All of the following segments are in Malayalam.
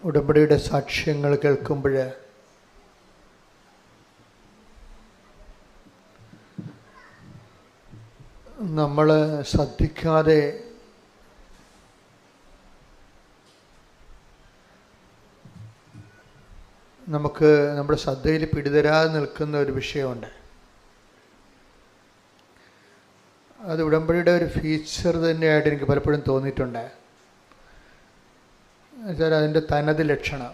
ഉടമ്പടിയുടെ സാക്ഷ്യങ്ങൾ കേൾക്കുമ്പോൾ നമ്മൾ ശ്രദ്ധിക്കാതെ നമുക്ക് നമ്മുടെ ശ്രദ്ധയിൽ പിടിതരാതെ നിൽക്കുന്ന ഒരു വിഷയമുണ്ട്. അത് ഉടമ്പടിയുടെ ഒരു ഫീച്ചർ തന്നെയായിട്ട് എനിക്ക് പലപ്പോഴും തോന്നിയിട്ടുണ്ട്. എന്നുവെച്ചാൽ അതിൻ്റെ തനത് ലക്ഷണം.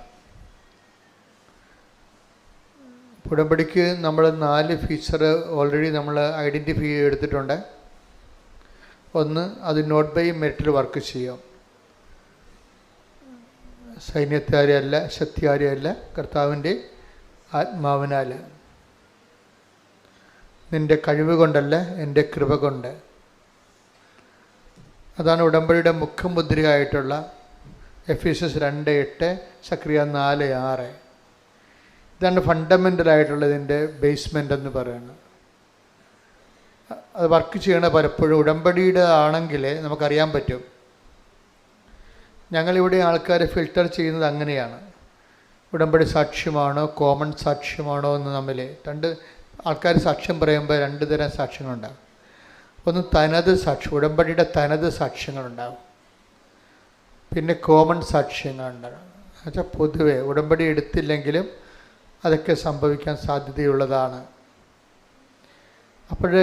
ഉടമ്പടിക്ക് നമ്മൾ 4 ഫീച്ചർ ഓൾറെഡി നമ്മൾ ഐഡൻറ്റിഫൈ ചെയ്തെടുത്തിട്ടുണ്ട്. ഒന്ന്, അത് നോട്ട് ബൈ മെറിറ്റിൽ വർക്ക് ചെയ്യും. സൈന്യത്താരെയല്ല, ശക്തിയാരെയല്ല, കർത്താവിൻ്റെ ആത്മാവിനാൽ. നിൻ്റെ കഴിവ് കൊണ്ടല്ല, എൻ്റെ കൃപ കൊണ്ട്. അതാണ് ഉടമ്പടിയുടെ മുഖമുദ്രയായിട്ടുള്ള എഫേസ്യസ് 2:8, സക്രിയ 4:6. ഇതാണ് ഫണ്ടമെൻ്റലായിട്ടുള്ള ഇതിൻ്റെ ബേസ്മെൻ്റ് എന്ന് പറയുന്നത്. അത് വർക്ക് ചെയ്യണ പലപ്പോഴും ഉടമ്പടിയുടെ ആണെങ്കിൽ നമുക്കറിയാൻ പറ്റും. ഞങ്ങളിവിടെ ആൾക്കാരെ ഫിൽട്ടർ ചെയ്യുന്നത് അങ്ങനെയാണ്. ഉടമ്പടി സാക്ഷ്യമാണോ കോമൺ സാക്ഷ്യമാണോ എന്ന് തമ്മിൽ 2 ആൾക്കാർ സാക്ഷ്യം പറയുമ്പോൾ 2 തരം സാക്ഷ്യങ്ങളുണ്ടാകും. ഒന്ന് തനത് സാക്ഷ്യം, ഉടമ്പടിയുടെ തനത് സാക്ഷ്യങ്ങളുണ്ടാകും. പിന്നെ കോമൺ സാക്ഷ്യങ്ങളുണ്ടാകും. എന്നുവെച്ചാൽ പൊതുവെ ഉടമ്പടി എടുത്തില്ലെങ്കിലും അതൊക്കെ സംഭവിക്കാൻ സാധ്യതയുള്ളതാണ്. അപ്പോൾ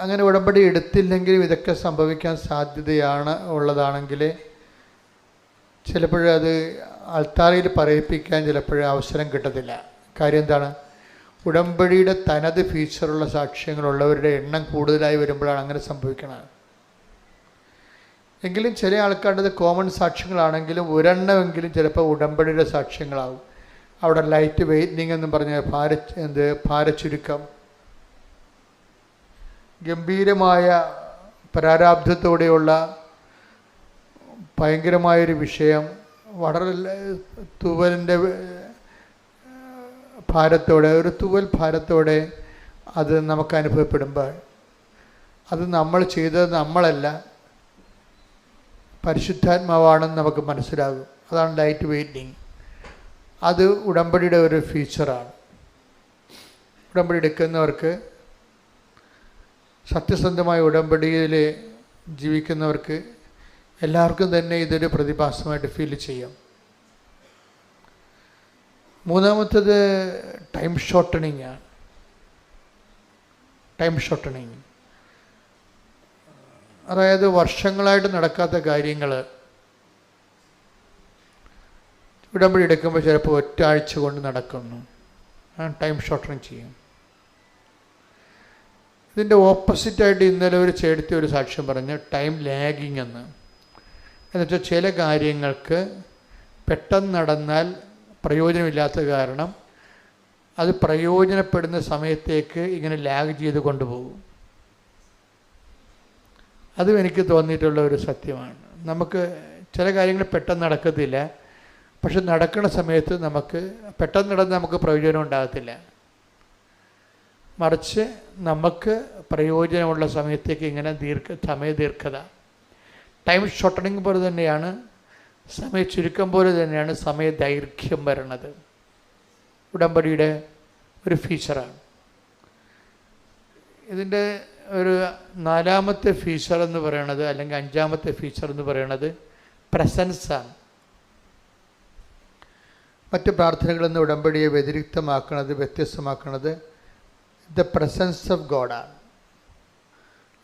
അങ്ങനെ ഉടമ്പടി എടുത്തില്ലെങ്കിലും ഇതൊക്കെ സംഭവിക്കാൻ ഉള്ളതാണെങ്കിൽ ചിലപ്പോഴത് ആൾത്താരയിൽ പറയിപ്പിക്കാൻ ചിലപ്പോഴും അവസരം കിട്ടത്തില്ല. കാര്യം എന്താണ്? ഉടമ്പടിയുടെ തനത് ഫീച്ചറുള്ള സാക്ഷ്യങ്ങളുള്ളവരുടെ എണ്ണം കൂടുതലായി വരുമ്പോഴാണ് അങ്ങനെ സംഭവിക്കുന്നത്. എങ്കിലും ചില ആൾക്കാരുടേത് കോമൺ സാക്ഷ്യങ്ങളാണെങ്കിലും ഒരെണ്ണമെങ്കിലും ചിലപ്പോൾ ഉടമ്പടിയുടെ സാക്ഷ്യങ്ങളാവും. അവിടെ ലൈറ്റ് വെയ്റ്റനിങ് എന്ന് പറഞ്ഞ ഭാരച്ചുരുക്കം, ഗംഭീരമായ പ്രാരാബ്ധത്തോടെയുള്ള ഭയങ്കരമായൊരു വിഷയം, വളരെ തൂവലിൻ്റെ ഭാരത്തോടെ, ഒരു തൂവൽ ഭാരത്തോടെ അത് നമുക്ക് അനുഭവപ്പെടുമ്പോൾ അത് നമ്മൾ ചെയ്തത് നമ്മളല്ല, പരിശുദ്ധാത്മാവാണെന്ന് നമുക്ക് മനസ്സിലാകും. അതാണ് ലൈറ്റ് വെയ്റ്റിങ്. അത് ഉടമ്പടിയുടെ ഒരു ഫീച്ചറാണ്. ഉടമ്പടി എടുക്കുന്നവർക്ക്, സത്യസന്ധമായ ഉടമ്പടിയിൽ ജീവിക്കുന്നവർക്ക് എല്ലാവർക്കും തന്നെ ഇതൊരു പ്രതിഭാസമായിട്ട് ഫീൽ ചെയ്യാം. മൂന്നാമത്തേത് ടൈം ഷോർട്ടണിങ് ആണ്. ടൈം ഷോർട്ടണിങ് അതായത് വർഷങ്ങളായിട്ട് നടക്കാത്ത കാര്യങ്ങൾ ഉടമ്പടി എടുക്കുമ്പോൾ ചിലപ്പോൾ 1 ആഴ്ച കൊണ്ട് നടക്കുന്നു. ടൈം ഷോർട്ടണിങ് ചെയ്യും. ഇതിൻ്റെ ഓപ്പോസിറ്റായിട്ട് ഇന്നലെ ഒരു സാക്ഷ്യം പറഞ്ഞ് ടൈം ലാഗിങ് എന്നുവെച്ചാൽ ചില കാര്യങ്ങൾക്ക് പെട്ടെന്ന് നടന്നാൽ പ്രയോജനമില്ലാത്ത കാരണം അത് പ്രയോജനപ്പെടുന്ന സമയത്തേക്ക് ഇങ്ങനെ ലാഗ് ചെയ്ത് കൊണ്ടുപോകും. അതും എനിക്ക് തോന്നിയിട്ടുള്ള ഒരു സത്യമാണ്. നമുക്ക് ചില കാര്യങ്ങൾ പെട്ടെന്ന് നടക്കത്തില്ല, പക്ഷെ നടക്കുന്ന സമയത്ത് പെട്ടെന്ന് നടന്ന് നമുക്ക് പ്രയോജനം ഉണ്ടാകത്തില്ല. മറിച്ച് നമുക്ക് പ്രയോജനമുള്ള സമയത്തേക്ക് ഇങ്ങനെ സമയദീർഘത, ടൈം ഷോർട്ടണിങ് പോലെ തന്നെയാണ്, സമയ ചുരുക്കം പോലെ തന്നെയാണ് സമയദൈർഘ്യം വരണത്. ഉടമ്പടിയുടെ ഒരു ഫീച്ചറാണ്. ഇതിൻ്റെ ഒരു 4ാമത്തെ ഫീച്ചർ എന്ന് പറയണത്, അല്ലെങ്കിൽ 5ാമത്തെ ഫീച്ചർ എന്ന് പറയണത് പ്രസൻസാണ്. മറ്റ് പ്രാർത്ഥനകളിൽ നിന്ന് ഉടമ്പടിയെ വ്യത്യസ്തമാക്കുന്നത് ദ പ്രസൻസ് ഓഫ് ഗോഡാണ്.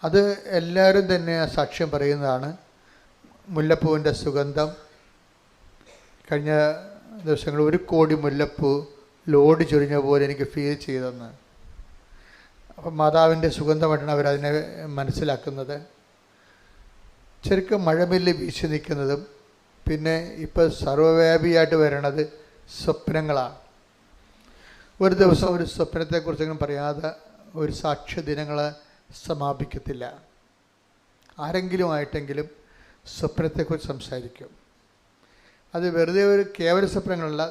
അത് എല്ലാവരും തന്നെ സാക്ഷ്യം പറയുന്നതാണ്. മുല്ലപ്പൂവിൻ്റെ സുഗന്ധം, കഴിഞ്ഞ ദിവസങ്ങളിൽ 1 കോടി മുല്ലപ്പൂ ലോഡ് ചൊരിഞ്ഞ പോലെ എനിക്ക് ഫീൽ ചെയ്തെന്ന്. അപ്പം മാതാവിൻ്റെ സുഗന്ധമായിട്ടാണ് അവരതിനെ മനസ്സിലാക്കുന്നത്. ശരിക്കും മഴമില്ല് വീശി നിൽക്കുന്നതും പിന്നെ ഇപ്പോൾ സർവ്വവ്യാപിയായിട്ട് വരണത് സ്വപ്നങ്ങളാണ്. ഒരു ദിവസം ഒരു സ്വപ്നത്തെക്കുറിച്ചെങ്കിലും പറയാതെ ഒരു സാക്ഷ്യദിനങ്ങൾ സമാപിക്കത്തില്ല. ആരെങ്കിലും ആയിട്ടെങ്കിലും സ്വപ്നത്തെക്കുറിച്ച് സംസാരിക്കും. അത് വെറുതെ ഒരു കേവല സ്വപ്നങ്ങളല്ല,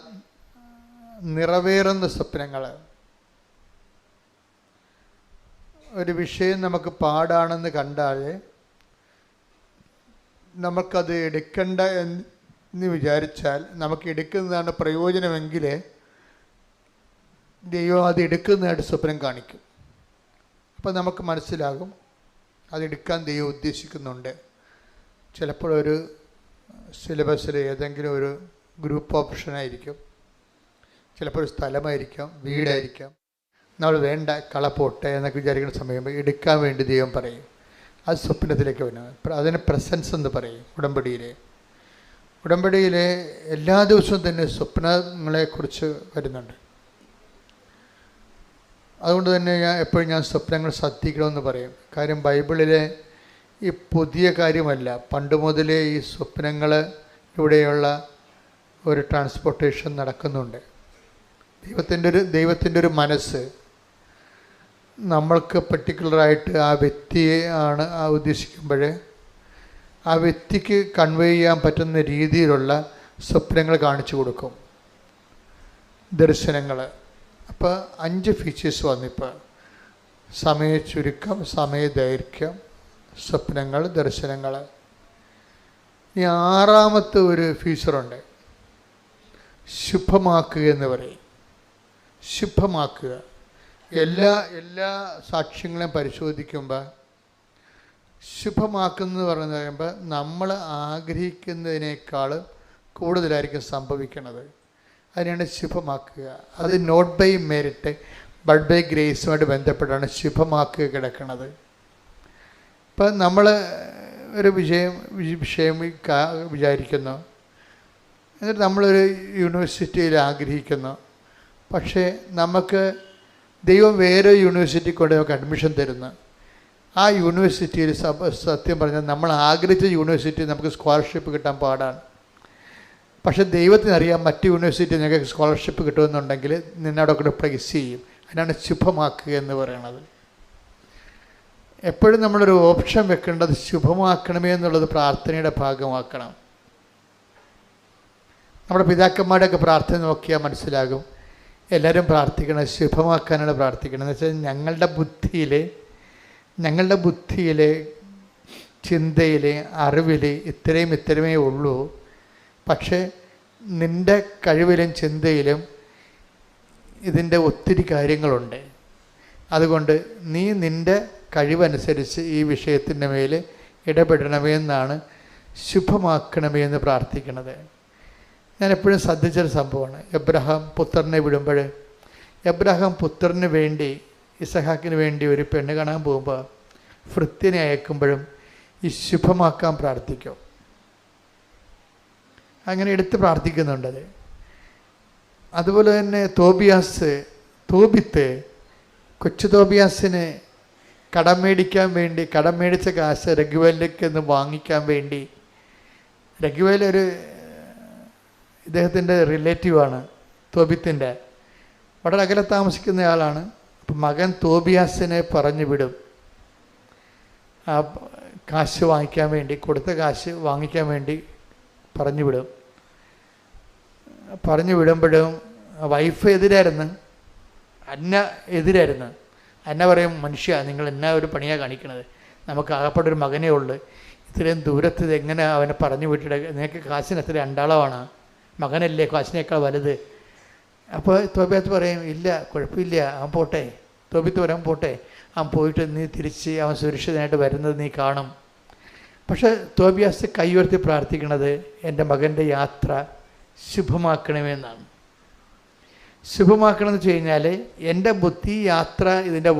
നിറവേറുന്ന സ്വപ്നങ്ങൾ. ഒരു വിഷയം നമുക്ക് പാടാണെന്ന് കണ്ടാൽ നമുക്കത് എടുക്കണ്ട എന്ന് വിചാരിച്ചാൽ നമുക്ക് എടുക്കുന്നതാണ് പ്രയോജനമെങ്കിൽ ദൈവം അത് എടുക്കുന്നതായിട്ട് സ്വപ്നം കാണിക്കും. അപ്പോൾ നമുക്ക് മനസ്സിലാകും അതെടുക്കാൻ ദൈവം ഉദ്ദേശിക്കുന്നുണ്ട്. ചിലപ്പോൾ ഒരു സിലബസിൽ ഏതെങ്കിലും ഒരു ഗ്രൂപ്പ് ഓപ്ഷനായിരിക്കും, ചിലപ്പോൾ ഒരു സ്ഥലമായിരിക്കാം, വീടായിരിക്കാം. നമ്മൾ വേണ്ട കളപ്പോട്ടെ എന്നൊക്കെ വിചാരിക്കുന്ന സമയം എടുക്കാൻ വേണ്ടി ദൈവം പറയും. അത് സ്വപ്നത്തിലേക്ക് വരണം. അതിന് പ്രസൻസ് എന്ന് പറയും. ഉടമ്പടിയിലെ എല്ലാ ദിവസവും തന്നെ സ്വപ്നങ്ങളെക്കുറിച്ച് വരുന്നുണ്ട്. അതുകൊണ്ട് തന്നെ ഞാൻ സ്വപ്നങ്ങൾ ശ്രദ്ധിക്കണമെന്ന് പറയും. കാര്യം ബൈബിളിലെ ഈ പുതിയ കാര്യമല്ല, പണ്ട് മുതലേ ഈ സ്വപ്നങ്ങൾ ഇവിടെയുള്ള ഒരു ട്രാൻസ്പോർട്ടേഷൻ നടക്കുന്നുണ്ട്. ദൈവത്തിൻ്റെ ഒരു മനസ്സ് നമ്മൾക്ക് പർട്ടിക്കുലറായിട്ട് ആ വ്യക്തിയെ ആണ് ഉദ്ദേശിക്കുമ്പോൾ ആ വ്യക്തിക്ക് കൺവേ ചെയ്യാൻ പറ്റുന്ന രീതിയിലുള്ള സ്വപ്നങ്ങൾ കാണിച്ചു കൊടുക്കും, ദർശനങ്ങൾ. അപ്പോൾ 5 ഫീച്ചേഴ്സ് വന്നിപ്പോൾ: സമയ ചുരുക്കം, സമയദൈർഘ്യം, സ്വപ്നങ്ങൾ, ദർശനങ്ങൾ. ഇനി 6ാമത്തെ ഒരു ഫീച്ചറുണ്ട്, ശുഭമാക്കുക എന്ന് പറയും. ശുഭമാക്കുക. എല്ലാ സാക്ഷ്യങ്ങളെയും പരിശോധിക്കുമ്പോൾ ശുഭമാക്കുന്നത് പറഞ്ഞു കഴിയുമ്പോൾ നമ്മൾ ആഗ്രഹിക്കുന്നതിനേക്കാൾ കൂടുതലായിരിക്കും സംഭവിക്കുന്നത്. അതിനാണ് ശുഭമാക്കുക. അത് not by merit but by ഗ്രേസുമായിട്ട് ബന്ധപ്പെട്ടാണ് ശുഭമാക്കുക കിടക്കുന്നത്. ഇപ്പം നമ്മൾ ഒരു വിഷയം വിചാരിക്കുന്നു, എന്നിട്ട് നമ്മളൊരു യൂണിവേഴ്സിറ്റിയിൽ ആഗ്രഹിക്കുന്നു. പക്ഷേ നമുക്ക് ദൈവം വേറെ യൂണിവേഴ്സിറ്റി കൊണ്ട് നമുക്ക് അഡ്മിഷൻ തരുന്നു. ആ യൂണിവേഴ്സിറ്റിയിൽ സത്യം പറഞ്ഞാൽ നമ്മൾ ആഗ്രഹിച്ച യൂണിവേഴ്സിറ്റി നമുക്ക് സ്കോളർഷിപ്പ് കിട്ടാൻ പാടാണ്. പക്ഷേ ദൈവത്തിനറിയാം മറ്റ് യൂണിവേഴ്സിറ്റി നിങ്ങൾക്ക് സ്കോളർഷിപ്പ് കിട്ടുമെന്നുണ്ടെങ്കിൽ നിന്നവിടെ കൂടെ പ്ലേസ് ചെയ്യും. അതിനാണ് ശുഭമാക്കുക എന്ന് പറയുന്നത്. എപ്പോഴും നമ്മളൊരു ഓപ്ഷൻ വെക്കേണ്ടത് ശുഭമാക്കണമേ എന്നുള്ളത് പ്രാർത്ഥനയുടെ ഭാഗമാക്കണം. നമ്മുടെ പിതാക്കന്മാരുടെയൊക്കെ പ്രാർത്ഥന നോക്കിയാൽ മനസ്സിലാകും. എല്ലാവരും പ്രാർത്ഥിക്കണം, ശുഭമാക്കാനാണ് പ്രാർത്ഥിക്കണം. എന്ന് വെച്ചാൽ ഞങ്ങളുടെ ബുദ്ധിയിലെ ചിന്തയിൽ അറിവിൽ ഇത്രയുമേ ഉള്ളൂ. പക്ഷേ നിൻ്റെ കഴിവിലും ചിന്തയിലും ഇതിൻ്റെ ഒത്തിരി കാര്യങ്ങളുണ്ട്. അതുകൊണ്ട് നീ നിൻ്റെ കഴിവനുസരിച്ച് ഈ വിഷയത്തിൻ്റെ മേൽ ഇടപെടണമേ എന്നാണ് ശുഭമാക്കണമേ എന്ന് പ്രാർത്ഥിക്കുന്നത്. ഞാൻ എപ്പോഴും ശ്രദ്ധിച്ചൊരു സംഭവമാണ്. എബ്രഹാം പുത്രനെ വിടുമ്പോൾ, എബ്രഹാം പുത്രന് വേണ്ടി ഇസഹാക്കിന് വേണ്ടി ഒരു പെണ്ണ് കാണാൻ പോകുമ്പോൾ ഭൃത്യനെ അയക്കുമ്പോഴും ഈ ശുഭമാക്കാൻ പ്രാർത്ഥിക്കും. അങ്ങനെ എടുത്ത് പ്രാർത്ഥിക്കുന്നുണ്ടത്. അതുപോലെ തന്നെ തോബിത്ത് കൊച്ചു തോബിയാസിന് കടം മേടിച്ച കാശ് രഘുവേലിലേക്ക് ഒന്ന് വാങ്ങിക്കാൻ വേണ്ടി, രഘുവേൽ ഒരു ഇദ്ദേഹത്തിൻ്റെ റിലേറ്റീവാണ്, തോബിത്തിൻ്റെ വളരെ അകലെ താമസിക്കുന്ന ആളാണ്. അപ്പം മകൻ തോബിയാസിനെ പറഞ്ഞു വിടും ആ കാശ് വാങ്ങിക്കാൻ വേണ്ടി, കൊടുത്ത കാശ് വാങ്ങിക്കാൻ വേണ്ടി പറഞ്ഞു വിടുമ്പോഴും വൈഫ് എതിരായിരുന്നു, എതിരായിരുന്നു. അന്ന പറയും, മനുഷ്യ നിങ്ങൾ എന്നാ ഒരു പണിയാണ് കാണിക്കണത്, നമുക്ക് ആകപ്പെട്ടൊരു മകനേ ഉള്ളു, ഇത്രയും ദൂരത്ത് എങ്ങനെ അവനെ പറഞ്ഞു വിട്ടിട്ട്, നിനക്ക് കാശിന് എത്ര അണ്ടാളമാണ്, മകനല്ലേ കാശിനേക്കാൾ വലുത്. അപ്പോൾ തോബിയാത്ത് പറയും, ഇല്ല കുഴപ്പമില്ല, അവൻ പോട്ടെ. തോബിത്ത് പറയാൻ പോട്ടെ, അവൻ പോയിട്ട് നീ തിരിച്ച് അവൻ സുരക്ഷിതനായിട്ട് വരുന്നത് നീ കാണും. പക്ഷേ തോബിയാസ് കൈ ഉയർത്തി പ്രാർത്ഥിക്കുന്നത് എൻ്റെ മകൻ്റെ യാത്ര ശുഭമാക്കണമെന്നാണ്. ശുഭമാക്കണമെന്ന് വെച്ച് കഴിഞ്ഞാൽ എൻ്റെ ബുദ്ധി യാത്ര, ഇതിൻ്റെ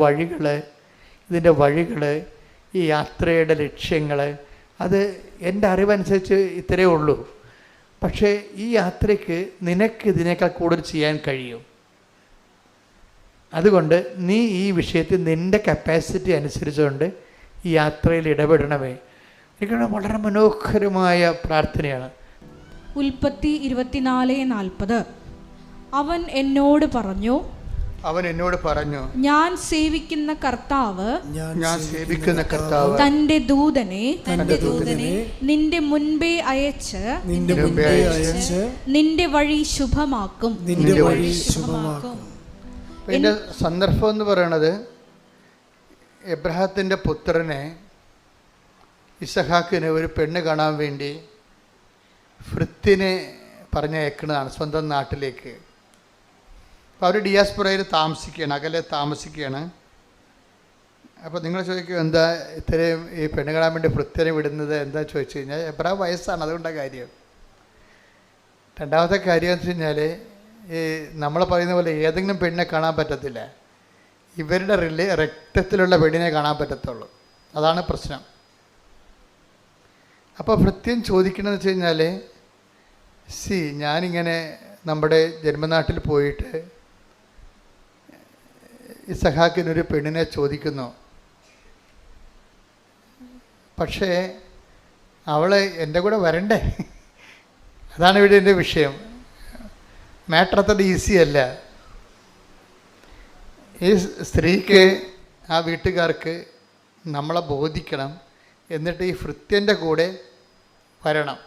വഴികൾ, ഈ യാത്രയുടെ ലക്ഷ്യങ്ങൾ, അത് എൻ്റെ അറിവനുസരിച്ച് ഇത്രയേ ഉള്ളൂ. പക്ഷേ ഈ യാത്രയ്ക്ക് നിനക്ക് ഇതിനേക്കാൾ കൂടുതൽ ചെയ്യാൻ കഴിയും. അതുകൊണ്ട് നീ ഈ വിഷയത്തിൽ നിൻ്റെ കപ്പാസിറ്റി അനുസരിച്ചുകൊണ്ട് ഈ യാത്രയിൽ ഇടപെടണമേ. എനിക്ക് വളരെ മനോഹരമായ പ്രാർത്ഥനയാണ്. ഉൽപ്പത്തി 24:40. അവൻ എന്നോട് പറഞ്ഞു, ഞാൻ സേവിക്കുന്ന കർത്താവ് തന്റെ ദൂതനെ നിന്റെ മുൻപേ അയച്ച് നിന്റെ വഴി ശുഭമാക്കും. ഇതിൻ്റെ സന്ദർഭം എന്ന് പറയണത്, എബ്രഹാത്തിൻ്റെ പുത്രനെ ഇസഹാക്കിന് ഒരു പെണ്ണ് കാണാൻ വേണ്ടി ഭൃത്യനെ പറഞ്ഞയക്കുന്നതാണ് സ്വന്തം നാട്ടിലേക്ക്. അപ്പോൾ അവർ ഡിയാസ്പൊറയിൽ താമസിക്കുകയാണ്, അകലെ താമസിക്കുകയാണ്. അപ്പോൾ നിങ്ങൾ ചോദിക്കും, എന്താ ഇത്രയും ഈ പെണ്ണ് കാണാൻ വേണ്ടി ഭൃത്യനെ വിടുന്നത് എന്താ ചോദിച്ചു കഴിഞ്ഞാൽ, എബ്രാ വയസ്സാണ്, അതുകൊണ്ടാണ് കാര്യം. രണ്ടാമത്തെ കാര്യം എന്ന് വെച്ച് കഴിഞ്ഞാൽ, ഈ നമ്മൾ പറയുന്ന പോലെ ഏതെങ്കിലും പെണ്ണിനെ കാണാൻ പറ്റത്തില്ല, ഇവരുടെ രക്തത്തിലുള്ള പെണ്ണിനെ കാണാൻ പറ്റത്തുള്ളൂ. അതാണ് പ്രശ്നം. അപ്പോൾ ഭൃത്യൻ ചോദിക്കണമെന്ന് വെച്ച് കഴിഞ്ഞാൽ, ഞാനിങ്ങനെ നമ്മുടെ ജന്മനാട്ടിൽ പോയിട്ട് ഇസഹാക്കിനൊരു പെണ്ണിനെ ചോദിക്കുന്നു, പക്ഷേ അവൾ എൻ്റെ കൂടെ വരണ്ടേ? അതാണ് ഇവിടെ എൻ്റെ വിഷയം. മാറ്റർ അത്ര ഈസി അല്ല. ഈ സ്ത്രീക്ക്, ആ വീട്ടുകാർക്ക് നമ്മളെ ബോധിക്കണം, എന്നിട്ട് ഈ ഭൃത്യൻ്റെ കൂടെ വരണം.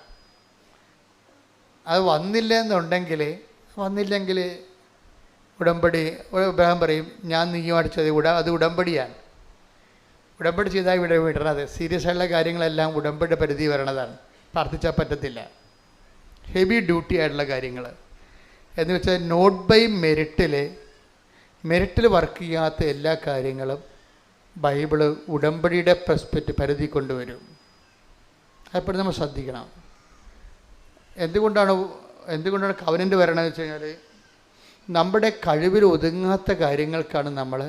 അത് വന്നില്ലെങ്കിൽ ഉടമ്പടി, ഇബ്രാഹിം പറയും, ഞാൻ നീയുമായിട്ട് ചെയ്ത് അത് ഉടമ്പടിയാണ്. ഉടമ്പടി ചെയ്താൽ ഇവിടെ വിടണത്. സീരിയസ് ആയിട്ടുള്ള കാര്യങ്ങളെല്ലാം ഉടമ്പടി പരിധി വരണതാണ്. പ്രാർത്ഥിച്ചാൽ പറ്റത്തില്ല. ഹെവി ഡ്യൂട്ടി ആയിട്ടുള്ള കാര്യങ്ങൾ എന്ന് വെച്ചാൽ നോട്ട് ബൈ മെറിറ്റിൽ വർക്ക് ചെയ്യാത്ത എല്ലാ കാര്യങ്ങളും ബൈബിള് ഉടമ്പടിയുടെ പരിധി കൊണ്ടുവരും. അതെപ്പോഴും നമ്മൾ ശ്രദ്ധിക്കണം. എന്തുകൊണ്ടാണ് കവനൻ്റ് വരണമെന്ന് വെച്ച് കഴിഞ്ഞാൽ, നമ്മുടെ കഴിവിൽ ഒതുങ്ങാത്ത കാര്യങ്ങൾക്കാണ് നമ്മൾ.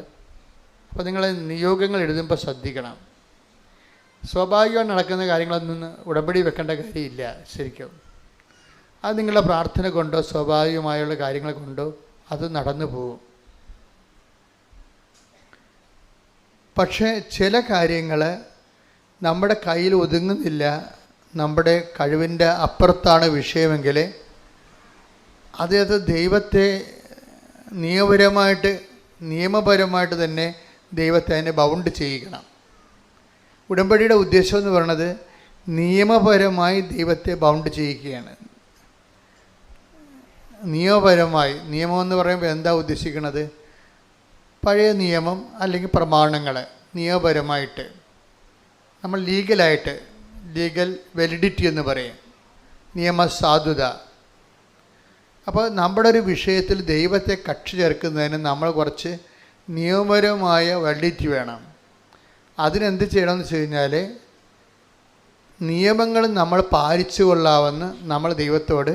അപ്പോൾ നിങ്ങൾ നിയോഗങ്ങൾ എഴുതുമ്പോൾ ശ്രദ്ധിക്കണം. സ്വാഭാവികമായി നടക്കുന്ന കാര്യങ്ങളൊന്നും ഉടമ്പടി വെക്കേണ്ട കാര്യമില്ല ശരിക്കും. അത് നിങ്ങളുടെ പ്രാർത്ഥന കൊണ്ടോ സ്വാഭാവികമായുള്ള കാര്യങ്ങൾ കൊണ്ടോ അത് നടന്നു പോകും. പക്ഷേ ചില കാര്യങ്ങൾ നമ്മുടെ കയ്യിൽ ഒതുങ്ങുന്നില്ല, നമ്മുടെ കഴിവിൻ്റെ അപ്പുറത്താണ് വിഷയമെങ്കിൽ അത് ദൈവത്തെ നിയമപരമായിട്ട് തന്നെ ദൈവത്തെ അതിനെ ബൗണ്ട് ചെയ്യിക്കണം. ഉടമ്പടിയുടെ ഉദ്ദേശം എന്ന് പറയുന്നത് നിയമപരമായി ദൈവത്തെ ബൗണ്ട് ചെയ്യിക്കുകയാണ്. നിയമം എന്ന് പറയുമ്പോൾ എന്താ ഉദ്ദേശിക്കുന്നത്? പഴയ നിയമം അല്ലെങ്കിൽ പ്രമാണങ്ങൾ നിയമപരമായിട്ട് നമ്മൾ ലീഗൽ വാലിഡിറ്റി എന്ന് പറയും, നിയമസാധുത. അപ്പോൾ നമ്മുടെ ഒരു വിഷയത്തിൽ ദൈവത്തെ കക്ഷി ചേർക്കുന്നതിന് നമ്മൾ കുറച്ച് നിയമപരമായ വാലിഡിറ്റി വേണം. അതിനെന്ത് ചെയ്യണമെന്ന് വെച്ച് കഴിഞ്ഞാൽ, നിയമങ്ങൾ നമ്മൾ പാലിച്ചു കൊള്ളാമെന്ന് നമ്മൾ ദൈവത്തോട്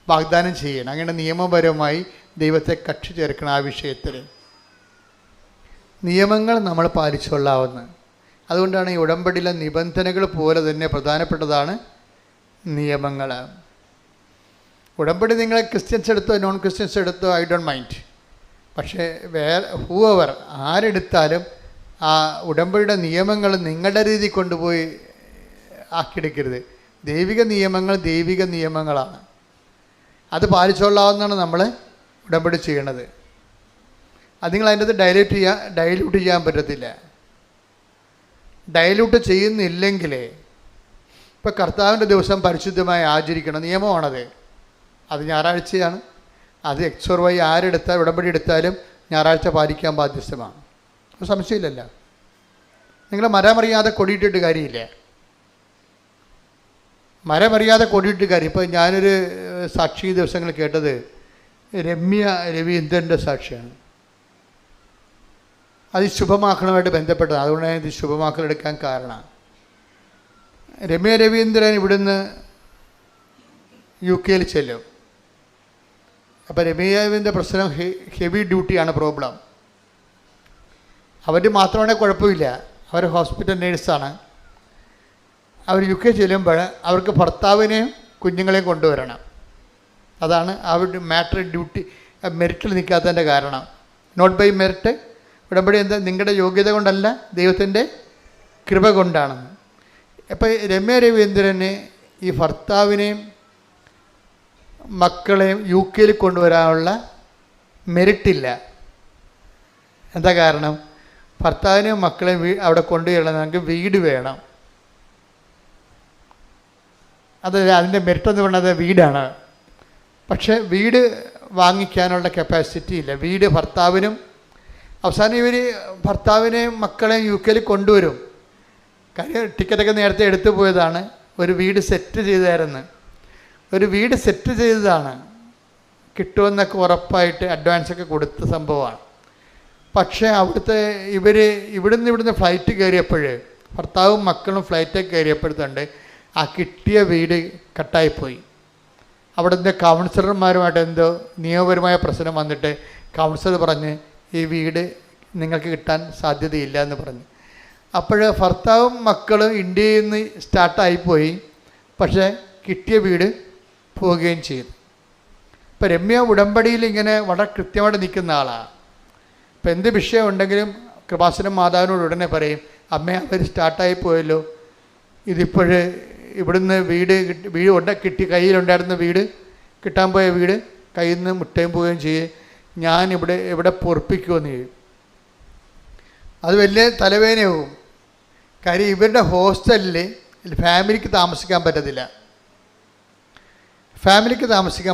വാഗ്ദാനം ചെയ്യണം. അങ്ങനെ നിയമപരമായി ദൈവത്തെ കക്ഷി ചേർക്കണം. ആ വിഷയത്തിൽ നിയമങ്ങൾ നമ്മൾ പാലിച്ചുകൊള്ളാവുന്ന. അതുകൊണ്ടാണ് ഈ ഉടമ്പടിയിലെ നിബന്ധനകൾ പോലെ തന്നെ പ്രധാനപ്പെട്ടതാണ് നിയമങ്ങൾ. ഉടമ്പടി നിങ്ങൾ ക്രിസ്ത്യൻസ് എടുത്തോ നോൺ ക്രിസ്ത്യൻസ് എടുത്തോ ഐ ഡോണ്ട് മൈൻഡ്. പക്ഷേ ആരെടുത്താലും ആ ഉടമ്പടിയുടെ നിയമങ്ങൾ നിങ്ങളുടെ രീതി കൊണ്ടുപോയി ആക്കിയെടുക്കരുത്. ദൈവിക നിയമങ്ങളാണ്. അത് പാലിച്ചുകൊള്ളാവുന്നതാണ് നമ്മൾ ഉടമ്പടി ചെയ്യണത്. അത് നിങ്ങൾ അതിൻ്റെ അത് ഡൈല്യൂട്ട് ചെയ്യാൻ പറ്റത്തില്ല. ഡൈല്യൂട്ട് ചെയ്യുന്നില്ലെങ്കിൽ, ഇപ്പോൾ കർത്താവിൻ്റെ ദിവസം പരിശുദ്ധമായി ആചരിക്കണം, നിയമമാണത്. അത് ഞായറാഴ്ചയാണ്. അത് എക്സോർവായി ഉടമ്പടി എടുത്താലും ഞായറാഴ്ച പാലിക്കാൻ ബാധ്യസ്ഥമാണ്. സംശയമില്ലല്ലോ. നിങ്ങൾ മരമറിയാതെ കൊടിയിട്ടിട്ട് കാര്യമില്ല. ഇപ്പോൾ ഞാനൊരു സാക്ഷി ദിവസങ്ങൾ കേട്ടത് രമ്യ രവീന്ദ്രൻ്റെ സാക്ഷിയാണ്. അത് ശുഭമാക്കണമായിട്ട് ബന്ധപ്പെട്ടത്. അതുകൊണ്ടാണ് ഇത് ശുഭമാക്കലെടുക്കാൻ കാരണം. രമ്യ രവീന്ദ്രൻ ഇവിടുന്ന് UK ചെല്ലും. അപ്പോൾ രമ്യ രവീന്ദ്രൻ്റെ പ്രശ്നം ഹെവി ഡ്യൂട്ടിയാണ് പ്രോബ്ലം. അവർ മാത്രമാണെങ്കിൽ കുഴപ്പമില്ല, അവർ ഹോസ്പിറ്റൽ നേഴ്സാണ്. അവർ UK ചെല്ലുമ്പോൾ അവർക്ക് ഭർത്താവിനെയും കുഞ്ഞുങ്ങളെയും കൊണ്ടുവരണം. അതാണ് അവരുടെ മെറിറ്റിൽ നിൽക്കാത്തതിൻ്റെ കാരണം. Not by merit. ഉടമ്പടി എന്താ? നിങ്ങളുടെ യോഗ്യത കൊണ്ടല്ല, ദൈവത്തിൻ്റെ കൃപ കൊണ്ടാണ്. അപ്പോൾ രമ്യ രവീന്ദ്രന് ഈ ഭർത്താവിനെയും മക്കളെയും UK കൊണ്ടുവരാനുള്ള മെറിറ്റില്ല. എന്താ കാരണം? ഭർത്താവിനെയും മക്കളെയും അവിടെ കൊണ്ടുവരണമെങ്കിൽ വീട് വേണം. അതിൻ്റെ മെറിറ്റ് എന്ന് പറയുന്നത് വീടാണ്. പക്ഷേ വീട് വാങ്ങിക്കാനുള്ള കപ്പാസിറ്റി ഇല്ല. വീട് അവസാനം ഇവർ ഭർത്താവിനെയും മക്കളെയും UK കൊണ്ടുവരും. കാര്യം ടിക്കറ്റൊക്കെ നേരത്തെ എടുത്തു പോയതാണ്. ഒരു വീട് സെറ്റ് ചെയ്തായിരുന്നു. ഒരു വീട് സെറ്റ് ചെയ്തതാണ്, കിട്ടുമെന്നൊക്കെ ഉറപ്പായിട്ട് അഡ്വാൻസൊക്കെ കൊടുത്ത സംഭവമാണ്. പക്ഷേ അവിടുത്തെ ഇവിടുന്ന് ഫ്ലൈറ്റ് കയറിയപ്പോൾ, ഭർത്താവും മക്കളും ഫ്ലൈറ്റൊക്കെ കയറിയപ്പോഴത്തുണ്ട് ആ കിട്ടിയ വീട് കട്ടായിപ്പോയി. അവിടുത്തെ കൗൺസിലർമാരുമായിട്ട് എന്തോ നിയമപരമായ പ്രശ്നം വന്നിട്ട് കൗൺസിലർ പറഞ്ഞ് ഈ വീട് നിങ്ങൾക്ക് കിട്ടാൻ സാധ്യതയില്ല എന്ന് പറഞ്ഞു. അപ്പോൾ ഭർത്താവും മക്കളും ഇന്ത്യയിൽ നിന്ന് സ്റ്റാർട്ടായിപ്പോയി, പക്ഷേ കിട്ടിയ വീട് പോവുകയും ചെയ്തു. ഇപ്പോൾ രമ്യ ഉടമ്പടിയിൽ ഇങ്ങനെ വളരെ കൃത്യമായിട്ട് നിൽക്കുന്ന ആളാണ്. ഇപ്പം എന്ത് വിഷയം ഉണ്ടെങ്കിലും കൃപാസനം മാതാവിനോട് ഉടനെ പറയും, അമ്മേ അവർ സ്റ്റാർട്ടായി പോയല്ലോ, ഇതിപ്പോഴ് ഇവിടുന്ന് വീട് കിട്ടി കയ്യിലുണ്ടായിരുന്ന വീട് കിട്ടാൻ പോയ വീട് കയ്യിൽ നിന്ന് മുട്ടയും പോവുകയും ചെയ്യും, ഞാൻ ഇവിടെ പൊറപ്പിക്കുമെന്ന് ചെയ്യും. അത് വലിയ തലവേദനയാവും. കാര്യം ഇവരുടെ ഹോസ്റ്റലിൽ ഫാമിലിക്ക് താമസിക്കാൻ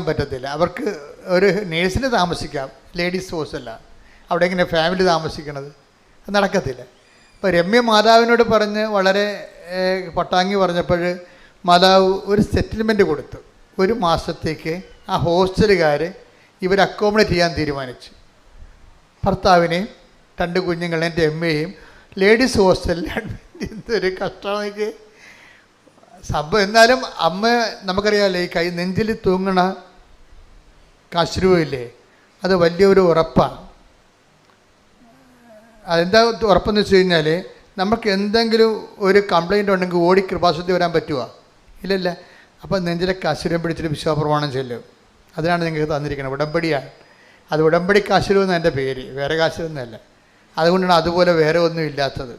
പറ്റത്തില്ല. അവർക്ക് ഒരു നേഴ്സിന് താമസിക്കാം, ലേഡീസ് ഹോസ്റ്റലല്ല. അവിടെ എങ്ങനെ ഫാമിലി താമസിക്കണത്? അത് നടക്കത്തില്ല. അപ്പോൾ രമ്യ മാതാവിനോട് പറഞ്ഞ് വളരെ പട്ടാങ്ങി പറഞ്ഞപ്പോൾ മാതാവ് ഒരു സെറ്റിൽമെൻറ്റ് കൊടുത്തു. 1 മാസത്തേക്ക് ആ ഹോസ്റ്റലുകാർ ഇവർ അക്കോമഡേറ്റ് ചെയ്യാൻ തീരുമാനിച്ചു. ഭർത്താവിനെയും 2 കുഞ്ഞുങ്ങളെയും രമ്യയും ലേഡീസ് ഹോസ്റ്റലിൽ. എന്തൊരു കഷ്ടമാണ് സംഭവം. എന്നാലും അമ്മ നമുക്കറിയാമല്ലേ, ഈ നെഞ്ചിൽ തൂങ്ങണ കശ്രുവില്ലേ, അത് വലിയൊരു ഉറപ്പാണ്. അതെന്താ ഉറപ്പെന്ന് വെച്ച് കഴിഞ്ഞാൽ, നമുക്ക് എന്തെങ്കിലും ഒരു കംപ്ലയിൻ്റ് ഉണ്ടെങ്കിൽ ഓടി കൃപാസനത്തിൽ വരാൻ പറ്റുമോ? ഇല്ലല്ല. അപ്പം നെഞ്ചിലെ കശ്രം പിടിച്ചിട്ട് വിശ്വാസപ്രമാണം ചെല്ലും. അതിനാണ് നിങ്ങൾക്ക് തന്നിരിക്കുന്നത്, ഉടമ്പടിയാണ്. അത് ഉടമ്പടി കാശുരു എന്ന് എൻ്റെ പേര്, വേറെ കാശുരൊന്നുമല്ല. അതുകൊണ്ടാണ് അതുപോലെ വേറെ ഒന്നും ഇല്ലാത്തത്.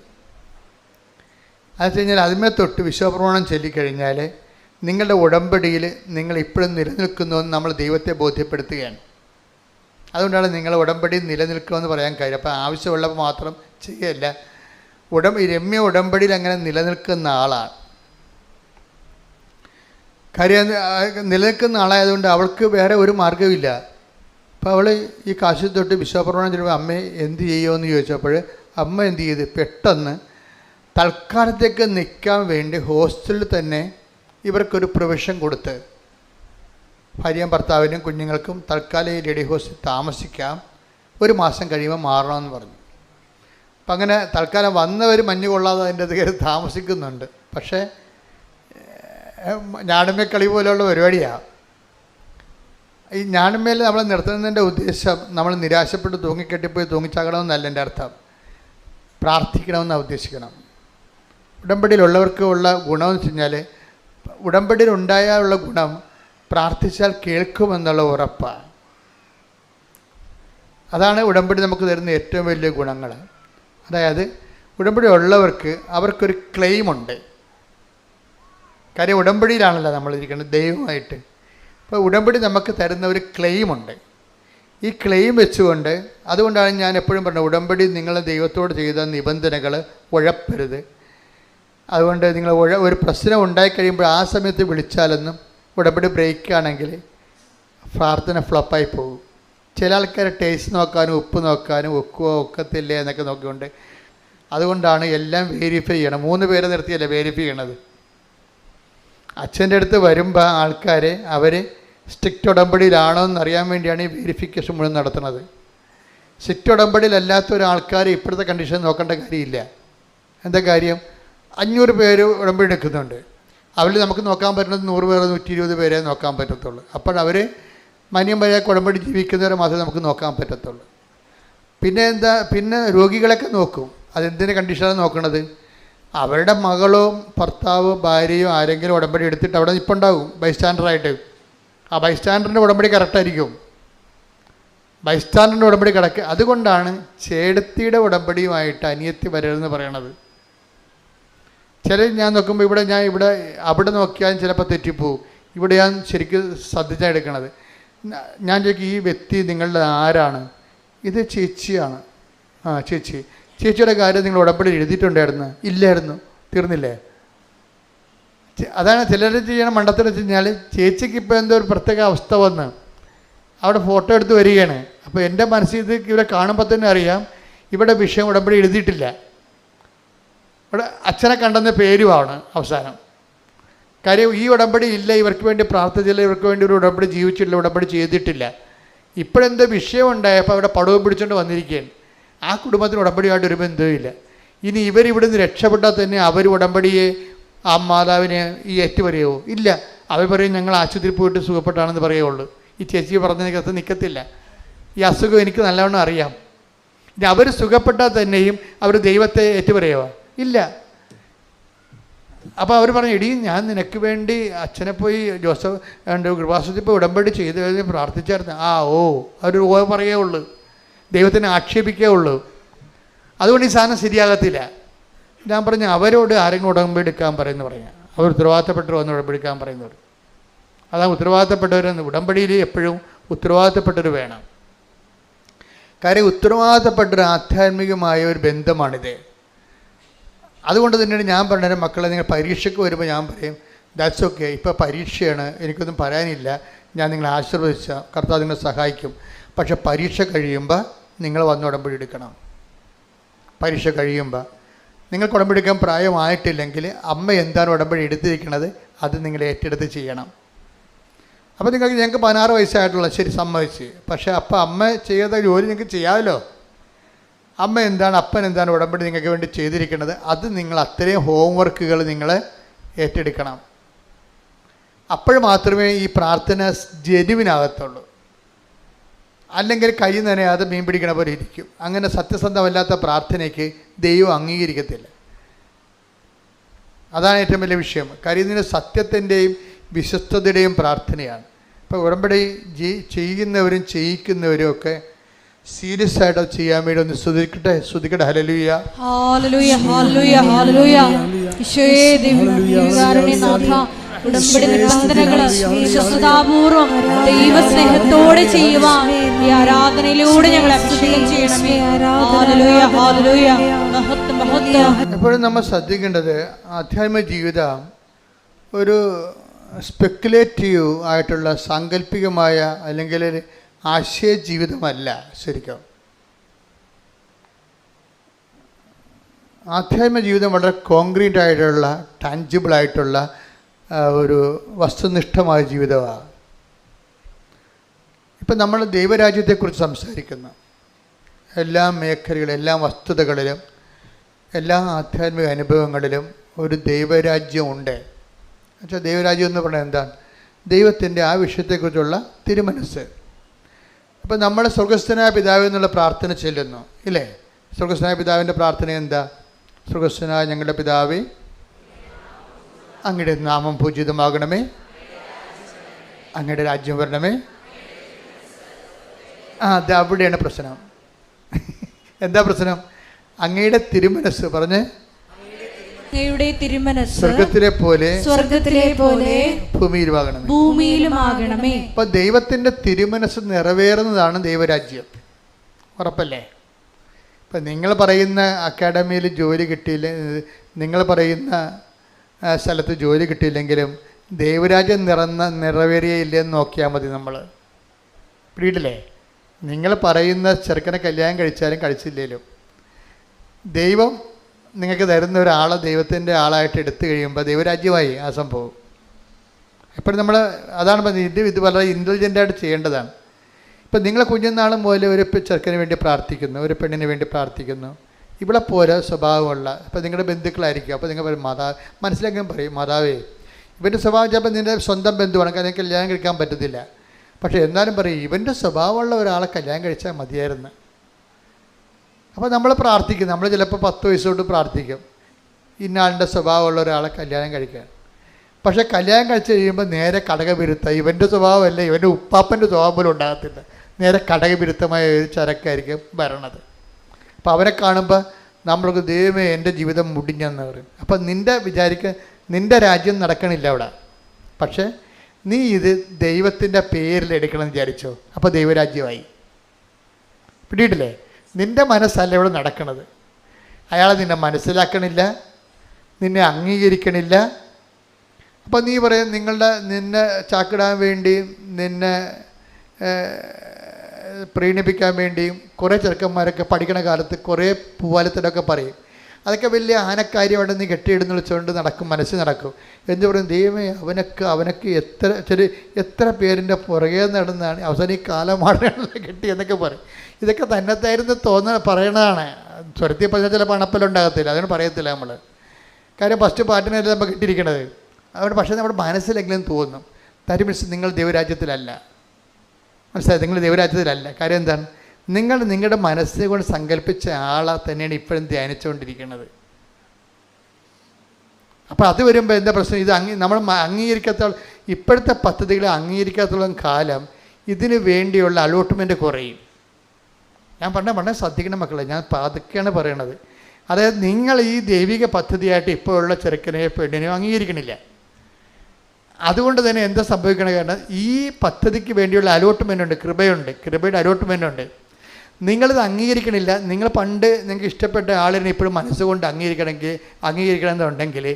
അത് വെച്ച് കഴിഞ്ഞാൽ അതിന്മേ തൊട്ട് വിശ്വാസപ്രമാണം ചൊല്ലിക്കഴിഞ്ഞാൽ നിങ്ങളുടെ ഉടമ്പടിയിൽ നിങ്ങൾ ഇപ്പോഴും നിലനിൽക്കുന്നുവെന്ന് നമ്മൾ ദൈവത്തെ ബോധ്യപ്പെടുത്തുകയാണ്. അതുകൊണ്ടാണ് നിങ്ങൾ ഉടമ്പടി നിലനിൽക്കുമെന്ന് പറയാൻ കാര്യം. അപ്പോൾ ആവശ്യമുള്ളപ്പോൾ മാത്രം ചെയ്യല്ല. രമ്യ ഉടമ്പടിയിൽ അങ്ങനെ നിലനിൽക്കുന്ന ആളാണ്. കാര്യം നിലനിൽക്കുന്ന ആളായതുകൊണ്ട് അവൾക്ക് വേറെ ഒരു മാർഗ്ഗമില്ല. അപ്പോൾ അവൾ ഈ കാശിൽ തൊട്ട് വിശ്വാസപ്രമാണം ചെല്ലുമ്പോൾ അമ്മ എന്ത് ചെയ്യുമെന്ന് ചോദിച്ചപ്പോൾ അമ്മ എന്ത് ചെയ്ത്, പെട്ടെന്ന് തൽക്കാലത്തേക്ക് നിൽക്കാൻ വേണ്ടി ഹോസ്റ്റലിൽ തന്നെ ഇവർക്കൊരു പ്രൊവിഷൻ കൊടുത്ത്, ഭാര്യയും ഭർത്താവിനും കുഞ്ഞുങ്ങൾക്കും തൽക്കാലം ഈ ലേഡി ഹോസ്റ്റലിൽ താമസിക്കാം, 1 മാസം കഴിയുമ്പോൾ മാറണമെന്ന് പറഞ്ഞു. അപ്പം അങ്ങനെ തൽക്കാലം വന്നവർ മഞ്ഞ് കൊള്ളാതെ അതിൻ്റെ കയറി താമസിക്കുന്നുണ്ട്. പക്ഷേ ഞാണമ്മക്കളി പോലെയുള്ള പരിപാടിയാണ്. ഈ ഞാണമ്മയിൽ നമ്മളെ നിർത്തുന്നതിൻ്റെ ഉദ്ദേശം നമ്മൾ നിരാശപ്പെട്ട് തൂങ്ങിക്കെട്ടിപ്പോയി തൂങ്ങിച്ചാകണമെന്നല്ല എൻ്റെ അർത്ഥം. പ്രാർത്ഥിക്കണമെന്നാണ് ഉദ്ദേശിക്കണം. ഉടമ്പടിയിലുള്ളവർക്ക് ഉള്ള ഗുണമെന്ന് വെച്ച് കഴിഞ്ഞാൽ, ഉടമ്പടിയിൽ ഉണ്ടായാലുള്ള ഗുണം പ്രാർത്ഥിച്ചാൽ കേൾക്കുമെന്നുള്ള ഉറപ്പാണ്. അതാണ് ഉടമ്പടി നമുക്ക് തരുന്ന ഏറ്റവും വലിയ ഗുണങ്ങൾ. അതായത് ഉടമ്പടി ഉള്ളവർക്ക് അവർക്കൊരു ക്ലെയിമുണ്ട്. കാര്യം ഉടമ്പടിയിലാണല്ലോ നമ്മളിരിക്കുന്നത് ദൈവമായിട്ട്. അപ്പോൾ ഉടമ്പടി നമുക്ക് തരുന്ന ഒരു ക്ലെയിമുണ്ട്. ഈ ക്ലെയിം വെച്ചുകൊണ്ട്, അതുകൊണ്ടാണ് ഞാൻ എപ്പോഴും പറഞ്ഞത്, ഉടമ്പടി നിങ്ങൾ ദൈവത്തോട് ചെയ്ത നിബന്ധനകൾ ഉഴപ്പരുത്. അതുകൊണ്ട് നിങ്ങൾ ഒരു പ്രശ്നം ഉണ്ടായിക്കഴിയുമ്പോൾ ആ സമയത്ത് വിളിച്ചാലൊന്നും ഉടമ്പടി ബ്രേക്കാണെങ്കിൽ പ്രാർത്ഥന ഫ്ലോപ്പായി പോകും. ചില ആൾക്കാർ ടേസ്റ്റ് നോക്കാനും ഉപ്പ് നോക്കാനും ഒക്കത്തില്ലേ എന്നൊക്കെ നോക്കിക്കൊണ്ട്, അതുകൊണ്ടാണ് എല്ലാം വെരിഫൈ ചെയ്യണം. 3 പേരെ നിർത്തിയല്ലേ വെരിഫൈ ചെയ്യണത്. അച്ഛൻ്റെ അടുത്ത് വരുമ്പോൾ ആൾക്കാർ അവർ സ്ട്രിക്റ്റ് ഉടമ്പടിയിലാണോ എന്നറിയാൻ വേണ്ടിയാണ് ഈ വെരിഫിക്കേഷൻ മുഴുവൻ നടത്തുന്നത്. സ്ട്രിക്റ്റ് ഉടമ്പടിയിലല്ലാത്ത ഒരാൾക്കാർ ഇപ്പോഴത്തെ കണ്ടീഷൻ നോക്കേണ്ട കാര്യമില്ല. എന്താ കാര്യം? 500 പേര് ഉടമ്പടി എടുക്കുന്നുണ്ട്. അവരിൽ നമുക്ക് നോക്കാൻ പറ്റുന്നത് 100 പേരെ 120 പേരെ നോക്കാൻ പറ്റത്തുള്ളൂ. അപ്പോഴവർ മാന്യം വരെയൊക്കെ ഉടമ്പടി ജീവിക്കുന്നവരെ മാത്രമേ നമുക്ക് നോക്കാൻ പറ്റത്തുള്ളൂ. പിന്നെ രോഗികളൊക്കെ നോക്കും. അതെന്തിൻ്റെ കണ്ടീഷനാണ് നോക്കണത്? അവരുടെ മകളോ ഭർത്താവോ ഭാര്യയോ ആരെങ്കിലും ഉടമ്പടി എടുത്തിട്ട് അവിടെ നിൽപ്പുണ്ടാവും ബൈസ്റ്റാൻഡറായിട്ട്. ആ ബൈസ്റ്റാൻഡറിൻ്റെ ഉടമ്പടി കറക്റ്റായിരിക്കും. ബൈസ്റ്റാൻഡറിൻ്റെ ഉടമ്പടി കിടക്കുക. അതുകൊണ്ടാണ് ചേടത്തിയുടെ ഉടമ്പടിയുമായിട്ട് അനിയത്തി വരരുതെന്ന് പറയണത്. ഞാൻ നോക്കുമ്പോൾ അവിടെ നോക്കിയാൽ ചിലപ്പോൾ തെറ്റിപ്പോവും. ഇവിടെ ഞാൻ ശരിക്കും ശ്രദ്ധിച്ചാണ് എടുക്കണത്. ഞാൻ ചോദിക്കും, ഈ വ്യക്തി നിങ്ങളുടെ ആരാണ്? ഇത് ചേച്ചിയാണ്. ചേച്ചിയുടെ കാര്യം നിങ്ങൾ ഉടമ്പടി എഴുതിയിട്ടുണ്ടായിരുന്നു? ഇല്ലായിരുന്നു. തീർന്നില്ലേ? അതാണ് ചിലർ ചെയ്യണം മണ്ടത്തിൽ വെച്ച് കഴിഞ്ഞാൽ, ചേച്ചിക്ക് ഇപ്പോൾ എന്തോ ഒരു പ്രത്യേക അവസ്ഥ വന്ന് അവിടെ ഫോട്ടോ എടുത്ത് വരികയാണ്. അപ്പോൾ എൻ്റെ മനസ്സിൽ ഇത് ഇവരെ കാണുമ്പോൾ തന്നെ അറിയാം ഇവിടെ വിഷയം ഉടമ്പടി എഴുതിയിട്ടില്ല. ഇവിടെ അച്ഛനെ കണ്ടെന്ന പേരുമാണ് അവസാനം. കാര്യം ഈ ഉടമ്പടി ഇല്ല, ഇവർക്ക് വേണ്ടി പ്രാർത്ഥിച്ചില്ല, ഇവർക്ക് വേണ്ടി ഒരു ഉടമ്പടി ജീവിച്ചിട്ടില്ല, ഉടമ്പടി ചെയ്തിട്ടില്ല. ഇപ്പോഴെന്തോ വിഷയം ഉണ്ടായപ്പോൾ അവിടെ പടവും പിടിച്ചുകൊണ്ട് വന്നിരിക്കുകയാണ്. ആ കുടുംബത്തിന് ഉടമ്പടിയായിട്ട് ഒരു ബന്ധവുമില്ല. ഇനി ഇവരിവിടുന്ന് രക്ഷപ്പെട്ടാൽ തന്നെ അവർ ഉടമ്പടിയെ ആ മാതാവിനെ ഈ ഏറ്റുപറയുമോ? ഇല്ല. അവർ പറയും ഞങ്ങൾ ആശുപത്രിയിൽ പോയിട്ട് സുഖപ്പെട്ടാണെന്ന് പറയുള്ളൂ. ഈ ചേച്ചി പറഞ്ഞതിനകത്ത് നിൽക്കത്തില്ല. ഈ അസുഖം എനിക്ക് നല്ലവണ്ണം അറിയാം. ഇനി അവർ സുഖപ്പെട്ടാൽ തന്നെയും അവർ ദൈവത്തെ ഏറ്റുപറയുമോ? ഇല്ല. അപ്പോൾ അവർ പറഞ്ഞു, എടീ ഞാൻ നിനക്ക് വേണ്ടി അച്ഛനെ പോയി ജോസഫ് കൃപാസനത്തിൽ പോയി ഉടമ്പടി ചെയ്ത് കഴിഞ്ഞ് പ്രാർത്ഥിച്ചായിരുന്നു. അവർ പറയേ ഉള്ളൂ, ദൈവത്തിനെ ആക്ഷേപിക്കേ ഉള്ളൂ. അതുകൊണ്ട് ഈ സാധനം ശരിയാകത്തില്ല. ഞാൻ പറഞ്ഞു, അവരോട് ആരെങ്കിലും ഉടമ്പടി എടുക്കാൻ പറയുന്നു പറയാം. അവർ ഉത്തരവാദിത്തപ്പെട്ടവർ വന്ന് ഉടമ്പടി എടുക്കാൻ പറയുന്നവർ. അതാണ് ഉത്തരവാദിത്തപ്പെട്ടവരെന്ന്. ഉടമ്പടിയിൽ എപ്പോഴും ഉത്തരവാദിത്തപ്പെട്ടവർ വേണം. കാര്യം ഉത്തരവാദിത്തപ്പെട്ടൊരു ആധ്യാത്മികമായ ഒരു ബന്ധമാണിത്. അതുകൊണ്ട് തന്നെയാണ് ഞാൻ പറഞ്ഞത്, മക്കളെ നിങ്ങൾ പരീക്ഷയ്ക്ക് വരുമ്പോൾ ഞാൻ പറയും, ദാറ്റ്സ് ഓക്കെ, ഇപ്പോൾ പരീക്ഷയാണ്, എനിക്കൊന്നും പറയാനില്ല, ഞാൻ നിങ്ങളെ ആശീർവദിച്ച കർത്താവ് നിങ്ങളെ സഹായിക്കും. പക്ഷെ പരീക്ഷ കഴിയുമ്പോൾ നിങ്ങൾ വന്ന് ഉടമ്പടി എടുക്കണം. പരീക്ഷ കഴിയുമ്പോൾ നിങ്ങൾക്ക് ഉടമ്പടി എടുക്കാൻ പ്രായമായിട്ടില്ലെങ്കിൽ അമ്മ എന്താണ് ഉടമ്പടി എടുത്തിരിക്കുന്നത് അത് നിങ്ങൾ ഏറ്റെടുത്ത് ചെയ്യണം. അപ്പോൾ ഞങ്ങൾക്ക് 16 വയസ്സായിട്ടുള്ള, ശരി സമ്മതിച്ച്. പക്ഷേ അപ്പോൾ അമ്മ ചെയ്ത ജോലി നിങ്ങൾക്ക് ചെയ്യാമല്ലോ. അമ്മ എന്താണ്, അപ്പൻ എന്താണ് ഉടമ്പടി നിങ്ങൾക്ക് വേണ്ടി ചെയ്തിരിക്കുന്നത്, അത് നിങ്ങൾ അത്രയും ഹോംവർക്കുകൾ നിങ്ങൾ ഏറ്റെടുക്കണം. അപ്പോൾ മാത്രമേ ഈ പ്രാർത്ഥന ജനുവിനാകത്തുള്ളൂ. അല്ലെങ്കിൽ കൈ നനയാതെ മീൻ പിടിക്കണ പോലെ ഇരിക്കും. അങ്ങനെ സത്യസന്ധമല്ലാത്ത പ്രാർത്ഥനയ്ക്ക് ദൈവം അംഗീകരിക്കത്തില്ല. അതാണ് ഏറ്റവും വലിയ വിഷയം. കാര്യം ഇതിന് സത്യത്തിൻ്റെയും വിശ്വസ്തതയുടെയും പ്രാർത്ഥനയാണ്. ഇപ്പോൾ ഉടമ്പടി ചെയ്യുന്നവരും ചെയ്യിക്കുന്നവരും ഒക്കെ സീരിയസ് ആയിട്ട് ചെയ്യാൻ വേണ്ടി ഒന്ന് സ്തുതിക്കട്ടെ. ഹല്ലേലൂയ, ഹല്ലേലൂയ, ഹല്ലേലൂയ, ഹല്ലേലൂയ. ഈശോയേ ദിവ്യകാരുണ്യനാഥ, ഉടമ്പടി നിബന്ധനകൾ വിശ്വസ്തതാപൂർവം ദൈവസ്നേഹത്തോടെ ചെയ്യുവാൻ ഈ ആരാധനയിലൂടെ ഞങ്ങളെ അഭിഷേകം ചെയ്യണമേ. ഹല്ലേലൂയ, ഹല്ലേലൂയ, മഹത്വം, മഹത്വം. എപ്പോഴും നമ്മൾ ശ്രദ്ധിക്കേണ്ടത് ആധ്യാത്മിക ജീവിതം ഒരു സ്പെക്കുലേറ്റീവ് ആയിട്ടുള്ള സാങ്കല്പികമായ അല്ലെങ്കിൽ ആശയ ജീവിതമല്ല. ശരിക്കും ആധ്യാത്മിക ജീവിതം വളരെ കോൺക്രീറ്റ് ആയിട്ടുള്ള, ടാഞ്ചിബിൾ ആയിട്ടുള്ള ഒരു വസ്തുനിഷ്ഠമായ ജീവിതമാണ്. ഇപ്പം നമ്മൾ ദൈവരാജ്യത്തെക്കുറിച്ച് സംസാരിക്കുന്നു. എല്ലാ മേഖലകളിലും, എല്ലാ വസ്തുതകളിലും, എല്ലാ ആധ്യാത്മിക അനുഭവങ്ങളിലും ഒരു ദൈവരാജ്യമുണ്ട്. എന്നുവെച്ചാൽ ദൈവരാജ്യം എന്ന് പറഞ്ഞാൽ എന്താണ്? ദൈവത്തിൻ്റെ ആ വിഷയത്തെക്കുറിച്ചുള്ള തിരുമനസ്സ്. അപ്പം നമ്മൾ സ്വർഗസ്ഥനായ പിതാവ് എന്നുള്ള പ്രാർത്ഥന ചെല്ലുന്നു, ഇല്ലേ? സ്വർഗസ്ഥനായ പിതാവിൻ്റെ പ്രാർത്ഥന എന്താ? സ്വർഗസ്ഥനായ ഞങ്ങളുടെ പിതാവേ, അങ്ങയുടെ നാമം പൂജിതമാകണമേ, അങ്ങയുടെ രാജ്യം വരണമേ. അത് അവിടെയാണ് പ്രശ്നം. എന്താ പ്രശ്നം? അങ്ങയുടെ തിരുമനസ് പറഞ്ഞ്, അങ്ങയുടെ തിരുമനസ് സ്വർഗത്തിലെ പോലെ ഭൂമിയിലുമാകണമേ. അപ്പൊ ദൈവത്തിന്റെ തിരുമനസ് നിറവേറുന്നതാണ് ദൈവരാജ്യം. ഉറപ്പല്ലേ? ഇപ്പം നിങ്ങൾ പറയുന്ന അക്കാഡമിയിൽ ജോലി കിട്ടിയില്ല, നിങ്ങൾ പറയുന്ന സ്ഥലത്ത് ജോലി കിട്ടിയില്ലെങ്കിലും ദൈവരാജ്യം നിറവേറിയില്ലെന്ന് നോക്കിയാൽ മതി. നമ്മൾ പിടിയിട്ടില്ലേ? നിങ്ങൾ പറയുന്ന ചെറുക്കനെ കല്യാണം കഴിച്ചാലും കഴിച്ചില്ലേലും ദൈവം നിങ്ങൾക്ക് തരുന്ന ഒരാളെ ദൈവത്തിൻ്റെ ആളായിട്ട് എടുത്തു കഴിയുമ്പോൾ ദൈവരാജ്യമായി ആ സംഭവം. എപ്പോഴും നമ്മൾ അതാണ് പറഞ്ഞത്, ഇത് വളരെ ഇൻ്റലിജൻ്റായിട്ട് ചെയ്യേണ്ടതാണ്. ഇപ്പം നിങ്ങൾ കുഞ്ഞുനാൾ മുതൽ ഒരു ചെറുക്കന് വേണ്ടി പ്രാർത്ഥിക്കുന്നു, ഒരു പെണ്ണിന് വേണ്ടി പ്രാർത്ഥിക്കുന്നു. ഇവിടെ പോലെ സ്വഭാവമുള്ള, ഇപ്പം നിങ്ങളുടെ ബന്ധുക്കളായിരിക്കും. അപ്പോൾ നിങ്ങൾ പറയും, മനസ്സിലാക്കാൻ പറയും, മാതാവേ ഇവൻ്റെ സ്വഭാവം ചിലപ്പോൾ നിൻ്റെ സ്വന്തം ബന്ധുവാണ്, കാരണം കല്യാണം കഴിക്കാൻ പറ്റത്തില്ല. പക്ഷേ എന്നാലും പറയും, ഇവൻ്റെ സ്വഭാവമുള്ള ഒരാളെ കല്യാണം കഴിച്ചാൽ മതിയായിരുന്നു. അപ്പോൾ നമ്മൾ പ്രാർത്ഥിക്കും. നമ്മൾ ചിലപ്പോൾ 10 വയസ്സ് തൊട്ട് പ്രാർത്ഥിക്കും, ഇന്നാളിൻ്റെ സ്വഭാവമുള്ള ഒരാളെ കല്യാണം കഴിക്കാൻ. പക്ഷേ കല്യാണം കഴിച്ച് കഴിയുമ്പോൾ നേരെ കടകവിരുത്ത, ഇവൻ്റെ സ്വഭാവമല്ല, ഇവൻ്റെ ഉപ്പാപ്പൻ്റെ സ്വഭാവം പോലും ഉണ്ടാകത്തില്ല. നേരെ കടകവിരുദ്ധമായ ഒരു ചരക്കായിരിക്കും വരണത്. അപ്പോൾ അവരെ കാണുമ്പോൾ നമ്മൾക്ക് ദൈവമേ എൻ്റെ ജീവിതം മുടിഞ്ഞെന്ന് പറയും. അപ്പം നിൻ്റെ രാജ്യം നടക്കണില്ല അവിടെ. പക്ഷേ നീ ഇത് ദൈവത്തിൻ്റെ പേരിൽ എടുക്കണമെന്ന് വിചാരിച്ചോ, അപ്പോൾ ദൈവരാജ്യമായി. പിടിയിട്ടില്ലേ? നിൻ്റെ മനസ്സല്ല ഇവിടെ നടക്കണത്. അയാളെ നിന്നെ മനസ്സിലാക്കണില്ല, നിന്നെ അംഗീകരിക്കണില്ല. അപ്പോൾ നീ പറയും, നിന്നെ ചാക്കിടാൻ വേണ്ടിയും നിന്നെ പ്രീണിപ്പിക്കാൻ വേണ്ടിയും കുറേ ചെറുക്കന്മാരൊക്കെ പഠിക്കണ കാലത്ത് കുറേ പൂവാലത്തിലൊക്കെ പറയും. അതൊക്കെ വലിയ ആനക്കാര്യം അവിടെ നിന്ന് കെട്ടിയിടുന്ന വിളിച്ചുകൊണ്ട് നടക്കും, മനസ്സിൽ നടക്കും. എന്ന് പറയും, ദൈവമേ അവനക്ക് എത്ര പേരിൻ്റെ പുറകെ നടന്നാണ് അവസാനം ഈ കാലമാടകളിൽ കെട്ടി എന്നൊക്കെ പറയും. ഇതൊക്കെ തന്നെത്തായിരുന്നു പറയണതാണ്. സ്വരത്തിൽ പറഞ്ഞാൽ ചിലപ്പോൾ അണപ്പലുണ്ടാകത്തില്ല, അതുകൊണ്ട് പറയത്തില്ല നമ്മൾ. കാര്യം ഫസ്റ്റ് പാട്ടിനല്ലേ നമ്മൾ കിട്ടിയിരിക്കണത്. അതുകൊണ്ട് പക്ഷേ നമ്മുടെ മനസ്സിലെങ്കിലും തോന്നും, തരി മീൻസ് നിങ്ങൾ ദൈവരാജ്യത്തിലല്ല. മനസ്സിലായി, നിങ്ങൾ ദൈവരാജ്യത്തിലല്ല. കാര്യം എന്താണ്? നിങ്ങൾ നിങ്ങളുടെ മനസ്സിനെ കൊണ്ട് സങ്കല്പിച്ച ആളെ തന്നെയാണ് ഇപ്പോഴും ധ്യാനിച്ചുകൊണ്ടിരിക്കുന്നത്. അപ്പോൾ അത് വരുമ്പോൾ എന്താ പ്രശ്നം? ഇത് നമ്മൾ അംഗീകരിക്കാത്തോളം, ഇപ്പോഴത്തെ പദ്ധതികളെ അംഗീകരിക്കാത്തോളം കാലം ഇതിന് വേണ്ടിയുള്ള അലോട്ട്മെൻറ്റ് കുറയും. ഞാൻ വളരെ ശ്രദ്ധിക്കണം മക്കളെ, ഞാൻ അതൊക്കെയാണ് പറയണത്. അതായത് നിങ്ങൾ ഈ ദൈവിക പദ്ധതിയായിട്ട് ഇപ്പോഴുള്ള ചെറുക്കനെയോ പെണ്ണിനെയോ അംഗീകരിക്കണില്ല. അതുകൊണ്ട് തന്നെ എന്താ സംഭവിക്കണ? കാരണം ഈ പദ്ധതിക്ക് വേണ്ടിയുള്ള അലോട്ട്മെൻ്റ് ഉണ്ട്, കൃപയുടെ അലോട്ട്മെൻ്റ് ഉണ്ട്. നിങ്ങളിത് അംഗീകരിക്കണില്ല. നിങ്ങൾ പണ്ട് നിങ്ങൾക്ക് ഇഷ്ടപ്പെട്ട ആളിനെ ഇപ്പോഴും മനസ്സുകൊണ്ട് അംഗീകരിക്കണമെന്നുണ്ടെങ്കിൽ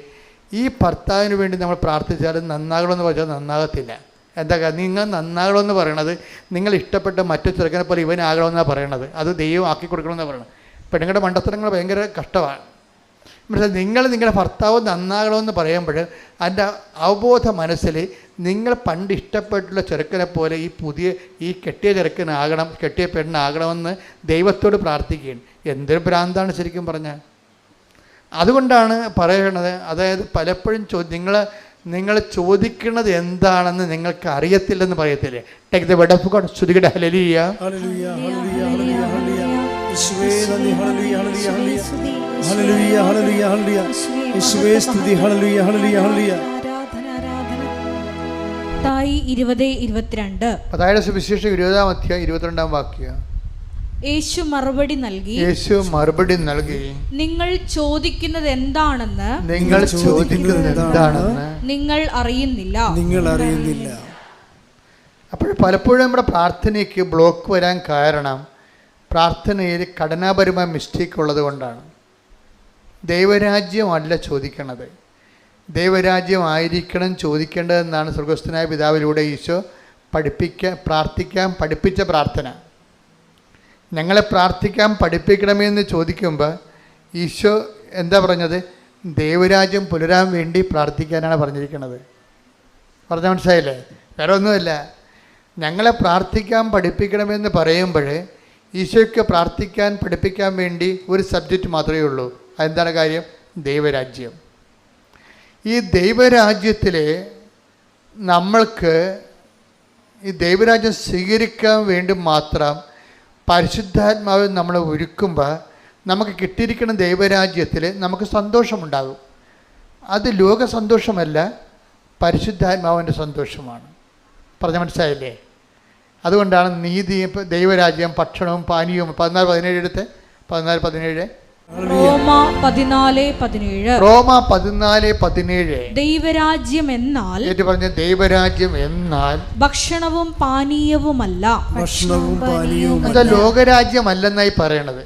ഈ ഭർത്താവിന് വേണ്ടി നമ്മൾ പ്രാർത്ഥിച്ചാൽ നന്നാകണമെന്ന് പറഞ്ഞാൽ നന്നാകത്തില്ല. എന്താ കാരണം? നിങ്ങൾ നന്നാകണമെന്ന് പറയണത് നിങ്ങൾ ഇഷ്ടപ്പെട്ട മറ്റു ചെറുക്കനെ പോലെ ഇവനാകണമെന്നാണ് പറയണത്. അത് ദൈവം ആക്കി കൊടുക്കണമെന്നാണ് പറയണത്. പെണ്ണുങ്ങളുടെ മണ്ടത്തരങ്ങൾ ഭയങ്കര കഷ്ടമാണ്. നിങ്ങളുടെ ഭർത്താവ് നന്നാകണമെന്ന് പറയുമ്പോൾ അതിൻ്റെ അവബോധ മനസ്സിൽ നിങ്ങൾ പണ്ട് ഇഷ്ടപ്പെട്ടുള്ള ചെറുക്കനെ പോലെ ഈ കെട്ടിയ ചെറുക്കനാകണം, കെട്ടിയ പെണ്ണാകണമെന്ന് ദൈവത്തോട് പ്രാർത്ഥിക്കുകയാണ്. എന്തൊരു ഭ്രാന്താണ് ശരിക്കും പറഞ്ഞാൽ. അതുകൊണ്ടാണ് പറയണത്, അതായത് പലപ്പോഴും നിങ്ങൾ ചോദിക്കുന്നത് എന്താണെന്ന് നിങ്ങൾക്ക് അറിയത്തില്ലെന്ന് പറയത്തില്ലേ. Take the word of God. സ്തുതിക്കട്ടെ. ഹല്ലേലൂയ, ഹല്ലേലൂയ, ഹല്ലേലൂയ, ഹല്ലേലൂയ, ഹല്ലേലൂയ. യേശുവേ നന്ദി. ഹല്ലേലൂയ, ഹല്ലേലൂയ, ഹല്ലേലൂയ, ഹല്ലേലൂയ, ഹല്ലേലൂയ, ഹല്ലേലൂയ. യേശുവേ സ്തുതി. ഹല്ലേലൂയ, ഹല്ലേലൂയ, ഹല്ലേലൂയ. മത്തായി 20:22. മത്തായിയുടെ സുവിശേഷം 20-ാം അധ്യായം 22-ാം വാക്യം. യേശു മറുപടി നൽകി, നിങ്ങൾ ചോദിക്കുന്നത് എന്താണെന്ന് നിങ്ങൾ അറിയുന്നില്ല. അപ്പോൾ പലപ്പോഴും നമ്മുടെ പ്രാർത്ഥനയ്ക്ക് ബ്ലോക്ക് വരാൻ കാരണം പ്രാർത്ഥനയിൽ ഘടനാപരമായ മിസ്റ്റേക്ക് ഉള്ളത് കൊണ്ടാണ്. ദൈവരാജ്യമല്ല ചോദിക്കണത്, ദൈവരാജ്യമായിരിക്കണം ചോദിക്കേണ്ടതെന്നാണ് സ്വർഗ്ഗസ്ഥനായ പിതാവിലൂടെ ഈശോ പ്രാർത്ഥിക്കാൻ പഠിപ്പിച്ച പ്രാർത്ഥന. ഞങ്ങളെ പ്രാർത്ഥിക്കാൻ പഠിപ്പിക്കണമെന്ന് ചോദിക്കുമ്പോൾ ഈശോ എന്താ പറഞ്ഞത്? ദൈവരാജ്യം പുലരാൻ വേണ്ടി പ്രാർത്ഥിക്കാനാണ് പറഞ്ഞിരിക്കുന്നത്. പറഞ്ഞ മനസ്സിലായില്ലേ? വേറെ ഒന്നുമല്ല. ഞങ്ങളെ പ്രാർത്ഥിക്കാൻ പഠിപ്പിക്കണമെന്ന് പറയുമ്പോൾ ഈശോയ്ക്ക് പ്രാർത്ഥിക്കാൻ പഠിപ്പിക്കാൻ വേണ്ടി ഒരു സബ്ജക്റ്റ് മാത്രമേ ഉള്ളൂ. അതെന്താണ് കാര്യം? ദൈവരാജ്യം. ഈ ദൈവരാജ്യത്തിൽ നമ്മൾക്ക് ഈ ദൈവരാജ്യം സ്വീകരിക്കാൻ വേണ്ടി മാത്രം പരിശുദ്ധാത്മാവ് നമ്മളെ ഒരുക്കുമ്പോൾ നമുക്ക് കിട്ടിയിരിക്കുന്ന ദൈവരാജ്യത്തിൽ നമുക്ക് സന്തോഷമുണ്ടാകും. അത് ലോക സന്തോഷമല്ല, പരിശുദ്ധാത്മാവിൻ്റെ സന്തോഷമാണ്. പറഞ്ഞ മനസ്സിലായില്ലേ? അതുകൊണ്ടാണ് നീതിയും ദൈവരാജ്യം ഭക്ഷണവും പാനീയവും 14-17 എടുത്ത് 14-17 റോമ 14:17. റോമ 14:17. ദൈവരാജ്യം എന്നാൽ പറഞ്ഞ ദൈവരാജ്യം എന്നാൽ ഭക്ഷണവും പാനീയവുമല്ല. എന്താ ലോകരാജ്യമല്ലെന്നായി പറയണത്?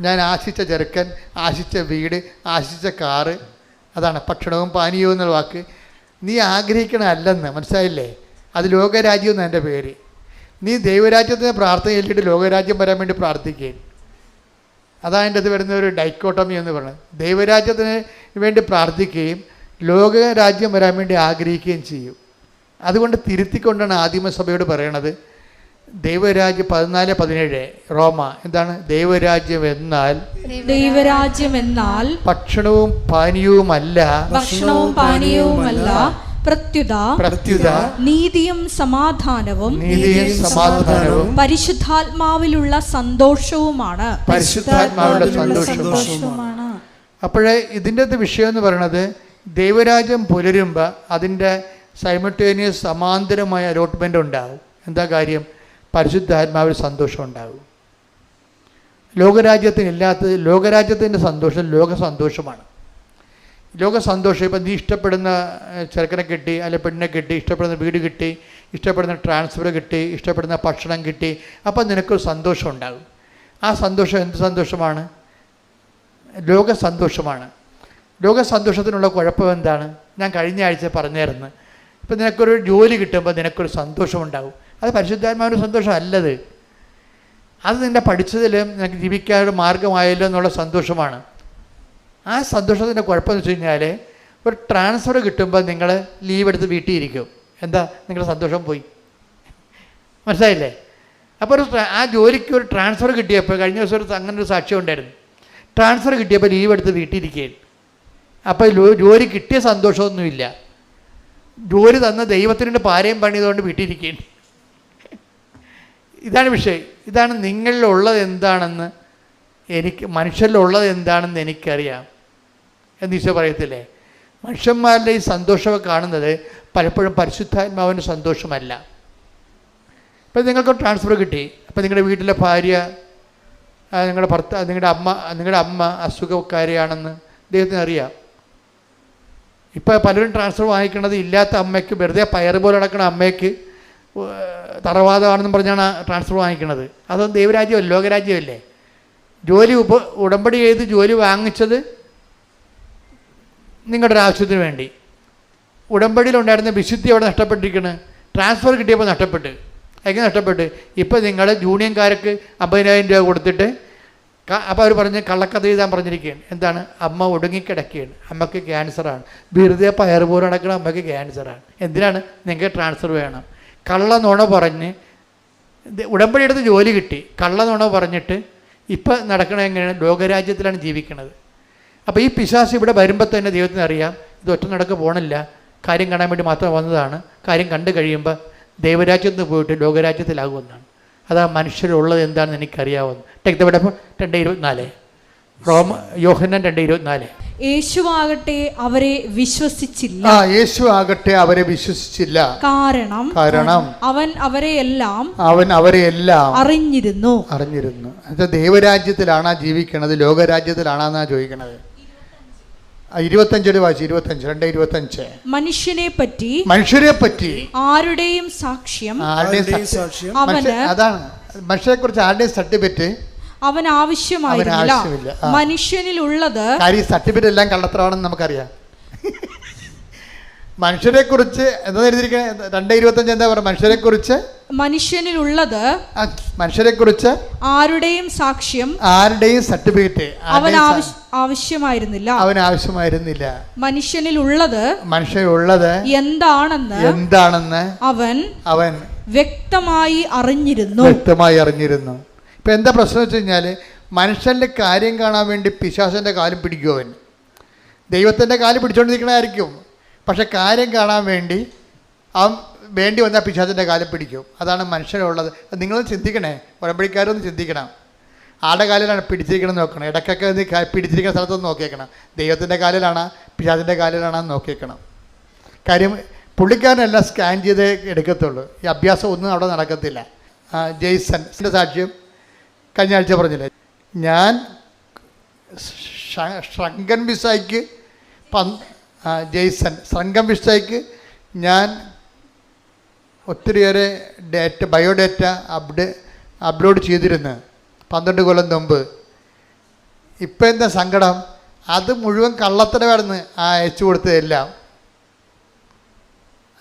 ഞാൻ ആശിച്ച ചെറുക്കൻ, ആശിച്ച വീട്, ആശിച്ച കാറ്, അതാണ് ഭക്ഷണവും പാനീയവും എന്നുള്ള വാക്ക്. നീ ആഗ്രഹിക്കണമല്ലെന്ന് മനസ്സിലായില്ലേ? അത് ലോകരാജ്യം എന്ന് എൻ്റെ പേര്. നീ ദൈവരാജ്യത്തിന് പ്രാർത്ഥന ചൊല്ലിയിട്ട് ലോകരാജ്യം വരാൻ വേണ്ടി പ്രാർത്ഥിക്കുകയും, അതാണ് എൻ്റെ അത് വരുന്ന ഒരു ഡൈക്കോട്ടമി എന്ന് പറയുന്നത്. ദൈവരാജ്യത്തിന് വേണ്ടി പ്രാർത്ഥിക്കുകയും ലോകരാജ്യം വരാൻ വേണ്ടി ആഗ്രഹിക്കുകയും ചെയ്യും. അതുകൊണ്ട് തിരുത്തിക്കൊണ്ടാണ് ആദിമസഭയോട് പറയണത് ദൈവരാജ്യം 14:17 റോമ എന്താണ്? ദൈവരാജ്യം എന്നാൽ ഭക്ഷണവും പാനീയവുമല്ല, പ്രത്യുത നീതിയും സമാധാനവും പരിശുദ്ധാത്മാവിലുള്ള സന്തോഷവുമാണ്. അപ്പോഴേ ഇതിൻ്റെ വിഷയം എന്ന് പറയുന്നത് ദൈവരാജ്യം പുലരുമ്പോൾ അതിൻ്റെ സൈമൾട്ടേനിയസ് സമാന്തരമായ അലോട്ട്മെൻ്റ് ഉണ്ടാകും. എന്താ കാര്യം? പരിശുദ്ധാത്മാവിൽ സന്തോഷം ഉണ്ടാകും. ലോകരാജ്യത്തിനില്ലാത്തത്, ലോകരാജ്യത്തിൻ്റെ സന്തോഷം ലോക സന്തോഷമാണ്. ലോക സന്തോഷം ഇപ്പം നീ ഇഷ്ടപ്പെടുന്ന ചെറുക്കനെ കിട്ടി, അല്ലെ പെണ്ണിനെ കിട്ടി, ഇഷ്ടപ്പെടുന്ന വീട് കിട്ടി, ഇഷ്ടപ്പെടുന്ന ട്രാൻസ്ഫർ കിട്ടി, ഇഷ്ടപ്പെടുന്ന ഭക്ഷണം കിട്ടി, അപ്പം നിനക്കൊരു സന്തോഷം ഉണ്ടാകും. ആ സന്തോഷം എന്ത് സന്തോഷമാണ്? ലോക സന്തോഷമാണ്. ലോക സന്തോഷത്തിനുള്ള കുഴപ്പം എന്താണ്? ഞാൻ കഴിഞ്ഞ ആഴ്ച പറഞ്ഞായിരുന്നു. ഇപ്പം നിനക്കൊരു ജോലി കിട്ടുമ്പോൾ നിനക്കൊരു സന്തോഷമുണ്ടാകും. അത് പരിശുദ്ധാത്മാവിൻ്റെ സന്തോഷം അല്ലത്. അത് നിൻ്റെ പഠിച്ചതിൽ നിനക്ക് ജീവിക്കാനൊരു മാർഗമായല്ലോ എന്നുള്ള സന്തോഷമാണ്. ആ സന്തോഷത്തിൻ്റെ കുഴപ്പമെന്ന് വെച്ച് കഴിഞ്ഞാൽ ഒരു ട്രാൻസ്ഫർ കിട്ടുമ്പോൾ നിങ്ങൾ ലീവ് എടുത്ത് വീട്ടിൽ ഇരിക്കും. എന്താ, നിങ്ങളുടെ സന്തോഷം പോയി. മനസ്സിലായില്ലേ? അപ്പോൾ ആ ജോലിക്ക് ഒരു ട്രാൻസ്ഫർ കിട്ടിയപ്പോൾ, കഴിഞ്ഞ ദിവസം അങ്ങനെ ഒരു സാക്ഷ്യം ഉണ്ടായിരുന്നു. ട്രാൻസ്ഫർ കിട്ടിയപ്പോൾ ലീവ് എടുത്ത് വീട്ടിലിരിക്കുകയാണ്. അപ്പോൾ ജോലി കിട്ടിയ സന്തോഷമൊന്നുമില്ല, ജോലി തന്ന ദൈവത്തിൻ്റെ പാരയും പണിയതുകൊണ്ട് വീട്ടിലിരിക്കുകയാണ്. ഇതാണ് വിഷയം. ഇതാണ് നിങ്ങളിലുള്ളത് എന്താണെന്ന് മനുഷ്യരിലുള്ളത് എന്താണെന്ന് എനിക്കറിയാം എന്ന് ഈശോ പറയത്തില്ലേ. മനുഷ്യന്മാരുടെ ഈ സന്തോഷമൊക്കെ കാണുന്നത് പലപ്പോഴും പരിശുദ്ധാത്മാവിൻ്റെ സന്തോഷമല്ല. ഇപ്പം നിങ്ങൾക്ക് ട്രാൻസ്ഫർ കിട്ടി, അപ്പം നിങ്ങളുടെ വീട്ടിലെ ഭാര്യ, നിങ്ങളുടെ ഭർത്താവ്, നിങ്ങളുടെ അമ്മ അസുഖക്കാരിയാണെന്ന് ദൈവത്തിന് അറിയാം. ഇപ്പോൾ പലരും ട്രാൻസ്ഫർ വാങ്ങിക്കണത് ഇല്ലാത്ത അമ്മയ്ക്ക്, വെറുതെ പയർ പോലെ നടക്കണ അമ്മയ്ക്ക് തറവാദമാണെന്നും പറഞ്ഞാണ് ട്രാൻസ്ഫർ വാങ്ങിക്കണത്. അതൊന്നും ദൈവരാജ്യമല്ല, ലോകരാജ്യമല്ലേ. ജോലി ഉടമ്പടി ചെയ്ത് ജോലി വാങ്ങിച്ചത് നിങ്ങളുടെ ഒരു ആവശ്യത്തിന് വേണ്ടി. ഉടമ്പടിയിലുണ്ടായിരുന്ന വിശുദ്ധി അവിടെ നഷ്ടപ്പെട്ടിരിക്കുന്നത്. ട്രാൻസ്ഫർ കിട്ടിയപ്പോൾ നഷ്ടപ്പെട്ട്. എങ്ങനെ നഷ്ടപ്പെട്ട്? ഇപ്പോൾ നിങ്ങൾ യൂണിയൻകാർക്ക് 50,000 രൂപ കൊടുത്തിട്ട്, അപ്പോൾ അവർ പറഞ്ഞ് കള്ളക്കഥ എഴുതാൻ പറഞ്ഞിരിക്കുകയാണ്. എന്താണ്? അമ്മ ഒടുങ്ങിക്കിടക്കുകയാണ്, അമ്മയ്ക്ക് ക്യാൻസറാണ്. വെറുതെ പയർ പോലെ നടക്കണ അമ്മയ്ക്ക് ക്യാൻസറാണ്. എന്തിനാണ്? നിങ്ങൾക്ക് ട്രാൻസ്ഫർ വേണം. കള്ള നുണ പറഞ്ഞ് ഉടമ്പടി എടുത്ത് ജോലി കിട്ടി, കള്ള നുണ പറഞ്ഞിട്ട് ഇപ്പം നടക്കണ എങ്ങനെയാണ്? ലോകരാജ്യത്തിലാണ് ജീവിക്കുന്നത്. അപ്പോൾ ഈ പിശാച് ഇവിടെ വരുമ്പോൾ തന്നെ ദൈവത്തിന് അറിയാം, ഇത് ഒറ്റ നടക്ക് പോകണില്ല, കാര്യം കാണാൻ വേണ്ടി മാത്രം വന്നതാണ്. കാര്യം കണ്ടു കഴിയുമ്പോൾ ദൈവരാജ്യത്ത് നിന്ന് പോയിട്ട് ലോകരാജ്യത്തിലാകുമെന്നാണ്. അതാ മനുഷ്യരുള്ളത് എന്താണെന്ന് എനിക്കറിയാവുന്നു. ടെക്തവിടെ 2:24, യോഹന്നാൻ 2:24. യേശുവാകട്ടെ അവരെ വിശ്വസിച്ചില്ല. യേശുവാകട്ടെ അവരെ വിശ്വസിച്ചില്ല. കാരണം അവൻ അവരെയെല്ലാം അറിഞ്ഞിരുന്നു. ദൈവരാജ്യത്തിലാണാ ജീവിക്കണത്, ലോകരാജ്യത്തിലാണെന്നാ ചോദിക്കണത്. 25 വായിച്ചു. 2:25. മനുഷ്യരെ പറ്റി ആരുടെയും സാക്ഷ്യം അതാണ്. മനുഷ്യരെ കുറിച്ച് ആരുടെയും സർട്ടിഫിക്കറ്റ് അവൻ ആവശ്യമായിരുന്നില്ല. മനുഷ്യനിലുള്ളത് സർട്ടിഫിക്കറ്റ് എല്ലാം കള്ളത്തരമാണെന്ന് നമുക്കറിയാം. മനുഷ്യരെ കുറിച്ച് എന്താ എഴുതിയിരിക്കുന്നത്? 2:25 എന്താ പറയുക? മനുഷ്യരെ കുറിച്ച് ആരുടെയും സാക്ഷ്യം, ആരുടെയും സർട്ടിഫിക്കറ്റ് അവൻ ആവശ്യമായിരുന്നില്ല. മനുഷ്യനിലുള്ളത് എന്താണെന്ന് അവൻ വ്യക്തമായി അറിഞ്ഞിരുന്നു. ഇപ്പം എന്താ പ്രശ്നം വെച്ച് കഴിഞ്ഞാൽ, മനുഷ്യൻ്റെ കാര്യം കാണാൻ വേണ്ടി പിശാചിൻ്റെ കാലും പിടിക്കും. അവൻ ദൈവത്തിൻ്റെ കാല് പിടിച്ചുകൊണ്ടിരിക്കണമായിരിക്കും, പക്ഷെ കാര്യം കാണാൻ വേണ്ടി അവൻ വേണ്ടി വന്നാൽ പിശാചിൻ്റെ കാലം പിടിക്കും. അതാണ് മനുഷ്യരുള്ളത്. നിങ്ങളൊന്ന് ചിന്തിക്കണേ, ഉടമ്പടിക്കാരൊന്ന് ചിന്തിക്കണം. ആടെ കാലിലാണ് പിടിച്ചിരിക്കണം നോക്കണം. ഇടയ്ക്കൊക്കെ പിടിച്ചിരിക്കുന്ന സ്ഥലത്തൊന്ന് നോക്കിയേക്കണം. ദൈവത്തിൻ്റെ കാലിലാണോ പിശാചിൻ്റെ കാലിലാണോ നോക്കിയേക്കണം. കാര്യം പുള്ളിക്കാരനെല്ലാം സ്കാൻ ചെയ്തേ എടുക്കത്തുള്ളൂ. ഈ അഭ്യാസം ഒന്നും അവിടെ നടക്കത്തില്ല. ജെയ്സൻ്റെ സാക്ഷ്യം കഴിഞ്ഞ ആഴ്ച പറഞ്ഞില്ലേ, ഞാൻ ശ്രങ്കൻ വിസയ്ക്ക് ശ്രങ്കം വിസയ്ക്ക് ഞാൻ ഒത്തിരിയേറെ ബയോഡേറ്റ അപ്ലോഡ് ചെയ്തിരുന്നു 12 കൊല്ലം മുമ്പ്. ഇപ്പം എന്താ സങ്കടം? അത് മുഴുവൻ കള്ളത്തരമായിരുന്നു അയച്ചു കൊടുത്തതെല്ലാം.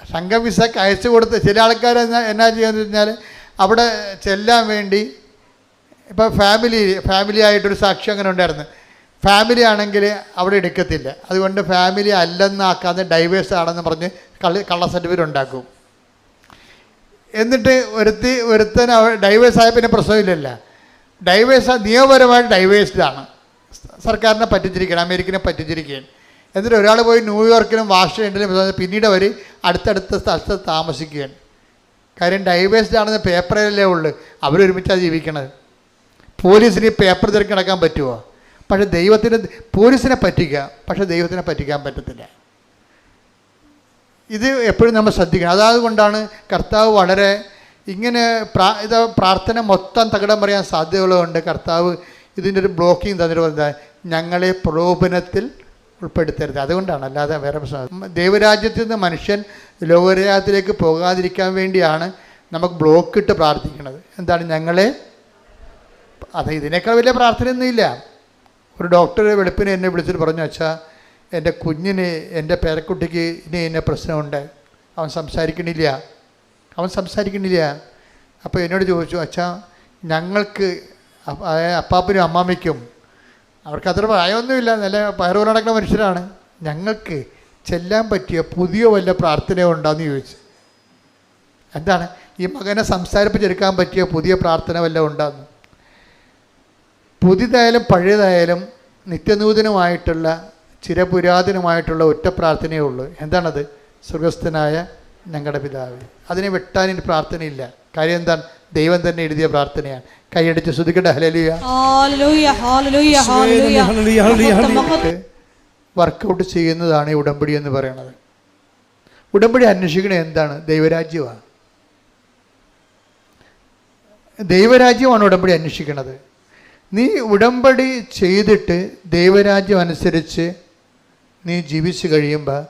സംഘം വിസക്ക് അയച്ചു കൊടുത്ത് ചില ആൾക്കാർ എന്നാ ചെയ്യാന്ന് വെച്ചാൽ, അവിടെ ചെല്ലാൻ വേണ്ടി ഇപ്പോൾ ഫാമിലി ആയിട്ടൊരു സാക്ഷി അങ്ങനെ ഉണ്ടായിരുന്നു. ഫാമിലി ആണെങ്കിൽ അവിടെ എടുക്കത്തില്ല, അതുകൊണ്ട് ഫാമിലി അല്ലെന്നാക്കാതെ ഡൈവേഴ്സ് ആണെന്ന് പറഞ്ഞ് കള്ള സർട്ടിഫിക്കറ്റ് ഉണ്ടാക്കും. എന്നിട്ട് ഒരുത്തൻ ഡൈവേഴ്സ് ആയ പിന്നെ പ്രശ്നമില്ലല്ല. ഡൈവേഴ്സ് നിയമപരമായിട്ട് ഡൈവേഴ്സ്ഡാണ്. സർക്കാരിനെ പറ്റിച്ചിരിക്കുകയാണ്, അമേരിക്കനെ പറ്റിച്ചിരിക്കുകയാണ്. എന്നിട്ട് ഒരാൾ പോയി ന്യൂയോർക്കിലും വാഷിങ്ടണിലും പിന്നീട് അവർ അടുത്തടുത്ത സ്ഥലത്ത് താമസിക്കുകയാണ്. കാര്യം ഡൈവേഴ്സ്ഡ് ആണെന്ന് പേപ്പറിലല്ലേ ഉള്ളു, അവരൊരുമിച്ചാണ് ജീവിക്കണത്. പോലീസിന് പേപ്പർ തിരക്കി നടക്കാൻ പറ്റുമോ? പക്ഷേ പോലീസിനെ പറ്റിക്കുക, പക്ഷേ ദൈവത്തിനെ പറ്റിക്കാൻ പറ്റത്തില്ല. ഇത് എപ്പോഴും നമ്മൾ ശ്രദ്ധിക്കണം. അതുകൊണ്ടാണ് കർത്താവ് വളരെ ഇങ്ങനെ പ്രാർത്ഥന മൊത്തം തകിടം പറയാൻ സാധ്യതയുള്ളതുകൊണ്ട് കർത്താവ് ഇതിൻ്റെ ഒരു ബ്ലോക്കിങ് തന്നിട്ട് പറഞ്ഞാൽ ഞങ്ങളെ പ്രലോഭനത്തിൽ ഉൾപ്പെടുത്തരുത്. അതുകൊണ്ടാണ്, അല്ലാതെ വേറെ പ്രശ്നം. ദൈവരാജ്യത്തിൽ നിന്ന് മനുഷ്യൻ ലോകരാജ്യത്തിലേക്ക് പോകാതിരിക്കാൻ വേണ്ടിയാണ് നമുക്ക് ബ്ലോക്ക് ഇട്ട് പ്രാർത്ഥിക്കുന്നത്. എന്താണ്? ഞങ്ങളെ ഇതിനേക്കാൾ വലിയ പ്രാർത്ഥനയൊന്നുമില്ല. ഒരു ഡോക്ടർ വെളുപ്പിനെ എന്നെ വിളിച്ചിട്ട് പറഞ്ഞു, അച്ഛാ എൻ്റെ കുഞ്ഞിന്, എൻ്റെ പേരക്കുട്ടിക്ക് ഇന്ന പ്രശ്നമുണ്ട്, അവൻ സംസാരിക്കണില്ല. അപ്പോൾ എന്നോട് ചോദിച്ചു, അച്ഛാ ഞങ്ങൾക്ക് അപ്പാപ്പനും അമ്മാമ്മയ്ക്കും അവർക്ക് അത്ര പ്രായമൊന്നുമില്ല, നല്ല പയറുപോലെ നടക്കുന്ന മനുഷ്യരാണ്. ഞങ്ങൾക്ക് ചെല്ലാൻ പറ്റിയ പുതിയ വല്ല പ്രാർത്ഥന ഉണ്ടോയെന്ന് ചോദിച്ചു. എന്താണ് ഈ മകനെ സംസാരിപ്പിച്ചെടുക്കാൻ പറ്റിയ പുതിയ പ്രാർത്ഥന വല്ലതും ഉണ്ടാകുന്നു? പുതിയതായാലും പഴയതായാലും നിത്യനൂതനമായിട്ടുള്ള ചിരപുരാതനമായിട്ടുള്ള ഒറ്റ പ്രാർത്ഥനയേ ഉള്ളൂ. എന്താണത്? സ്വർഗസ്ഥനായ ഞങ്ങളുടെ പിതാവേ. അതിനെ വെട്ടാൻ ഇനി പ്രാർത്ഥനയില്ല. കാര്യം എന്താണ്? ദൈവം തന്നെ എഴുതിയ പ്രാർത്ഥനയാണ്. കൈയടിച്ച് ശ്രുതിക്കട്ടെ ഹല്ലേലൂയ. വർക്കൗട്ട് ചെയ്യുന്നതാണ് ഈ ഉടമ്പടി എന്ന് പറയുന്നത്. ഉടമ്പടി അന്വേഷിക്കണത് എന്താണ്? ദൈവരാജ്യമാണ്. ദൈവരാജ്യമാണ് ഉടമ്പടി അന്വേഷിക്കുന്നത്. നീ ഉടമ്പടി ചെയ്തിട്ട് ദൈവരാജ്യം അനുസരിച്ച് നീ ജീവിച്ചു കഴിയുമ്പോൾ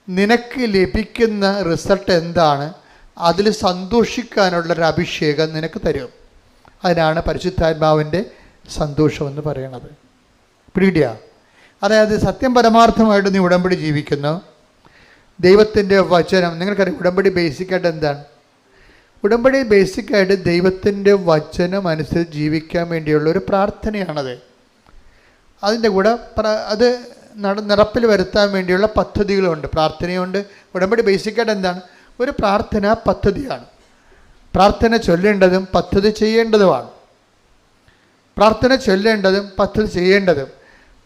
നിനക്ക് ലഭിക്കുന്ന റിസൾട്ട് എന്താണ്? അതിൽ സന്തോഷിക്കാനുള്ളൊരു അഭിഷേകം നിനക്ക് തരും. അതിനാണ് പരിശുദ്ധാത്മാവിൻ്റെ സന്തോഷമെന്ന് പറയണത്. പിടികിട്ടിയ? അതായത് സത്യം പരമാർത്ഥമായിട്ട് നീ ഉടമ്പടി ജീവിക്കുന്നു. ദൈവത്തിൻ്റെ വചനം, നിങ്ങൾക്കറിയാം ഉടമ്പടി ബേസിക്കായിട്ട് എന്താണ്? ഉടമ്പടി ബേസിക്കായിട്ട് ദൈവത്തിൻ്റെ വചനം അനുസരിച്ച് ജീവിക്കാൻ വേണ്ടിയുള്ള ഒരു പ്രാർത്ഥനയാണത്. അതിൻ്റെ കൂടെ അത് നടപ്പിൽ വരുത്താൻ വേണ്ടിയുള്ള പദ്ധതികളുണ്ട്, പ്രാർത്ഥനയുണ്ട്. ഉടമ്പടി ബേസിക്കായിട്ട് എന്താണ്? ഒരു പ്രാർത്ഥന പദ്ധതിയാണ്. പ്രാർത്ഥന ചൊല്ലേണ്ടതും പദ്ധതി ചെയ്യേണ്ടതുമാണ്. പ്രാർത്ഥന ചൊല്ലേണ്ടതും പദ്ധതി ചെയ്യേണ്ടതും.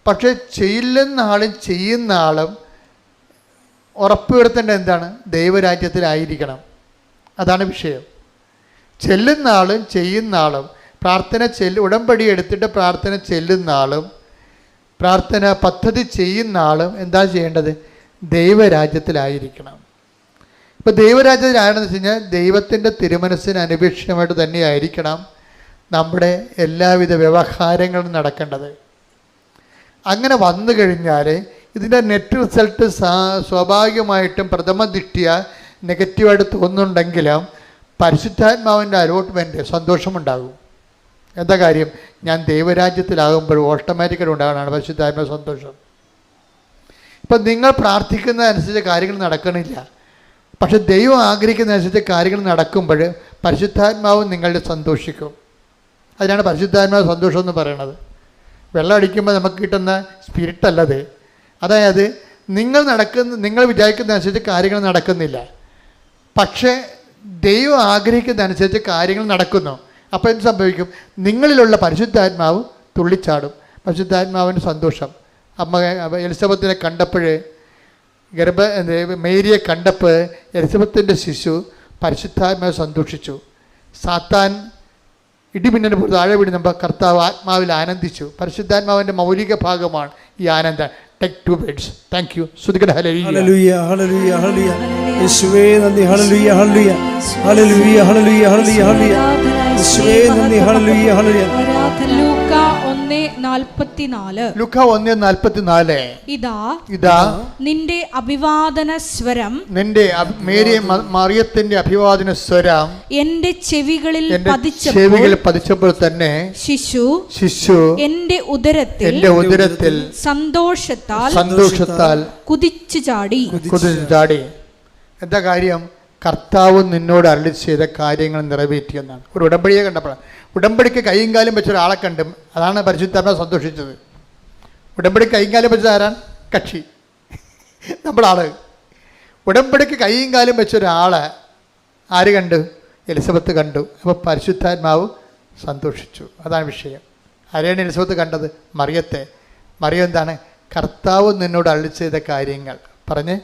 പക്ഷേ ചെയ്യുന്ന ആളും ചെയ്യുന്ന ആളും ഉറപ്പുവരുത്തേണ്ടത് എന്താണ്? ദൈവരാജ്യത്തിലായിരിക്കണം. അതാണ് വിഷയം. ചെല്ലുന്ന ആളും ചെയ്യുന്ന ആളും ഉടമ്പടി എടുത്തിട്ട് പ്രാർത്ഥന ചെല്ലുന്ന ആളും പ്രാർത്ഥന പദ്ധതി ചെയ്യുന്ന ആളും എന്താ ചെയ്യേണ്ടത്? ദൈവരാജ്യത്തിലായിരിക്കണം. ഇപ്പോൾ ദൈവരാജ്യത്തിലാണെന്ന് വെച്ച് കഴിഞ്ഞാൽ ദൈവത്തിൻ്റെ തിരുമനസ്സിന് അനുപേക്ഷിതമായിട്ട് തന്നെയായിരിക്കണം നമ്മുടെ എല്ലാവിധ വ്യവഹാരങ്ങളും നടക്കേണ്ടത്. അങ്ങനെ വന്നു കഴിഞ്ഞാൽ ഇതിൻ്റെ നെറ്റ് റിസൾട്ട് സ്വാഭാവികമായിട്ടും പ്രഥമ ദൃഷ്ട്യ നെഗറ്റീവായിട്ട് തോന്നുന്നുണ്ടെങ്കിലും പരിശുദ്ധാത്മാവിൻ്റെ അലോട്ട്മെൻറ്റ് സന്തോഷമുണ്ടാകും. എന്താ കാര്യം? ഞാൻ ദൈവരാജ്യത്തിലാകുമ്പോൾ ഓട്ടോമാറ്റിക്കായിട്ട് ഉണ്ടാകുന്നതാണ് പരിശുദ്ധാത്മാ സന്തോഷം. ഇപ്പം നിങ്ങൾ പ്രാർത്ഥിക്കുന്നതനുസരിച്ച് കാര്യങ്ങൾ നടക്കണില്ല, പക്ഷെ ദൈവം ആഗ്രഹിക്കുന്നതനുസരിച്ച് കാര്യങ്ങൾ നടക്കുമ്പോൾ പരിശുദ്ധാത്മാവ് നിങ്ങളുടെ സന്തോഷിക്കും. അതിനാണ് പരിശുദ്ധാത്മാവ് സന്തോഷം എന്ന് പറയുന്നത്. വെള്ളം അടിക്കുമ്പോൾ നമുക്ക് കിട്ടുന്ന സ്പിരിറ്റല്ലത്. അതായത് നിങ്ങൾ വിചാരിക്കുന്നതനുസരിച്ച് കാര്യങ്ങൾ നടക്കുന്നില്ല, പക്ഷേ ദൈവം ആഗ്രഹിക്കുന്നതനുസരിച്ച് കാര്യങ്ങൾ നടക്കുന്നു. അപ്പോൾ എന്ത് സംഭവിക്കും? നിങ്ങളിലുള്ള പരിശുദ്ധാത്മാവ് തുള്ളിച്ചാടും. പരിശുദ്ധാത്മാവിൻ്റെ സന്തോഷം. എലിസബത്തിനെ കണ്ടപ്പോൾ മേരിയെ കണ്ടപ്പോൾ എലിസബത്തിൻ്റെ ശിശു പരിശുദ്ധാത്മാവ് സന്തോഷിച്ചു. സാത്താൻ ഇടിമിന്നൽ പോലെ താഴെ വീഴുമ്പോൾ കർത്താവ് ആത്മാവിൽ ആനന്ദിച്ചു. പരിശുദ്ധാത്മാവിൻ്റെ മൗലിക ഭാഗമാണ് ഈ ആനന്ദം. Take 2 beds. Thank you. ശ്രുതിക്കട്ടെ ഹല്ലേലൂയ. ഹല്ലേലൂയ ഹല്ലേലൂയ ഹല്ലേലൂയ. യേശുവേ നന്ദി. ഹല്ലേലൂയ ഹല്ലേലൂയ ഹല്ലേലൂയ ഹല്ലേലൂയ ഹല്ലേലൂയ ഹല്ലേലൂയ. യേശുവേ നന്ദി. ഹല്ലേലൂയ ഹല്ലേലൂയ. ലൂക്ക 1:44. ലൂക്ക 1:44. ഇതാ നിന്റെ അഭിവാദന സ്വരം, നിന്റെ മറിയത്തിന്റെ അഭിവാദന സ്വരം എന്റെ ചെവികളിൽ പതിച്ചപ്പോൾ തന്നെ ശിശു എന്റെ ഉദരത്തിൽ സന്തോഷത്താൽ കുതിച്ചു ചാടി. എന്താ കാര്യം? കർത്താവ് നിന്നോട് അരുളി ചെയ്ത കാര്യങ്ങൾ നിറവേറ്റിയെന്നാണ്. ഒരു ഉടമ്പടിയെ കണ്ടപ്പോഴാണ്. ഉടമ്പടിക്ക് കൈയും കാലും വെച്ച ഒരാളെ കണ്ടും അതാണ് പരിശുദ്ധാത്മാവ് സന്തോഷിച്ചത്. ഉടമ്പടി കൈയും കാലും വെച്ചത് ആരാണ്? കക്ഷി, നമ്മുടെ ആള്. ഉടമ്പടിക്ക് കൈയും കാലും വെച്ച ഒരാളെ ആര് കണ്ടു? എലിസബത്ത് കണ്ടു. അപ്പോൾ പരിശുദ്ധാത്മാവ് സന്തോഷിച്ചു. അതാണ് വിഷയം. ആരെയാണ് എലിസബത്ത് കണ്ടത്? മറിയത്തെ. മറിയം എന്താണ്? കർത്താവ് നിന്നോട് അരുളി ചെയ്ത കാര്യങ്ങൾ പറഞ്ഞ്,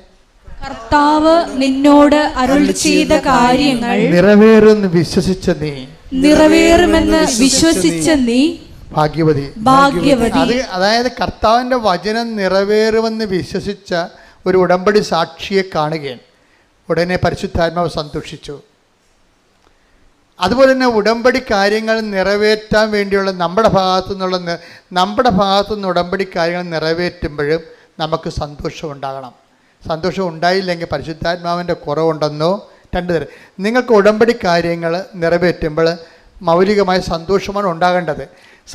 കർത്താവ് നിന്നോട് അരുളി ചെയ്ത കാര്യങ്ങൾ നിറവേറുമെന്ന് വിശ്വസിച്ച നീ ഭാഗ്യവതി. അതായത് കർത്താവിൻ്റെ വചനം നിറവേറുമെന്ന് വിശ്വസിച്ച ഒരു ഉടമ്പടി സാക്ഷിയെ കാണുകയാണ്. ഉടനെ പരിശുദ്ധാത്മാവ് സന്തോഷിച്ചു. അതുപോലെ തന്നെ ഉടമ്പടി കാര്യങ്ങൾ നിറവേറ്റാൻ വേണ്ടിയുള്ള നമ്മുടെ ഭാഗത്തുനിന്ന് ഉടമ്പടി കാര്യങ്ങൾ നിറവേറ്റുമ്പോഴും നമുക്ക് സന്തോഷം ഉണ്ടാകണം. സന്തോഷം ഉണ്ടായില്ലെങ്കിൽ പരിശുദ്ധാത്മാവിൻ്റെ കുറവുണ്ടെന്നോ. 2 തരം. നിങ്ങൾക്ക് ഉടമ്പടി കാര്യങ്ങൾ നിറവേറ്റുമ്പോൾ മൗലികമായ സന്തോഷമാണ് ഉണ്ടാകേണ്ടത്.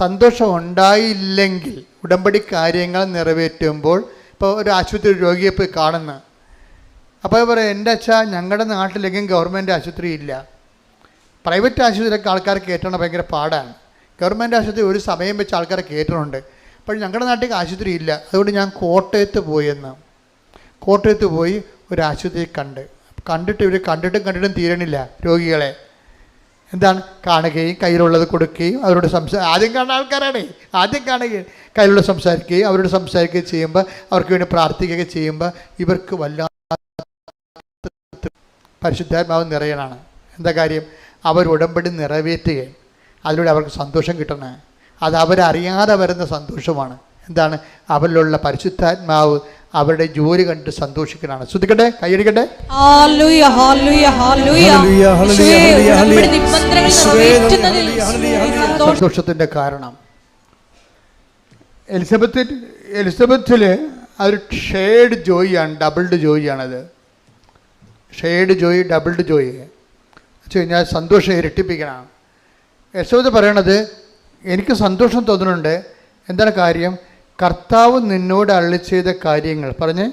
സന്തോഷം ഉണ്ടായില്ലെങ്കിൽ ഉടമ്പടി കാര്യങ്ങൾ നിറവേറ്റുമ്പോൾ, ഇപ്പോൾ ഒരു ആശുപത്രി രോഗിയെ പോയി കാണുന്നു. അപ്പോൾ പറയാം, എൻ്റെ അച്ഛാ ഞങ്ങളുടെ നാട്ടിലെങ്കിലും ഗവൺമെൻറ് ആശുപത്രി ഇല്ല. പ്രൈവറ്റ് ആശുപത്രിയിലൊക്കെ ആൾക്കാരെ കയറ്റണം ഭയങ്കര പാടാണ്. ഗവൺമെൻറ് ആശുപത്രി ഒരു സമയം വെച്ച് ആൾക്കാരെ കയറ്റുന്നുണ്ട്. അപ്പോൾ ഞങ്ങളുടെ നാട്ടിൽ ആശുപത്രി ഇല്ല, അതുകൊണ്ട് ഞാൻ കോട്ടയത്ത് കോട്ടയത്ത് പോയി ഒരു ആശുപത്രി കണ്ടിട്ട് ഇവർ കണ്ടിട്ടും തീരണില്ല രോഗികളെ. എന്താണ്, കാണുകയും കയ്യിലുള്ളത് കൊടുക്കുകയും അവരോട് ആദ്യം കാണുന്ന ആൾക്കാരാണ്. ആദ്യം കാണുകയും കയ്യിലുള്ള സംസാരിക്കുകയും അവരോട് സംസാരിക്കുകയും ചെയ്യുമ്പോൾ, അവർക്ക് വേണ്ടി പ്രാർത്ഥിക്കുകയൊക്കെ ചെയ്യുമ്പോൾ ഇവർക്ക് വല്ലാത്ത പരിശുദ്ധാത്മാവ് നിറയണമാണ്. എന്താ കാര്യം? അവർ ഉടമ്പടി നിറവേറ്റുകയും അതിലൂടെ അവർക്ക് സന്തോഷം കിട്ടണേ. അത് അവരറിയാതെ വരുന്ന സന്തോഷമാണ്. എന്താണ്? അവരിലുള്ള പരിശുദ്ധാത്മാവ് അവരുടെ ജോലി കണ്ട് സന്തോഷിക്കണമാണ്. ശ്രദ്ധിക്കട്ടെ, കൈയടിക്കട്ടെ. സന്തോഷത്തിൻ്റെ കാരണം എലിസബത്തില് അതൊരു ഷെയ്ഡ് ജോയിയാണ്, ഡബിൾഡ് ജോയിയാണത്. ഷെയ്ഡ് ജോയി, ഡബിൾഡ് ജോയി വെച്ച് കഴിഞ്ഞാൽ സന്തോഷം ഇരട്ടിപ്പിക്കണം. എലിസബത്ത് പറയണത്, എനിക്ക് സന്തോഷം തോന്നുന്നുണ്ട്. എന്താണ് കാര്യം? കർത്താവ് നിന്നോട് അരുളി ചെയ്ത കാര്യങ്ങൾ പറഞ്ഞ്,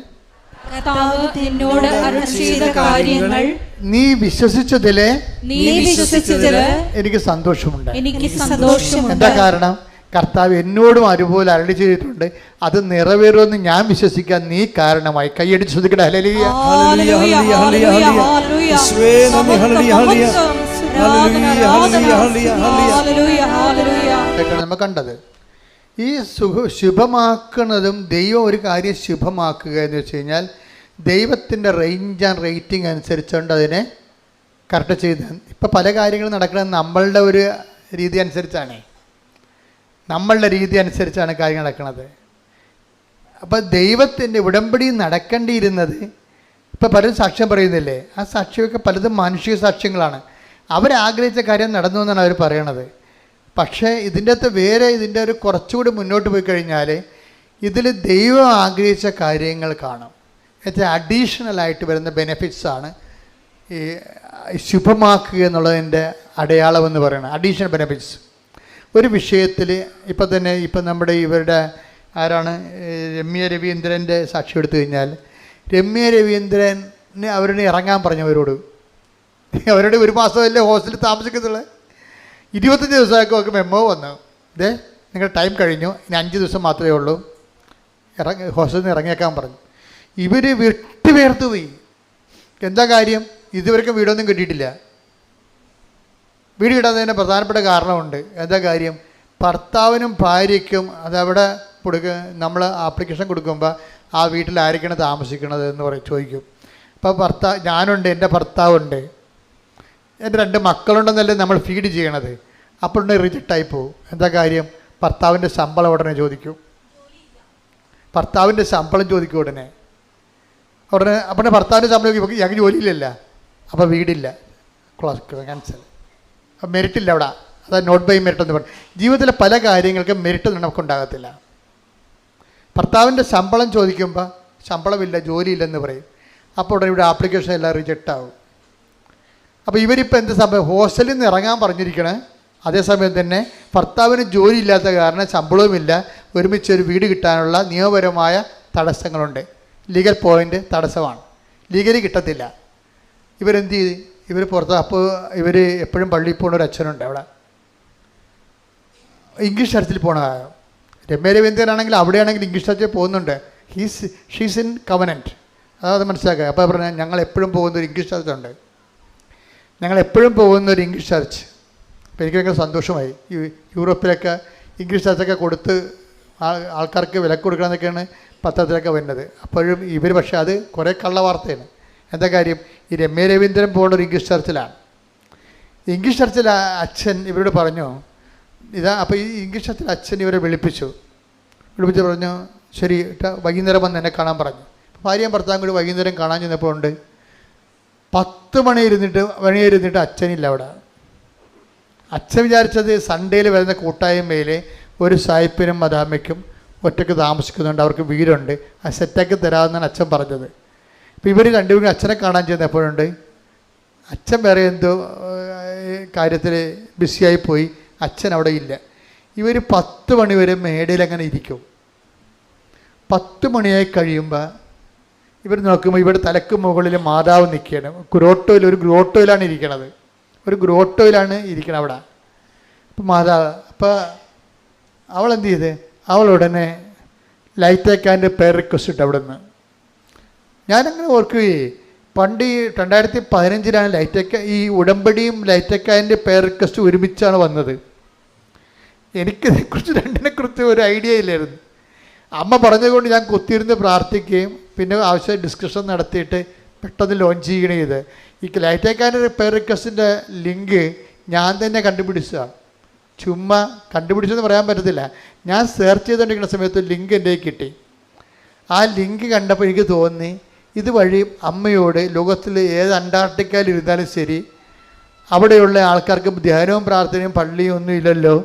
നീ വിശ്വസിച്ചതിലെ എനിക്ക് സന്തോഷമുണ്ട്. എന്താ കാരണം? കർത്താവ് എന്നോടും അതുപോലെ അരുളി ചെയ്തിട്ടുണ്ട്, അത് നിറവേറുമെന്ന് ഞാൻ വിശ്വസിക്കാൻ നീ കാരണമായി. കൈയടിച്ച് ശ്രദ്ധിക്കട്ടെ. ഹല്ലേലൂയ. നമ്മൾ കണ്ടത് ഈ ശുഭമാക്കുന്നതും ദൈവം ഒരു കാര്യം ശുഭമാക്കുക എന്ന് വെച്ച് കഴിഞ്ഞാൽ ദൈവത്തിൻ്റെ റേഞ്ച് ആൻഡ് റേറ്റിംഗ് അനുസരിച്ചുകൊണ്ട് അതിനെ കറക്റ്റ് ചെയ്ത്. ഇപ്പം പല കാര്യങ്ങളും നടക്കുന്നത് നമ്മളുടെ ഒരു രീതി അനുസരിച്ചാണ്, കാര്യങ്ങൾ നടക്കുന്നത്. അപ്പം ദൈവത്തിൻ്റെ ഉടമ്പടി നടക്കേണ്ടിയിരുന്നത്, ഇപ്പം പലരും സാക്ഷ്യം പറയുന്നില്ലേ, ആ സാക്ഷ്യമൊക്കെ പലതും മാനുഷിക സാക്ഷ്യങ്ങളാണ്. അവരാഗ്രഹിച്ച കാര്യം നടന്നു എന്നാണ് അവർ പറയണത്. പക്ഷേ ഇതിൻ്റെ അകത്ത് ഇതിൻ്റെ ഒരു കുറച്ചുകൂടി മുന്നോട്ട് പോയി കഴിഞ്ഞാൽ ഇതിൽ ദൈവം ആഗ്രഹിച്ച കാര്യങ്ങൾ കാണും. ഏറ്റവും അഡീഷണലായിട്ട് വരുന്ന ബെനിഫിറ്റ്സാണ് ഈ ശുഭമാക്കുക എന്നുള്ളതിൻ്റെ അടയാളമെന്ന് പറയുന്നത്. അഡീഷണൽ ബെനിഫിറ്റ്സ് ഒരു വിഷയത്തിൽ ഇപ്പം നമ്മുടെ ഇവരുടെ ആരാണ്, രമ്യ രവീന്ദ്രൻ്റെ സാക്ഷി എടുത്തു കഴിഞ്ഞാൽ, രമ്യ രവീന്ദ്രന് അവരോട് ഇറങ്ങാൻ പറഞ്ഞവരോട്, അവരുടെ 1 മാസമല്ലേ ഹോസ്റ്റലിൽ താമസിക്കുന്നുള്ളത്, 25 ദിവസമൊക്കെ മെമ്മോ വന്നു, നിങ്ങളുടെ ടൈം കഴിഞ്ഞു, ഇനി 5 ദിവസം മാത്രമേ ഉള്ളൂ, ഹോസ്റ്റലിൽ നിന്ന് ഇറങ്ങിയേക്കാൻ പറഞ്ഞു. ഇവർ വിട്ടുപേർത്ത് പോയി. എന്താ കാര്യം? ഇതുവരെക്കും വീടൊന്നും കിട്ടിയിട്ടില്ല. വീട് കിട്ടാത്തതിന് പ്രധാനപ്പെട്ട കാരണമുണ്ട്. എന്താ കാര്യം? ഭർത്താവിനും ഭാര്യയ്ക്കും അതവിടെ നമ്മൾ ആപ്ലിക്കേഷൻ കൊടുക്കുമ്പോൾ ആ വീട്ടിൽ ആരൊക്കെയാണ് താമസിക്കണത് എന്ന് ചോദിക്കും. അപ്പോൾ ഞാനുണ്ട്, എൻ്റെ ഭർത്താവുണ്ട്, എൻ്റെ 2 മക്കളുണ്ടെന്നല്ലേ നമ്മൾ ഫീഡ് ചെയ്യണത്. അപ്പോൾ റിജക്റ്റായി പോകും. എന്താ കാര്യം? ഭർത്താവിൻ്റെ ശമ്പളം ഉടനെ ചോദിക്കും, ഉടനെ. അപ്പോൾ ഭർത്താവിൻ്റെ ശമ്പളം ഞങ്ങൾക്ക് ജോലിയില്ലല്ല, അപ്പോൾ വീടില്ല, ക്യാൻസൽ, അപ്പം മെറിറ്റില്ല അവിടെ. അതായത് നോട്ട് ബൈ മെറിറ്റ് എന്ന് പറയും. ജീവിതത്തിലെ പല കാര്യങ്ങൾക്കും മെറിറ്റ് നമുക്കുണ്ടാകത്തില്ല. ഭർത്താവിൻ്റെ ശമ്പളം ചോദിക്കുമ്പോൾ ശമ്പളമില്ല, ജോലിയില്ലെന്ന് പറയും. അപ്പോൾ ഉടനെ ഇവിടെ ആപ്ലിക്കേഷൻ എല്ലാം റിജക്റ്റ് ആവും. അപ്പോൾ ഇവരിപ്പോൾ എന്ത് സംഭവം? ഹോസ്റ്റലിൽ നിന്ന് ഇറങ്ങാൻ പറഞ്ഞിരിക്കണേ, അതേസമയം തന്നെ ഭർത്താവിന് ജോലി ഇല്ലാത്ത കാരണം ശമ്പളവുമില്ല, ഒരുമിച്ചൊരു വീട് കിട്ടാനുള്ള നിയമപരമായ തടസ്സങ്ങളുണ്ട്. ലീഗൽ പോയിൻ്റ് തടസ്സമാണ്, ലീഗലി കിട്ടത്തില്ല. ഇവരെന്ത് ചെയ്ത്? ഇവർ പുറത്ത്. അപ്പോൾ ഇവർ എപ്പോഴും പള്ളിയിൽ പോകുന്ന ഒരു അച്ഛനുണ്ട് അവിടെ, ഇംഗ്ലീഷ് ചർച്ചിൽ പോകണ. രമ്യ രവീന്ദ്രനാണെങ്കിൽ അവിടെയാണെങ്കിൽ ഇംഗ്ലീഷ് ചർച്ചിൽ പോകുന്നുണ്ട്. ഷീസ് ഇൻ കവനൻറ്റ്, അതായത് മനസ്സിലാക്കുക. അപ്പോൾ പറഞ്ഞാൽ ഞങ്ങൾ എപ്പോഴും പോകുന്നൊരു ഇംഗ്ലീഷ് ചർച്ചുണ്ട്, ഇംഗ്ലീഷ് ചർച്ച്. അപ്പോൾ എനിക്ക് ഭയങ്കര സന്തോഷമായി. ഈ യൂറോപ്പിലൊക്കെ ഇംഗ്ലീഷ് ചർച്ചൊക്കെ കൊടുത്ത് ആൾക്കാർക്ക് വില കൊടുക്കണമെന്നൊക്കെയാണ് പത്രത്തിലൊക്കെ വരുന്നത്. അപ്പോഴും ഇവർ പക്ഷേ അത് കുറേ കള്ള വാർത്തയാണ്. എന്താ കാര്യം? ഈ രമ്യ രവീന്ദ്രൻ പോകുന്ന ഒരു ഇംഗ്ലീഷ് ചർച്ചിലാണ്. ഇംഗ്ലീഷ് ചർച്ചിൽ അച്ഛൻ ഇവരോട് പറഞ്ഞു അപ്പോൾ ഈ ഇംഗ്ലീഷ് ചർച്ചിൽ അച്ഛൻ ഇവരെ വിളിപ്പിച്ചു പറഞ്ഞു, ശരി വൈകുന്നേരം വന്ന് എന്നെ കാണാൻ പറഞ്ഞു. ഭാര്യയും ഭർത്താവും കൂടി വൈകുന്നേരം കാണാൻ ചെന്നപ്പോൾ ഉണ്ട് 10 മണി ഇരുന്നിട്ട് അച്ഛനില്ല അവിടെ. അച്ഛൻ വിചാരിച്ചത് സൺഡേയിൽ വരുന്ന കൂട്ടായ്മയിൽ ഒരു സായിപ്പിനും മദാമയ്ക്കും ഒറ്റയ്ക്ക് താമസിക്കുന്നുണ്ട്, അവർക്ക് വീടുണ്ട്, ആ സെറ്റാക്കി തരാമെന്നാണ് അച്ഛൻ പറഞ്ഞത്. അപ്പോൾ ഇവർ രണ്ടുപേരും അച്ഛനെ കാണാൻ ചെന്നപ്പോഴുണ്ട് അച്ഛൻ വേറെ എന്തോ കാര്യത്തിൽ ബിസിയായിപ്പോയി, അച്ഛൻ അവിടെ ഇല്ല. ഇവർ 10 മണി വരെ മേടയിൽ അങ്ങനെ ഇരിക്കും. 10 മണിയായി കഴിയുമ്പോൾ ഇവർ നോക്കുമ്പോൾ ഇവിടെ തലക്ക് മുകളിൽ മാതാവ് നിൽക്കുകയാണ്. ഒരു ഗ്രോട്ടോയിലാണ് ഇരിക്കണത്, അവിടെ. അപ്പോൾ മാതാവ്, അപ്പോൾ അവളെന്ത് ചെയ്ത്? അവൾ ഉടനെ ലൈറ്റേക്കാൻ്റെ പേർ റിക്വസ്റ്റ് ഇട്ട് അവിടെ നിന്ന്. ഞാനങ്ങനെ ഓർക്കുകയെ, പണ്ട് ഈ 2015 ലൈറ്റേക്ക ഈ ഉടമ്പടിയും ലൈറ്റേക്കാൻ്റെ പേർ റിക്വസ്റ്റ് ഒരുമിച്ചാണ് വന്നത്. എനിക്കിതേക്കുറിച്ച് രണ്ടിനെക്കുറിച്ച് ഒരു ഐഡിയ ഇല്ലായിരുന്നു. അമ്മ പറഞ്ഞതുകൊണ്ട് ഞാൻ കുത്തിയിരുന്ന് പ്രാർത്ഥിക്കുകയും പിന്നെ ആവശ്യമായ ഡിസ്കഷൻ നടത്തിയിട്ട് പെട്ടെന്ന് ലോഞ്ച് ചെയ്യണേ ഇത്. ഈ ലൈറ്റേക്കാൻ്റെ പേർ റിക്വസ്റ്റിൻ്റെ ലിങ്ക് ഞാൻ തന്നെ കണ്ടുപിടിച്ചതാണ്. ചുമ്മാ കണ്ടുപിടിച്ചെന്ന് പറയാൻ പറ്റത്തില്ല. ഞാൻ സെർച്ച് ചെയ്തുകൊണ്ടിരിക്കുന്ന സമയത്ത് ലിങ്ക് എൻ്റെ കിട്ടി. ആ ലിങ്ക് കണ്ടപ്പോൾ എനിക്ക് തോന്നി ഇതുവഴി അമ്മയോട് ലോകത്തിൽ ഏത് അന്റാർട്ടിക്കയിൽ ഇരുന്നാലും ശരി, അവിടെയുള്ള ആൾക്കാർക്ക് ധ്യാനവും പ്രാർത്ഥനയും പള്ളിയും ഒന്നും ഇല്ലല്ലോ,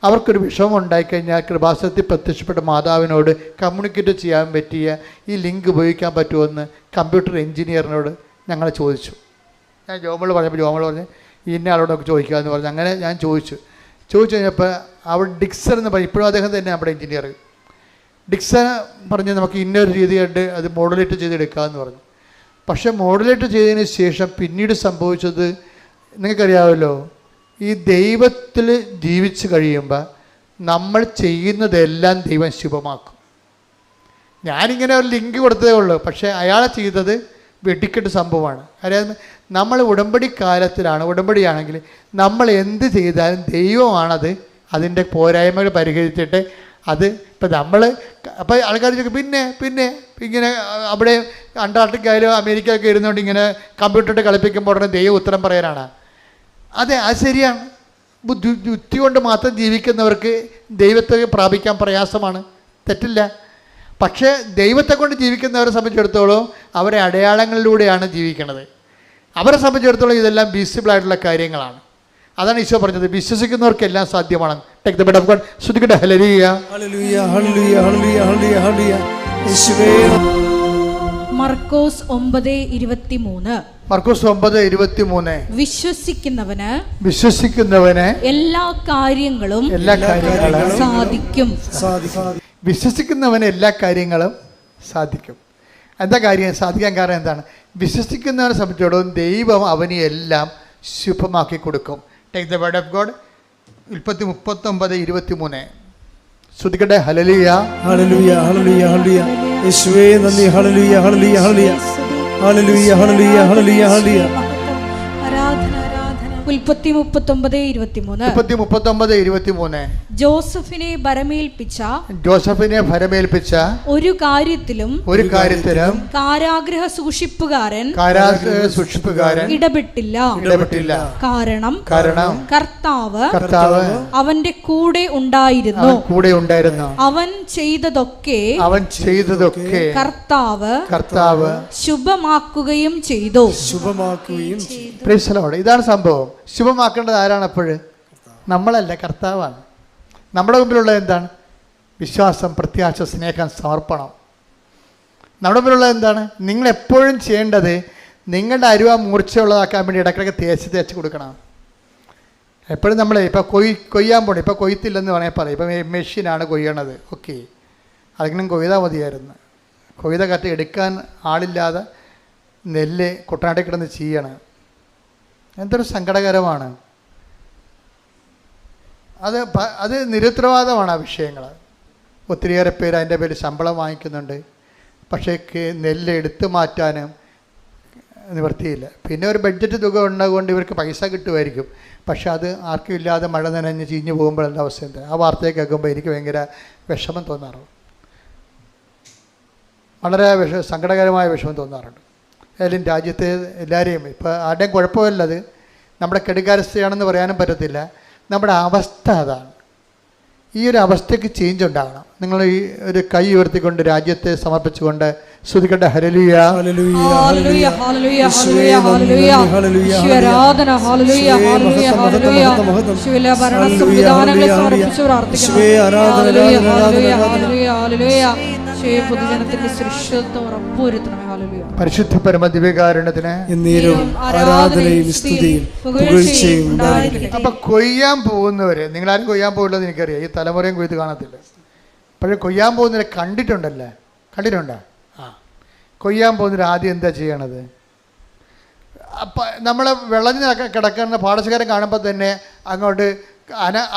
അവർക്കൊരു വിഷമം ഉണ്ടായിക്കഴിഞ്ഞാൽ കൃപാസനത്തിൽ പ്രത്യക്ഷപ്പെട്ട മാതാവിനോട് കമ്മ്യൂണിക്കേറ്റ് ചെയ്യാൻ പറ്റിയ ഈ ലിങ്ക് ഉപയോഗിക്കാൻ പറ്റുമെന്ന് കമ്പ്യൂട്ടർ എഞ്ചിനീയറിനോട് ഞങ്ങൾ ചോദിച്ചു. ഞാൻ ജോമോൾ പറഞ്ഞപ്പോൾ ജോമോൾ പറഞ്ഞ് ഇന്ന ആളോടൊക്കെ ചോദിക്കാമെന്ന് പറഞ്ഞു. അങ്ങനെ ഞാൻ ചോദിച്ചു കഴിഞ്ഞപ്പോൾ അവിടെ ഡിക്സൺ എന്ന് പറയും, ഇപ്പോഴും അദ്ദേഹം തന്നെ നമ്മുടെ എഞ്ചിനീയർ. ഡിക്സൺ പറഞ്ഞ് നമുക്ക് ഇന്നൊരു രീതിയായിട്ട് അത് മോഡുലേറ്റ് ചെയ്തെടുക്കാമെന്ന് പറഞ്ഞു. പക്ഷേ മോഡുലേറ്റ് ചെയ്തതിന് ശേഷം പിന്നീട് സംഭവിച്ചത് നിങ്ങൾക്കറിയാമല്ലോ, ഈ ദൈവത്തിൽ ജീവിച്ച് കഴിയുമ്പോൾ നമ്മൾ ചെയ്യുന്നതെല്ലാം ദൈവം ശുഭമാക്കും. ഞാനിങ്ങനെ ഒരു ലിങ്ക് കൊടുത്തതേ ഉള്ളൂ, പക്ഷേ അയാൾ ചെയ്തത് വെടിക്കെട്ട് സംഭവമാണ്. അതായത് നമ്മൾ ഉടമ്പടി കാലത്തിലാണ്, ഉടമ്പടിയാണെങ്കിൽ നമ്മൾ എന്ത് ചെയ്താലും ദൈവമാണത് അതിൻ്റെ പോരായ്മകൾ പരിഹരിച്ചിട്ട് അത് ഇപ്പം നമ്മൾ അപ്പോൾ ആൾക്കാർ ചോദിക്കും പിന്നെ ഇങ്ങനെ അവിടെ അന്റാർട്ടിക്കയിലോ അമേരിക്കയിലൊക്കെ ഇരുന്നുകൊണ്ട് ഇങ്ങനെ കമ്പ്യൂട്ടറിട്ട് കളിപ്പിക്കുമ്പോൾ ഉടനെ ദൈവം ഉത്തരം പറയാനാണ്. അതെ, അത് ശരിയാണ്. ബുദ്ധി കൊണ്ട് മാത്രം ജീവിക്കുന്നവർക്ക് ദൈവത്തെ പ്രാപിക്കാൻ പ്രയാസമാണ്, തെറ്റില്ല. പക്ഷേ ദൈവത്തെ കൊണ്ട് ജീവിക്കുന്നവരെ സംബന്ധിച്ചിടത്തോളം അവരെ അടയാളങ്ങളിലൂടെയാണ് ജീവിക്കുന്നത്. അവരെ സംബന്ധിച്ചിടത്തോളം ഇതെല്ലാം വിസിബിളായിട്ടുള്ള കാര്യങ്ങളാണ്. അതാണ് ഈശോ പറഞ്ഞത്, വിശ്വസിക്കുന്നവർക്കെല്ലാം സാധ്യമാണ്. Take the word of God. ശ്രുതിക്കട്ടെ ഹല്ലേലൂയ ഹല്ലേലൂയ ഹല്ലേലൂയ ഹല്ലേലൂയ ഹല്ലേലൂയ. യേശുവേ. മർക്കോസ് 9:23. മർക്കോസ് 9:23. വിശ്വസിക്കുന്നവന് എല്ലാ കാര്യങ്ങളും സാധിക്കും. വിശ്വസിക്കുന്നവന് എല്ലാ കാര്യങ്ങളും സാധിക്കും. എന്താ കാര്യം സാധിക്കാൻ കാരണം എന്താണ്? വിശ്വസിക്കുന്നവനെ സംബന്ധിച്ചിടത്തോളം ദൈവം അവന് എല്ലാം ശുഭമാക്കി കൊടുക്കും. Take the word of God. ഉൽപ്പത്തി 39:23. ശ്രുതിക്കട്ടെ ഹല്ലേലൂയ ഹല്ലേലൂയ ഹല്ലേലൂയ ഹല്ലേലൂയ. യേശുവേ നന്ദി. ഹല്ലേലൂയ ഹല്ലേലൂയ ഹല്ലേലൂയ ഹല്ലേലൂയ ഹല്ലേലൂയ ഹല്ലേലൂയ ഹല്ലേലൂയ. ഉൽപ്പത്തി 39:23. ജോസഫിനെ ഭരമേൽപ്പിച്ച ഒരു കാര്യത്തിലും കാരാഗ്രഹ സൂക്ഷിപ്പുകാരൻ ഇടപെട്ടില്ല. കാരണം കർത്താവ് അവന്റെ കൂടെ ഉണ്ടായിരുന്നു. അവൻ ചെയ്തതൊക്കെ കർത്താവ് ശുഭമാക്കുകയും ചെയ്തു. ഇതാണ് സംഭവം. ശുഭമാക്കേണ്ടത് ആരാണ്? അപ്പോഴ് നമ്മളല്ല, കർത്താവാണ്. നമ്മുടെ മുമ്പിലുള്ള എന്താണ്? വിശ്വാസം, പ്രത്യാശ, സ്നേഹം, സമർപ്പണം. നമ്മുടെ മുമ്പിലുള്ള എന്താണ്? നിങ്ങളെപ്പോഴും ചെയ്യേണ്ടത് നിങ്ങളുടെ അരുവ മൂർച്ചയുള്ളതാക്കാൻ വേണ്ടി ഇടയ്ക്കിടയ്ക്ക് തേച്ച് കൊടുക്കണം. എപ്പോഴും നമ്മൾ ഇപ്പോൾ കൊയ്യാൻ പോകണം. ഇപ്പോൾ കൊയ്ത്തില്ലെന്ന് വേണമെങ്കിൽ പറയാം. ഇപ്പം മെഷീനാണ് കൊയ്യണത്. ഓക്കെ, അതിങ്ങനെ കൊയ്താൽ മതിയായിരുന്നു. കൊയ്ത കറ്റ എടുക്കാൻ ആളില്ലാതെ നെല്ല് കുട്ടനാട്ടിൽ കിടന്ന് ചെയ്യണം. എന്തൊരു സങ്കടകരമാണ്. അത് നിരുത്തരവാദമാണ് ആ വിഷയങ്ങൾ. ഒത്തിരിയേറെ പേര് അതിൻ്റെ പേര് ശമ്പളം വാങ്ങിക്കുന്നുണ്ട്. പക്ഷേ നെല്ല് എടുത്തു മാറ്റാനും നിവൃത്തിയില്ല. പിന്നെ ഒരു ബഡ്ജറ്റ് തുക ഉണ്ടാകൊണ്ട് ഇവർക്ക് പൈസ കിട്ടുമായിരിക്കും. പക്ഷെ അത് ആർക്കും ഇല്ലാതെ മഴ നനഞ്ഞ് ചീഞ്ഞ് പോകുമ്പോൾ എന്താ അവസ്ഥ? എന്താ ആ വാർത്തയെ കേൾക്കുമ്പോൾ എനിക്ക് ഭയങ്കര വിഷമം തോന്നാറുണ്ട്. വളരെ സങ്കടകരമായ വിഷമം തോന്നാറുണ്ട്. ഏതായാലും രാജ്യത്തെ എല്ലാവരെയും ഇപ്പോൾ ആരുടെയും കുഴപ്പമില്ലത് നമ്മുടെ കെടുകാരസ്ഥയാണെന്ന് പറയാനും പറ്റത്തില്ല. നമ്മുടെ അവസ്ഥ അതാണ്. ഈ ഒരു അവസ്ഥയ്ക്ക് ചേഞ്ച് ഉണ്ടാകണം. നിങ്ങൾ ഈ ഒരു കൈ ഉയർത്തിക്കൊണ്ട് രാജ്യത്തെ സമർപ്പിച്ചുകൊണ്ട് ശ്രുതിക്കട്ടെ ഹല്ലേലൂയ ഹല്ലേലൂയ ഹല്ലേലൂയ ഹല്ലേലൂയ ഹല്ലേലൂയ ഹല്ലേലൂയ ആരാധന ഹല്ലേലൂയ ഹല്ലേലൂയ ഹല്ലേലൂയ ശിവല ഭരണ സംവിധാനങ്ങളെ സമർപ്പിച്ചു പ്രാർത്ഥിക്കുന്നു. ഹല്ലേലൂയ ഹല്ലേലൂയ ഹല്ലേലൂയ ഹല്ലേലൂയ ശിവ പൊതുജനത്തിന്റെ സുരക്ഷിതത്വം ഉറപ്പുവരുത്തണമേ. ഹല്ലേലൂയ. പരിശുദ്ധ പരമ ദിവ്യകാരുണ്യത്തിന് ആരാധനയും സ്തുതിയും പുകഴ്ചയും ഉണ്ടായിരിക്കട്ടെ. അപ്പം കൊയ്യാൻ പോകുന്നവർ, നിങ്ങളാരും കൊയ്യാൻ പോകില്ലെന്ന് എനിക്കറിയാം. ഈ തലമുറയും കൊയ്ത് കാണത്തില്ല. പക്ഷേ കൊയ്യാൻ പോകുന്നവരെ കണ്ടിട്ടുണ്ടോ? ആ, കൊയ്യാൻ പോകുന്നവർ ആദ്യം എന്താ ചെയ്യണത്? അപ്പം നമ്മൾ വെള്ളത്തിൽ കിടക്കുന്ന പാടശേഖരം കാണുമ്പോൾ തന്നെ അങ്ങോട്ട്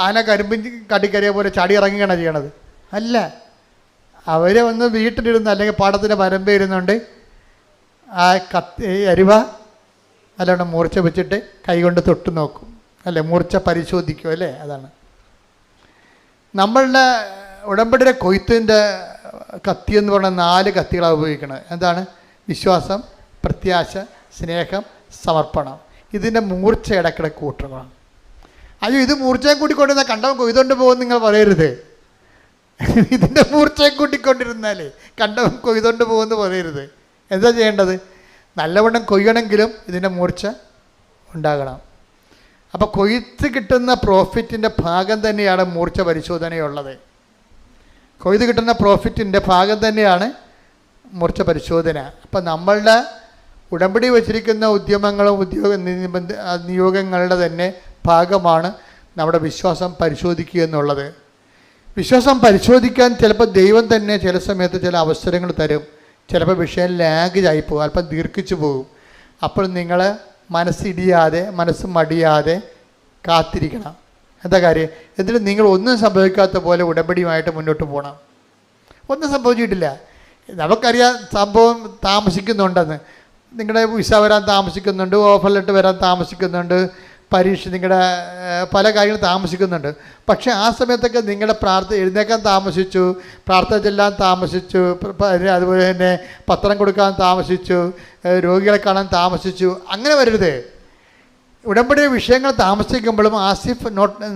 ആന കരിമ്പിൻ കട്ടിക്കരിയ പോലെ ചാടി ഇറങ്ങുകയാണ് ചെയ്യണത്. അല്ല, അവരെ ഒന്ന് വീട്ടിലിരുന്ന് അല്ലെങ്കിൽ പാടത്തിൻ്റെ വരമ്പേ ഇരുന്നുണ്ട് ആ അരിവ നല്ലോണം മൂർച്ച വെച്ചിട്ട് കൈകൊണ്ട് തൊട്ട് നോക്കും, അല്ലേ, മൂർച്ച പരിശോധിക്കും, അല്ലേ? അതാണ് നമ്മളുടെ ഉടമ്പടിയുടെ കൊയ്ത്തിൻ്റെ കത്തി എന്ന് പറഞ്ഞാൽ 4 കത്തികളാണ് ഉപയോഗിക്കുന്നത്. എന്താണ്? വിശ്വാസം, പ്രത്യാശ, സ്നേഹം, സമർപ്പണം. ഇതിൻ്റെ മൂർച്ച ഇടയ്ക്കിടയ്ക്ക് കൂട്ടണം. അയ്യോ ഇത് മൂർച്ചയും കൂട്ടിക്കൊണ്ടിരുന്നാൽ കണ്ടവൻ കൊയ്തുകൊണ്ട് പോകുമെന്ന് നിങ്ങൾ പറയരുത്. ഇതിൻ്റെ മൂർച്ചയും കൂട്ടിക്കൊണ്ടിരുന്നാലേ കണ്ടവൻ കൊയ്തുകൊണ്ട് പോകുമെന്ന് പറയരുത്. എന്താ ചെയ്യേണ്ടത്? നല്ലവണ്ണം കൊയ്യണമെങ്കിലും ഇതിൻ്റെ മൂർച്ച ഉണ്ടാകണം. അപ്പോൾ കൊയ്ത്ത് കിട്ടുന്ന പ്രോഫിറ്റിൻ്റെ ഭാഗം തന്നെയാണ് മൂർച്ച പരിശോധനയുള്ളത്. കൊയ്ത് കിട്ടുന്ന പ്രോഫിറ്റിൻ്റെ ഭാഗം തന്നെയാണ് മൂർച്ച പരിശോധന. അപ്പം നമ്മളുടെ ഉടമ്പടി വച്ചിരിക്കുന്ന ഉദ്യമങ്ങളും നിയോഗങ്ങളുടെ തന്നെ ഭാഗമാണ് നമ്മുടെ വിശ്വാസം പരിശോധിക്കുക എന്നുള്ളത്. വിശ്വാസം പരിശോധിക്കാൻ ചിലപ്പോൾ ദൈവം തന്നെ ചില സമയത്ത് ചില അവസരങ്ങൾ തരും. ചിലപ്പോൾ വിഷയം ലാഗായി പോകും, അല്പം ദീർഘിച്ചു പോകും. അപ്പോൾ നിങ്ങൾ മനസ്സിടിയാതെ, മനസ്സ് മടിയാതെ കാത്തിരിക്കണം. എന്താ കാര്യം? എന്നിട്ട് നിങ്ങൾ ഒന്നും സംഭവിക്കാത്ത പോലെ ഉടമ്പടിയുമായിട്ട് മുന്നോട്ട് പോകണം. ഒന്നും സംഭവിച്ചിട്ടില്ല, നമുക്കറിയാം സംഭവം താമസിക്കുന്നുണ്ടെന്ന്. നിങ്ങളുടെ വിസ വരാൻ താമസിക്കുന്നുണ്ട്, ഓഫർ ലെറ്റർ വരാൻ താമസിക്കുന്നുണ്ട്, പരീക്ഷ, നിങ്ങളുടെ പല കാര്യങ്ങളും താമസിക്കുന്നുണ്ട്. പക്ഷേ ആ സമയത്തൊക്കെ നിങ്ങളുടെ എഴുന്നേക്കാൻ താമസിച്ചു, പ്രാർത്ഥന ചെല്ലാൻ താമസിച്ചു, അതുപോലെ തന്നെ പത്രം കൊടുക്കാൻ താമസിച്ചു, രോഗികളെ കാണാൻ താമസിച്ചു, അങ്ങനെ വരരുത്. ഉടമ്പടി വിഷയങ്ങൾ താമസിക്കുമ്പോഴും ആസിഫ്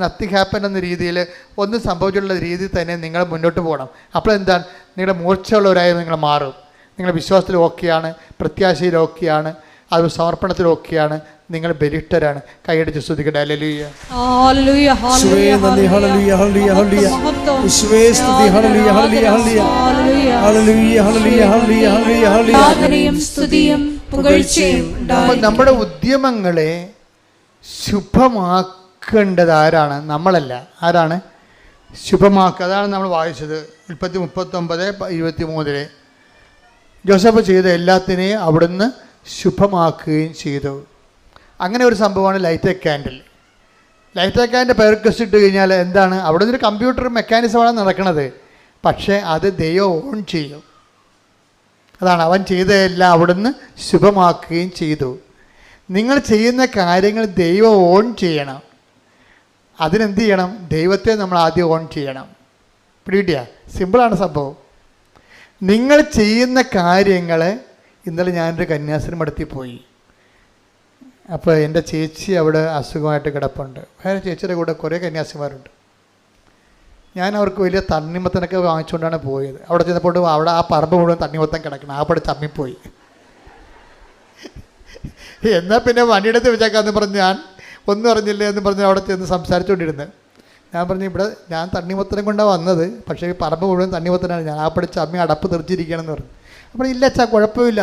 നത്തിങ് ഹാപ്പൻ എന്ന രീതിയിൽ ഒന്നും സംഭവിച്ചിട്ടുള്ള രീതിയിൽ തന്നെ നിങ്ങൾ മുന്നോട്ട് പോകണം. അപ്പോൾ എന്താണ്? നിങ്ങളുടെ മൂർച്ചയുള്ളവരായി നിങ്ങൾ മാറും. നിങ്ങളുടെ വിശ്വാസത്തിൽ ഓക്കെയാണ്, പ്രത്യാശയിൽ ഓക്കെയാണ്, അത് സമർപ്പണത്തിൽ ഓക്കെയാണ്, നിങ്ങൾ ബലിഷ്ഠരാണ്. കൈയടിച്ച് സ്തുതിക്കട്ടെ. ഹല്ലേലൂയ, ഹല്ലേലൂയ, ഹല്ലേലൂയ, ഹല്ലേലൂയ, ഹല്ലേലൂയ, ഹല്ലേലൂയ, ഹല്ലേലൂയ, ഹല്ലേലൂയ, സ്തുതിയും പുകഴ്ചയും. നമ്മുടെ ഉദ്യമങ്ങളെ ശുഭമാക്കേണ്ടത് ആരാണ്? നമ്മളല്ല. ആരാണ് ശുഭമാക്കുക? അതാണ് നമ്മൾ വായിച്ചത് ഉൽപ്പത്തി 39:23. ജോസഫ് ചെയ്ത എല്ലാത്തിനെയും അവിടുന്ന് ശുഭമാക്കുകയും ചെയ്തു. അങ്ങനെ ഒരു സംഭവമാണ് light a candle. Light a candle പേർക്കസ് ഇട്ട് കഴിഞ്ഞാൽ എന്താണ്? അവിടെ നിന്നൊരു കമ്പ്യൂട്ടർ മെക്കാനിസമാണ് നടക്കുന്നത്, പക്ഷേ അത് ദൈവം ഓൺ ചെയ്യും. അതാണ് അവൻ ചെയ്തതെല്ലാം അവിടുന്ന് ശുഭമാക്കുകയും ചെയ്തു. നിങ്ങൾ ചെയ്യുന്ന കാര്യങ്ങൾ ദൈവം ഓൺ ചെയ്യണം. അതിനെന്ത് ചെയ്യണം? ദൈവത്തെ നമ്മൾ ആദ്യം ഓൺ ചെയ്യണം. പിടികിട്ടിയ? സിമ്പിളാണ് സംഭവം. നിങ്ങൾ ചെയ്യുന്ന കാര്യങ്ങൾ, ഇന്നലെ ഞാനൊരു കന്യാസ്ത്രീ മഠത്തിൽ പോയി. അപ്പോൾ എൻ്റെ ചേച്ചി അവിടെ അസുഖമായിട്ട് കിടപ്പുണ്ട്. വേറെ ചേച്ചിയുടെ കൂടെ കുറേ കന്യാസിമാരുണ്ട്. ഞാൻ അവർക്ക് വലിയ തണ്ണിമത്തനൊക്കെ വാങ്ങിച്ചുകൊണ്ടാണ് പോയത്. അവിടെ ചെന്നപ്പോൾ അവിടെ ആ പറമ്പ് മുഴുവൻ തണ്ണിമത്തൻ കിടക്കണം. ആ പടി തമ്മിപ്പോയി. എന്നാൽ പിന്നെ വണ്ടിയെടുത്ത് വെച്ചേക്കാന്ന് പറഞ്ഞ് ഞാൻ ഒന്നും അറിഞ്ഞില്ല എന്ന് പറഞ്ഞ് അവിടെ ചെന്ന് സംസാരിച്ചുകൊണ്ടിരുന്നത്. ഞാൻ പറഞ്ഞു, ഇവിടെ ഞാൻ തണ്ണിമത്തനം കൊണ്ടാണ് വന്നത്, പക്ഷേ ഈ പറമ്പ് മുഴുവൻ തണ്ണിമത്തനാണ്. ഞാൻ ആ പടി ചമ്മി അടപ്പ് തെറിച്ചിരിക്കുകയാണെന്ന് പറഞ്ഞു. അപ്പോൾ ഇല്ല അച്ഛാ, കുഴപ്പമില്ല,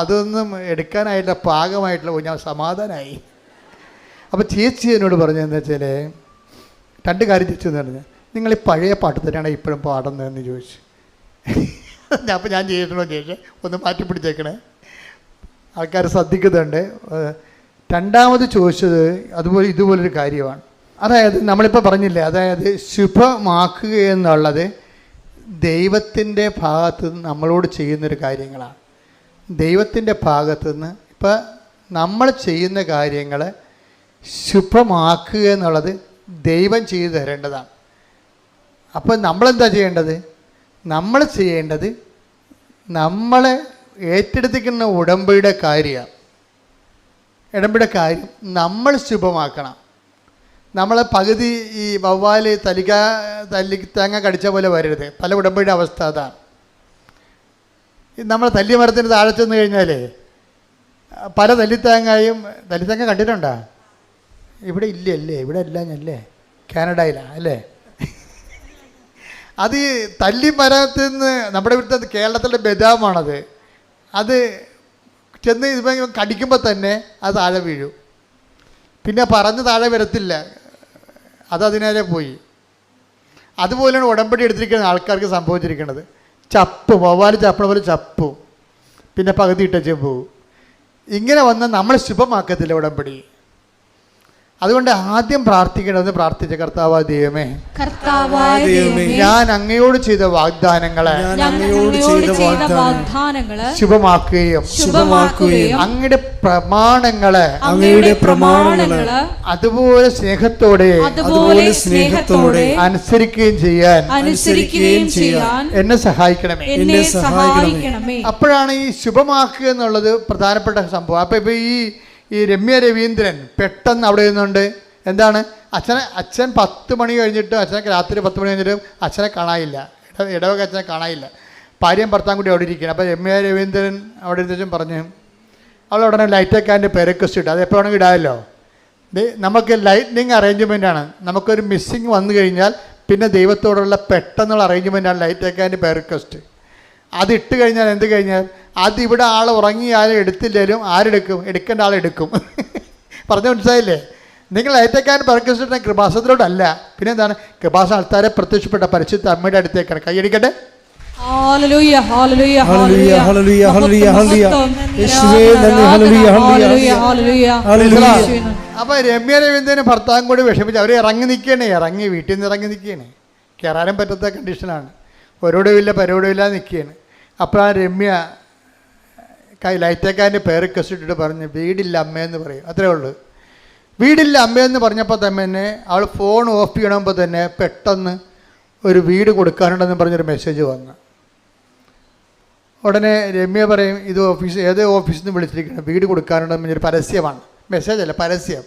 അതൊന്നും എടുക്കാനായിട്ടില്ല, പാകമായിട്ടില്ല. ഞാൻ സമാധാനമായി. അപ്പോൾ ചേച്ചി എന്നോട് പറഞ്ഞതെന്ന് വെച്ചാൽ 2 കാര്യം ചേച്ചി എന്ന് പറഞ്ഞു. നിങ്ങൾ ഈ പഴയ പാട്ട് തന്നെയാണ് ഇപ്പോഴും പാടുന്നതെന്ന് ചോദിച്ചു. അപ്പോൾ ഞാൻ ചെയ്തിട്ടുണ്ടോ ചോദിച്ചു, ഒന്ന് മാറ്റി പിടിച്ചേക്കണേ, ആൾക്കാർ ശ്രദ്ധിക്കുന്നുണ്ട്. 2ാമത് ചോദിച്ചത് ഇതുപോലൊരു കാര്യമാണ്. അതായത് നമ്മളിപ്പോൾ പറഞ്ഞില്ലേ, അതായത് ശുഭമാക്കുക എന്നുള്ളത് ദൈവത്തിൻ്റെ ഭാഗത്ത് നിന്ന് നമ്മളോട് ചെയ്യുന്നൊരു കാര്യങ്ങളാണ്. ദൈവത്തിൻ്റെ ഭാഗത്തു നിന്ന് ഇപ്പോൾ നമ്മൾ ചെയ്യുന്ന കാര്യങ്ങൾ ശുഭമാക്കുക എന്നുള്ളത് ദൈവം ചെയ്തു തരേണ്ടതാണ്. അപ്പോൾ നമ്മളെന്താ ചെയ്യേണ്ടത്? നമ്മൾ ചെയ്യേണ്ടത് നമ്മളെ ഏറ്റെടുത്തിരിക്കുന്ന ഉടമ്പടിയുടെ കാര്യം നമ്മൾ ശുഭമാക്കണം. നമ്മളെ പകുതി ഈ വവ്വാല് തേങ്ങ കടിച്ച പോലെ വരരുത്. പല ഉടമ്പടിയുടെ അവസ്ഥ അതാണ്. നമ്മൾ തല്ലിമരത്തിന് താഴെ ചെന്ന് കഴിഞ്ഞാലേ പല തല്ലിത്തേങ്ങ കണ്ടിട്ടുണ്ടോ? ഇവിടെ ഇല്ലല്ലേ? ഇവിടെ ഇല്ലല്ലേ? കാനഡയിലാണ് അല്ലേ? അത് തല്ലിമരത്തിൽ നിന്ന് നമ്മുടെ ഇവിടുത്തെ കേരളത്തിലെ ബദാമാണത്. അത് ചെന്ന് ഇവൻ കടിക്കുമ്പോൾ തന്നെ അത് താഴെ വീഴും. പിന്നെ പറഞ്ഞ് താഴെ വരത്തില്ല, അതിനേരെ പോയി. അതുപോലെയാണ് ഉടമ്പടി എടുത്തിരിക്കുന്ന ആൾക്കാർക്ക് സംഭവിച്ചിരിക്കുന്നത്. ചപ്പും, വവ്വാല് ചപ്പണ പോലെ ചപ്പും, പിന്നെ പകുതി ഇട്ടച്ച് പോവും. ഇങ്ങനെ വന്ന് നമ്മൾ ശുഭമാക്കത്തില്ല ഉടമ്പടി. അതുകൊണ്ട് ആദ്യം പ്രാർത്ഥിക്കേണ്ടത് പ്രാർത്ഥിച്ച കർത്താവായ ദൈവമേ, കർത്താവായ ദൈവമേ, ഞാൻ അങ്ങയോട് ചെയ്ത വാഗ്ദാനങ്ങളെ ശുഭമാക്കുകയും അങ്ങയുടെ പ്രമാണങ്ങളെ അതുപോലെ സ്നേഹത്തോടെ അനുസരിക്കുകയും ചെയ്യാൻ എന്നെ സഹായിക്കണമേ. അപ്പോഴാണ് ഈ ശുഭമാക്കുക എന്നുള്ളത് പ്രധാനപ്പെട്ട സംഭവം. അപ്പൊ ഇപ്പൊ ഈ രമ്യ രവീന്ദ്രൻ പെട്ടെന്ന് അവിടെ നിന്നുണ്ട്. എന്താണ് അച്ഛൻ 10 മണി കഴിഞ്ഞിട്ട് അച്ഛനെ രാത്രി 10 മണി കഴിഞ്ഞിട്ട് അച്ഛനെ കാണാനില്ല, ഇടവക അച്ഛനെ കാണാനില്ല. ഭാര്യയും ഭർത്താവും കൂടി അവിടെ ഇരിക്കുകയാണ്. അപ്പോൾ രമ്യ രവീന്ദ്രൻ അവിടെ ഇരുത്തും പറഞ്ഞു, അവൾ ഉടനെ ലൈറ്റൊക്കെ അതിൻ്റെ റിക്വസ്റ്റ് ഇട്ടു. അത് എപ്പോൾ വേണമെങ്കിൽ ഇടാമല്ലോ. നമുക്ക് ലൈറ്റ്നിങ് അറേഞ്ച്മെൻറ്റാണ്. നമുക്കൊരു മിസ്സിങ് വന്നു കഴിഞ്ഞാൽ പിന്നെ ദൈവത്തോടുള്ള പെട്ടെന്നുള്ള അറേഞ്ച്മെൻറ്റാണ് ലൈറ്റൊക്കെ അതിൻ്റെ റിക്വസ്റ്റ്. അത് ഇട്ട് കഴിഞ്ഞാൽ എന്ത് കഴിഞ്ഞാൽ അതിവിടെ ആൾ ഉറങ്ങിയാലും എടുത്തില്ലേലും ആരെടുക്കും? എടുക്കേണ്ട ആളെടുക്കും. പറഞ്ഞു മനസ്സിലായില്ലേ? നിങ്ങൾ ഏറ്റക്കാൻ പരിക്കസിട്ട കൃപാസനത്തിലോട്ടല്ല, പിന്നെ എന്താണ്? കൃപാസന ആൾക്കാരെ പ്രത്യക്ഷപ്പെട്ട പരിശുദ്ധ അമ്മയുടെ അടുത്തേക്കാണ്. കൈയടിക്കട്ടെ. അപ്പൊ രമ്യ രവീന്ദ്രന് ഭർത്താവും കൂടി വിഷമിച്ച് അവർ ഇറങ്ങി വീട്ടിൽ നിന്ന് ഇറങ്ങി നിൽക്കുകയാണ്. കയറാനും പറ്റാത്ത കണ്ടീഷനാണ്. ഒരോടുമില്ല പരോടുമില്ല നിൽക്കുകയാണ്. അപ്പോൾ ആ രമ്യ ലൈറ്റേക്കാരൻ്റെ പേര് കസിട്ടിട്ട് പറഞ്ഞ് വീടില്ല അമ്മയെന്ന് പറയും. അത്രേ ഉള്ളൂ. വീടില്ല അമ്മയെന്ന് പറഞ്ഞപ്പോൾ തന്നെ അവൾ ഫോൺ ഓഫ് ചെയ്യണമെമ്പോൾ തന്നെ പെട്ടെന്ന് ഒരു വീട് കൊടുക്കാനുണ്ടെന്ന് പറഞ്ഞൊരു മെസ്സേജ് വന്നു. ഉടനെ രമ്യ പറയും, ഇത് ഏത് ഓഫീസിൽ നിന്ന് വിളിച്ചിരിക്കണം, വീട് കൊടുക്കാനുണ്ടെന്ന് പറഞ്ഞൊരു പരസ്യമാണ്. മെസ്സേജല്ല, പരസ്യം.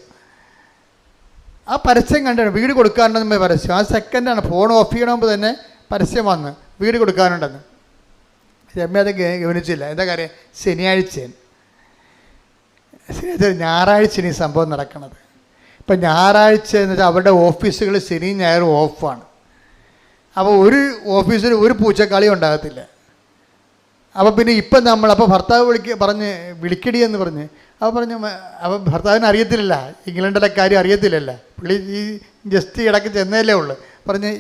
ആ പരസ്യം കണ്ടാണ് വീട് കൊടുക്കാനുണ്ടെന്ന് പരസ്യം. ആ സെക്കൻഡാണ് ഫോൺ ഓഫ് ചെയ്യണമെമ്പോൾ തന്നെ പരസ്യം വന്ന് വീട് കൊടുക്കാനുണ്ടെന്ന്. രമ്യ അത് ഗവനിച്ചില്ല. എന്താ കാര്യം? ശനിയാഴ്ചയാണ്, ഞായറാഴ്ചയാണ് ഈ സംഭവം നടക്കുന്നത്. ഇപ്പം ഞായറാഴ്ച എന്ന് വെച്ചാൽ അവരുടെ ഓഫീസുകൾ ശനിയും ഞായറും ഓഫാണ്. അപ്പോൾ ഒരു ഓഫീസിൽ ഒരു പൂച്ചക്കളി ഉണ്ടാകത്തില്ല. അപ്പോൾ പിന്നെ ഇപ്പം അപ്പോൾ ഭർത്താവ് വിളിക്കടി എന്ന് പറഞ്ഞ് അപ്പോൾ ഭർത്താവിന് അറിയത്തില്ല, ഇംഗ്ലണ്ടിലെ കാര്യം അറിയത്തില്ലല്ലോ. പുള്ളി ഈ ജസ്റ്റ് ഇടയ്ക്ക് ചെന്നതല്ലേ ഉള്ളു. പറഞ്ഞ്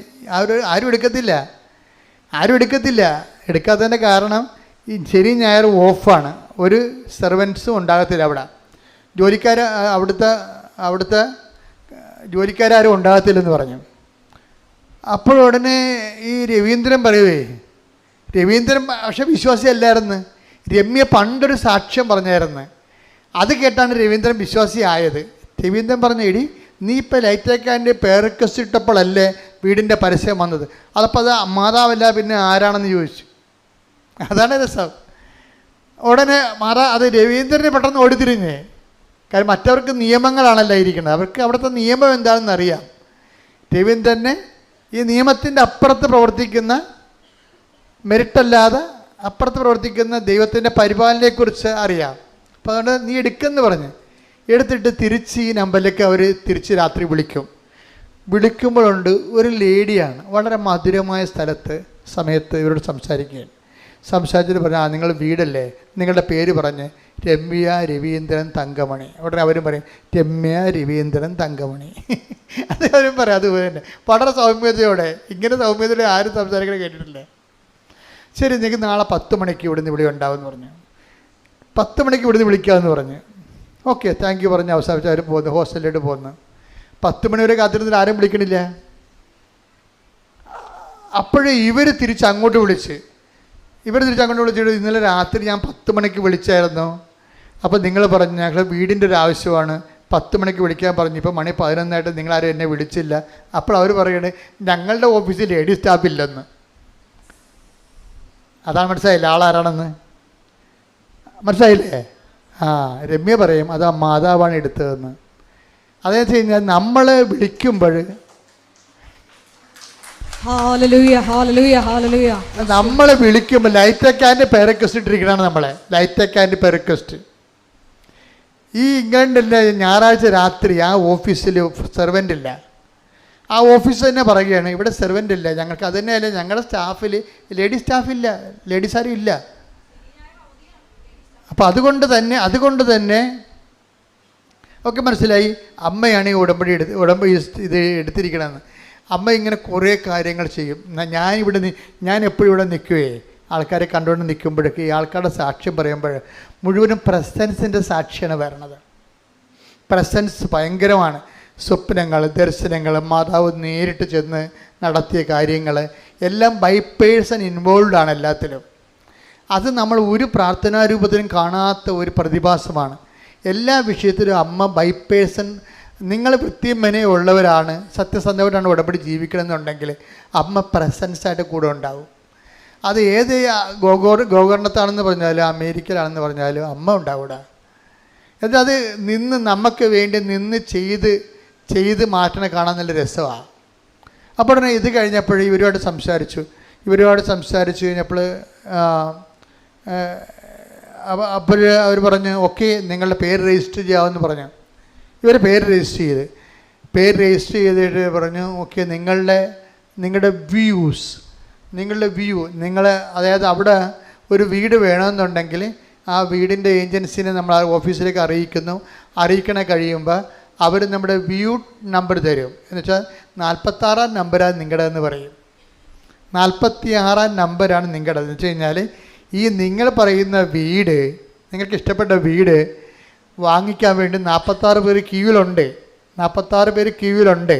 ആരും എടുക്കത്തില്ല. എടുക്കാത്തതിൻ്റെ കാരണം ഈ ശനി ഞായർ ഓഫാണ്. ഒരു സെർവൻസും ഉണ്ടാകത്തില്ല അവിടെ. അവിടുത്തെ ജോലിക്കാരും ഉണ്ടാകത്തില്ലെന്ന് പറഞ്ഞു. അപ്പോഴുടനെ ഈ രവീന്ദ്രൻ രവീന്ദ്രൻ പക്ഷെ വിശ്വാസിയല്ലായിരുന്നു. രമ്യ പണ്ടൊരു സാക്ഷ്യം പറഞ്ഞായിരുന്നു. അത് കേട്ടാണ് രവീന്ദ്രൻ വിശ്വാസിയായത്. രവീന്ദ്രൻ പറഞ്ഞു, എടി നീ ഇപ്പോൾ ലൈറ്റേക്കാൻ്റെ പേരക്കസ് ഇട്ടപ്പോഴല്ലേ വീടിൻ്റെ പരസ്യം വന്നത്, അതപ്പോൾ അത് മാതാവല്ല പിന്നെ ആരാണെന്ന് ചോദിച്ചു. അതാണ് രസം. ഉടനെ അത് രവീന്ദ്രനെ പെട്ടെന്ന് ഓടിത്തിരിഞ്ഞേ. കാര്യം മറ്റവർക്ക് നിയമങ്ങളാണല്ലോ ഇരിക്കുന്നത്, അവർക്ക് അവിടുത്തെ നിയമം എന്താണെന്ന് അറിയാം. രവീന്ദ്രനെ ഈ നിയമത്തിൻ്റെ അപ്പുറത്ത് പ്രവർത്തിക്കുന്ന, മെരിട്ടല്ലാതെ അപ്പുറത്ത് പ്രവർത്തിക്കുന്ന ദൈവത്തിൻ്റെ പരിപാലനയെക്കുറിച്ച് അറിയാം. അപ്പോൾ അതുകൊണ്ട് നീ എടുക്കുമെന്ന് പറഞ്ഞ് എടുത്തിട്ട് തിരിച്ച് ഈ നമ്പറിലേക്ക് അവർ തിരിച്ച് രാത്രി വിളിക്കുമ്പോഴുണ്ട് ഒരു ലേഡിയാണ് വളരെ മധുരമായ സമയത്ത് ഇവരോട് സംസാരിച്ചിട്ട് പറഞ്ഞാൽ, നിങ്ങൾ വീടല്ലേ, നിങ്ങളുടെ പേര് പറഞ്ഞ് രമ്യ രവീന്ദ്രൻ തങ്കമണി. ഉടനെ അവരും പറയും രമ്യ രവീന്ദ്രൻ തങ്കമണി. അത് അവരും പറയാം. അതുപോലെ തന്നെ വളരെ സൗമ്യതയോടെ, ഇങ്ങനെ സൗമ്യതയോടെ ആരും സംസാരിക്കണ കേട്ടിട്ടില്ലേ. ശരി, നിങ്ങൾക്ക് നാളെ 10 മണിക്ക് ഇവിടുന്ന് വിളി ഉണ്ടാവുമെന്ന് പറഞ്ഞു. 10 മണിക്ക് ഇവിടുന്ന് വിളിക്കാമെന്ന് പറഞ്ഞ് ഓക്കെ താങ്ക് യു പറഞ്ഞ് അവസാനിച്ച് അവർ പോകുന്നു, ഹോസ്റ്റലിലോട്ട് പോകുന്നു. 10 മണി വരെ കാത്തിരുന്നിട്ട് ആരും വിളിക്കണില്ല. അപ്പോഴേ ഇവർ തിരിച്ചങ്ങോട്ട് വിളിച്ചിട്ട് ഇന്നലെ രാത്രി ഞാൻ 10 മണിക്ക് വിളിച്ചായിരുന്നു, അപ്പോൾ നിങ്ങൾ പറഞ്ഞു ഞങ്ങൾ വീടിൻ്റെ ഒരു ആവശ്യമാണ്, 10 മണിക്ക് വിളിക്കാൻ പറഞ്ഞു, ഇപ്പോൾ മണി 11 നിങ്ങളാരും എന്നെ വിളിച്ചില്ല. അപ്പോൾ അവർ പറയണേ ഞങ്ങളുടെ ഓഫീസിൽ ലേഡി സ്റ്റാഫ് ഇല്ലെന്ന്. അതാണ് മനസ്സിലായില്ല ആളാരാണെന്ന്? മനസ്സിലായില്ലേ? രമ്യ പറയും അത് ആ മാതാവാണ് എടുത്തതെന്ന്. അതെന്ന് വെച്ച് കഴിഞ്ഞാൽ നമ്മൾ വിളിക്കുമ്പോൾ നമ്മളെ വിളിക്കുമ്പോൾ ലൈറ്റേക്കാൻ്റെ പേരക്വസ്റ്റ് ഇട്ടിരിക്കണതാണ്. നമ്മളെ ലൈറ്റേക്കാൻ്റെ പേരക്വസ്റ്റ് ഈ ഇംഗ്ലണ്ടിലെ ഞായറാഴ്ച രാത്രി ആ ഓഫീസിൽ സെർവൻ്റ് ഇല്ല. ആ ഓഫീസ് തന്നെ പറയുകയാണ് ഇവിടെ സെർവൻ്റ് ഇല്ല, ഞങ്ങൾക്ക് അത് തന്നെയല്ല ഞങ്ങളുടെ സ്റ്റാഫിൽ സ്റ്റാഫില്ല, ലേഡീസ് ആരും ഇല്ല. അപ്പോൾ അതുകൊണ്ട് തന്നെ ഒക്കെ മനസ്സിലായി അമ്മയാണ് ഈ ഉടമ്പടി ഇത് എടുത്തിരിക്കണമെന്ന്. അമ്മ ഇങ്ങനെ കുറേ കാര്യങ്ങൾ ചെയ്യും. ഞാൻ എപ്പോഴും ഇവിടെ നിൽക്കുകയെ ആൾക്കാരെ കണ്ടുകൊണ്ട് നിൽക്കുമ്പോഴേക്ക് ഈ ആൾക്കാരുടെ സാക്ഷ്യം പറയുമ്പോൾ മുഴുവനും പ്രസൻസിൻ്റെ സാക്ഷിയാണ് വരണത്. പ്രസൻസ് ഭയങ്കരമാണ്. സ്വപ്നങ്ങൾ, ദർശനങ്ങൾ, മാതാവ് നേരിട്ട് ചെന്ന് നടത്തിയ കാര്യങ്ങൾ എല്ലാം ബൈ പേഴ്സൺ ഇൻവോൾവാണ് എല്ലാത്തിലും. അത് നമ്മൾ ഒരു പ്രാർത്ഥനാ രൂപത്തിലും കാണാത്ത ഒരു പ്രതിഭാസമാണ്. എല്ലാ വിഷയത്തിലും അമ്മ ബൈ പേഴ്സൺ. നിങ്ങൾ വൃത്തിമനെ ഉള്ളവരാണ്, സത്യസന്ധമായിട്ടാണ് ഉടമ്പടി ജീവിക്കണമെന്നുണ്ടെങ്കിൽ അമ്മ പ്രസൻസായിട്ട് കൂടെ ഉണ്ടാവും. അത് ഏത് ഗോകർണത്താണെന്ന് പറഞ്ഞാലും അമേരിക്കയിലാണെന്ന് പറഞ്ഞാലും അമ്മ ഉണ്ടാവൂടാ. എന്നിട്ട് അത് നിന്ന് നമുക്ക് വേണ്ടി നിന്ന് ചെയ്ത് മാറ്റണ കാണാൻ നല്ല രസമാണ്. അപ്പോൾ ഉടനെ ഇത് കഴിഞ്ഞപ്പോൾ ഇവരുമായിട്ട് സംസാരിച്ചു കഴിഞ്ഞപ്പോൾ അപ്പോൾ അവർ പറഞ്ഞു ഓക്കെ നിങ്ങളുടെ പേര് രജിസ്റ്റർ ചെയ്യാമെന്ന് പറഞ്ഞു. ഇവർ പേര് രജിസ്റ്റർ ചെയ്തിട്ട് പറഞ്ഞു ഓക്കെ നിങ്ങളുടെ വ്യൂ അതായത് അവിടെ ഒരു വീട് വേണമെന്നുണ്ടെങ്കിൽ ആ വീടിൻ്റെ ഏജൻസിനെ നമ്മൾ ആ ഓഫീസിലേക്ക് അറിയിക്കണ കഴിയുമ്പോൾ അവർ നമ്മുടെ വ്യൂ നമ്പർ തരും. എന്ന് വെച്ചാൽ 46-ാം നമ്പറാണ് നിങ്ങളുടെതെന്ന് പറയും. 46-ാം നമ്പറാണ് നിങ്ങളുടേത് എന്ന് വെച്ച് കഴിഞ്ഞാൽ ഈ നിങ്ങൾ പറയുന്ന വീട്, നിങ്ങൾക്ക് ഇഷ്ടപ്പെട്ട വീട് വാങ്ങിക്കാൻ വേണ്ടി 46 പേര് ക്യൂവിലുണ്ട്.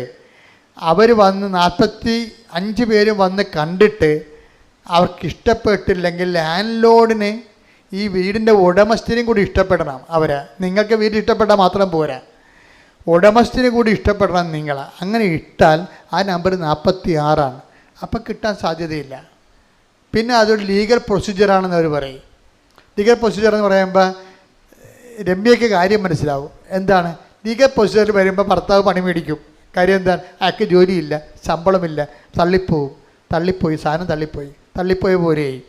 അവർ വന്ന് 45 പേരും വന്ന് കണ്ടിട്ട് അവർക്ക് ഇഷ്ടപ്പെട്ടില്ലെങ്കിൽ ലാൻഡ് ലോഡിന് ഈ വീടിൻ്റെ ഉടമസ്ഥനും കൂടി ഇഷ്ടപ്പെടണം. നിങ്ങൾക്ക് വീട് ഇഷ്ടപ്പെട്ടാൽ മാത്രം പോരാ, ഉടമസ്ഥന് കൂടി ഇഷ്ടപ്പെടണം നിങ്ങൾ. അങ്ങനെ ഇട്ടാൽ ആ നമ്പർ 46ആണ്. അപ്പം കിട്ടാൻ സാധ്യതയില്ല. പിന്നെ അതൊരു ലീഗൽ പ്രൊസീജിയറാണെന്ന് അവർ പറയും. ലീഗൽ പ്രൊസീജിയർ എന്ന് പറയുമ്പോൾ രമ്യയ്ക്ക് കാര്യം മനസ്സിലാവും. എന്താണ് ലീഗൽ പ്രൊസീജിയർ വരുമ്പോൾ ഭർത്താവ് പണി മേടിക്കും. കാര്യം എന്താണ്, അയാൾക്ക് ജോലിയില്ല, ശമ്പളമില്ല, സാധനം തള്ളിപ്പോയ പോലെയായി.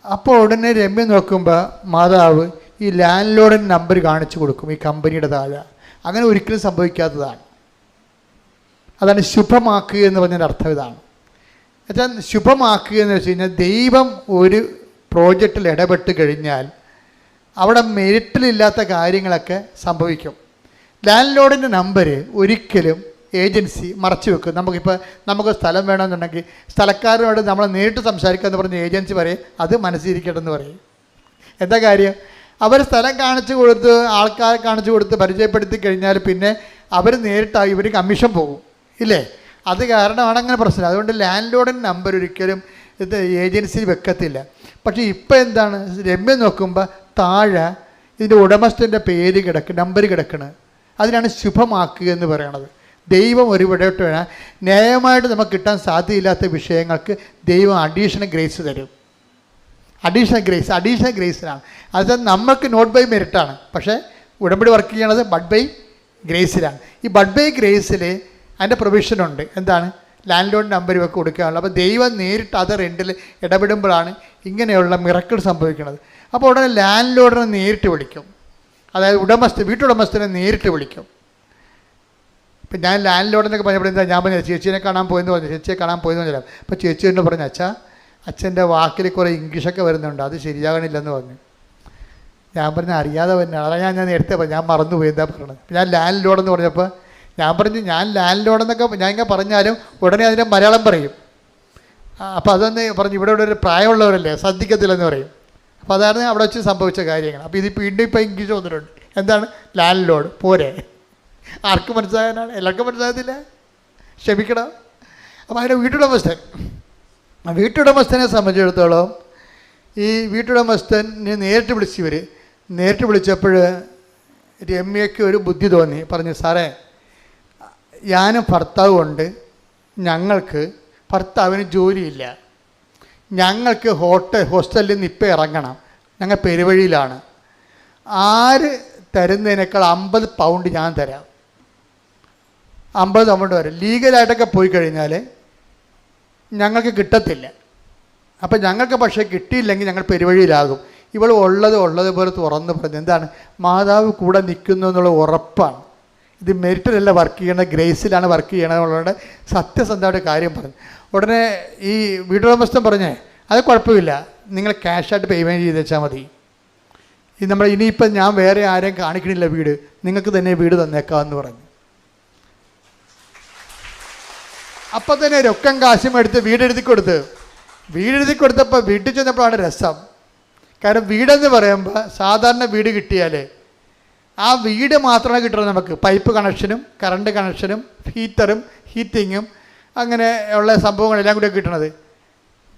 അപ്പോൾ ഉടനെ രമ്യ നോക്കുമ്പോൾ മാതാവ് ഈ ലാൻഡ് ലോഡിന് നമ്പർ കാണിച്ചു കൊടുക്കും ഈ കമ്പനിയുടെ താഴെ. അങ്ങനെ ഒരിക്കലും സംഭവിക്കാത്തതാണ്. അതാണ് ശുഭമാക്കുക എന്ന് പറഞ്ഞതിൻ്റെ അർത്ഥം ഇതാണ്. എന്നുവെച്ചാൽ ശുഭമാക്കുക എന്ന് വെച്ച് കഴിഞ്ഞാൽ ദൈവം ഒരു പ്രോജക്റ്റിൽ ഇടപെട്ട് കഴിഞ്ഞാൽ അവിടെ മെരിറ്റിലില്ലാത്ത കാര്യങ്ങളൊക്കെ സംഭവിക്കും. ലാൻഡ് ലോഡിൻ്റെ നമ്പർ ഒരിക്കലും ഏജൻസി മറച്ചു വെക്കും. നമുക്ക് സ്ഥലം വേണമെന്നുണ്ടെങ്കിൽ സ്ഥലക്കാരോട് നമ്മൾ നേരിട്ട് സംസാരിക്കാമെന്ന് പറഞ്ഞ് ഏജൻസി പറയും അത് മനസ്സിരിക്കട്ടെന്ന് പറയും. എന്താ കാര്യം, അവർ സ്ഥലം കാണിച്ചു കൊടുത്ത് ആൾക്കാരെ കാണിച്ചു കൊടുത്ത് പരിചയപ്പെടുത്തി കഴിഞ്ഞാൽ പിന്നെ അവർ നേരിട്ടായി ഇവർ കമ്മീഷൻ പോകും ഇല്ലേ. അത് കാരണമാണ് അങ്ങനെ പ്രശ്നം. അതുകൊണ്ട് ലാൻഡ് ലോഡിൻ്റെ നമ്പർ ഒരിക്കലും ഇത് ഏജൻസി വെക്കത്തില്ല. പക്ഷേ ഇപ്പോൾ എന്താണ്, രമ്യ നോക്കുമ്പോൾ താഴെ ഇതിൻ്റെ ഉടമസ്ഥൻ്റെ നമ്പർ കിടക്കണ്. അതിനാണ് ശുഭമാക്കുക എന്ന് പറയണത്. ദൈവം ഒരു ഇടപെട്ട് വേണം. ന്യായമായിട്ട് നമുക്ക് കിട്ടാൻ സാധ്യതയില്ലാത്ത വിഷയങ്ങൾക്ക് ദൈവം അഡീഷണൽ ഗ്രേസ് തരും. അഡീഷണൽ ഗ്രേസിനാണ്. അത് നമുക്ക് നോട്ട് ബൈ മെറിറ്റാണ്. പക്ഷേ ഉടമ്പടി വർക്ക് ചെയ്യണത് ബഡ് ബൈ ഗ്രേസിലാണ്. ഈ ബഡ് ബൈ ഗ്രേസിൽ അതിൻ്റെ പ്രൊവിഷനുണ്ട്. എന്താണ്, ലാൻഡ് ലോഡ് നമ്പർ ഇവർക്ക് കൊടുക്കാനുള്ളത്. അപ്പോൾ ദൈവം നേരിട്ട് അത് റെൻറ്റിൽ ഇടപെടുമ്പോഴാണ് ഇങ്ങനെയുള്ള മിറക്കിൾ സംഭവിക്കുന്നത്. അപ്പോൾ ഉടനെ ലാൻഡ് ലോഡിനെ നേരിട്ട് വിളിക്കും. അതായത് വീട്ടുടമസ്ഥനെ നേരിട്ട് വിളിക്കും. ഇപ്പം ഞാൻ ലാൻഡ് ലോഡിനൊക്കെ പറഞ്ഞപ്പോൾ എന്താ ഞാൻ പറഞ്ഞത്, ചേച്ചിയെ കാണാൻ പോയെന്ന് പറഞ്ഞില്ല. അപ്പോൾ ചേച്ചി എന്ന് പറഞ്ഞു, അച്ഛൻ്റെ വാക്കിൽ കുറേ ഇംഗ്ലീഷൊക്കെ വരുന്നുണ്ട്, അത് ശരിയാകണില്ലെന്ന് പറഞ്ഞു. ഞാൻ പറഞ്ഞ അറിയാതെ തന്നെ, അതാണ് ഞാൻ നേരത്തെ പറഞ്ഞു, ഞാൻ മറന്നുപോയി എന്താ പറയണത്. ഞാൻ ലാൻഡ് ലോഡെന്ന് പറഞ്ഞപ്പോൾ ഞാൻ പറഞ്ഞു ഞാൻ ലാൻഡ് ലോഡെന്നൊക്കെ ഞാൻ ഇങ്ങനെ പറഞ്ഞാലും ഉടനെ അതിൻ്റെ മലയാളം പറയും. അപ്പോൾ അതൊന്ന് പറഞ്ഞു, ഇവിടെ ഒരു പ്രായമുള്ളവരല്ലേ ശ്രദ്ധിക്കത്തില്ലെന്ന് പറയും. അപ്പോൾ അതാണ് അവിടെ വെച്ച് സംഭവിച്ച കാര്യങ്ങൾ. അപ്പോൾ ഇത് വീണ്ടും ഇപ്പോൾ ഇംഗ്ലീഷ് വന്നിട്ടുണ്ട്. എന്താണ് ലാൻഡ് ലോഡ് പോരെ, ആർക്കും മനസ്സിലാകാനാണ്, എല്ലാവർക്കും മനസ്സിലാകത്തില്ല, ക്ഷമിക്കണം. അപ്പോൾ അതിൻ്റെ വീട്ടുടമസ്ഥനെ സംബന്ധിച്ചിടത്തോളം ഈ വീട്ടുടമസ്ഥനെ നേരിട്ട് വിളിച്ചപ്പോൾ രമ്യയ്ക്ക് ഒരു ബുദ്ധി തോന്നി. പറഞ്ഞു, സാറേ ഞാനും ഭർത്താവുമുണ്ട്, ഭർത്താവിന് ജോലിയില്ല, ഞങ്ങൾക്ക് ഹോസ്റ്റലിൽ നിന്ന് ഇപ്പം ഇറങ്ങണം, ഞങ്ങൾ പെരുവഴിയിലാണ്, ആര് തരുന്നതിനേക്കാൾ 50 പൗണ്ട് ഞാൻ തരാം. 50 പൗണ്ട് വരെ ലീഗലായിട്ടൊക്കെ പോയി കഴിഞ്ഞാൽ ഞങ്ങൾക്ക് കിട്ടത്തില്ല. അപ്പം ഞങ്ങൾക്ക് പക്ഷേ കിട്ടിയില്ലെങ്കിൽ ഞങ്ങൾ പെരുവഴിയിലാകും. ഇവൾ ഉള്ളതുപോലെ തുറന്ന് പറഞ്ഞു. എന്താണ്, മാതാവ് കൂടെ നിൽക്കുന്നു എന്നുള്ള ഉറപ്പാണ്. ഇത് മെറിറ്റിലല്ല വർക്ക് ചെയ്യണത്, ഗ്രേസിലാണ് വർക്ക് ചെയ്യണമെന്നുള്ളത് സത്യസന്ധമായിട്ട് കാര്യം പറഞ്ഞു. ഉടനെ ഈ വീട്ടുടമസ്ഥൻ പറഞ്ഞേ അത് കുഴപ്പമില്ല, നിങ്ങൾ ക്യാഷായിട്ട് പേയ്മെൻറ്റ് ചെയ്ത് വെച്ചാൽ മതി. ഇനിയിപ്പം ഞാൻ വേറെ ആരെയും കാണിക്കണില്ല വീട്, നിങ്ങൾക്ക് തന്നെ വീട് തന്നേക്കാമെന്ന് പറഞ്ഞു. അപ്പം തന്നെ രൊക്കം കാശും എടുത്ത് വീടെഴുതി കൊടുത്തപ്പോൾ വീട്ടിൽ ചെന്നപ്പോഴാണ് രസം. കാരണം വീടെന്ന് പറയുമ്പോൾ സാധാരണ വീട് കിട്ടിയാൽ ആ വീട് മാത്രമാണ് കിട്ടുന്നത് നമുക്ക്. പൈപ്പ് കണക്ഷനും കറണ്ട് കണക്ഷനും ഹീറ്റിങ്ങും അങ്ങനെ ഉള്ള സംഭവങ്ങളെല്ലാം കൂടി കിട്ടണത്.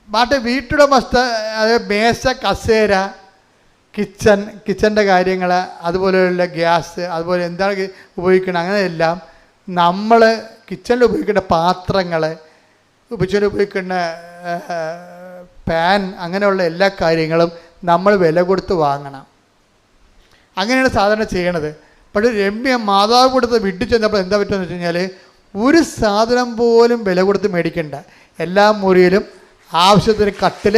ബാക്കി വീട്ടുടമസ്ഥ, അത് മേശ, കസേര, കിച്ചൻ്റെ കാര്യങ്ങൾ, അതുപോലെയുള്ള ഗ്യാസ്, അതുപോലെ എന്താണ് ഉപയോഗിക്കുന്നത് അങ്ങനെയെല്ലാം നമ്മൾ കിച്ചണിൽ ഉപയോഗിക്കേണ്ട പാത്രങ്ങൾ, കിച്ചണിൽ ഉപയോഗിക്കുന്ന പാൻ, അങ്ങനെയുള്ള എല്ലാ കാര്യങ്ങളും നമ്മൾ വില കൊടുത്ത് വാങ്ങണം. അങ്ങനെയാണ് സാധാരണ ചെയ്യണത്. പക്ഷേ രമ്യ മാതാവ് കൊടുത്ത് വീട്ടിൽ ചെന്നപ്പോൾ എന്താ പറ്റുമെന്ന് വെച്ച് കഴിഞ്ഞാൽ ഒരു സാധനം പോലും വില കൊടുത്ത് മേടിക്കണ്ട. എല്ലാ മുറിയിലും ആവശ്യത്തിന് കട്ടിൽ,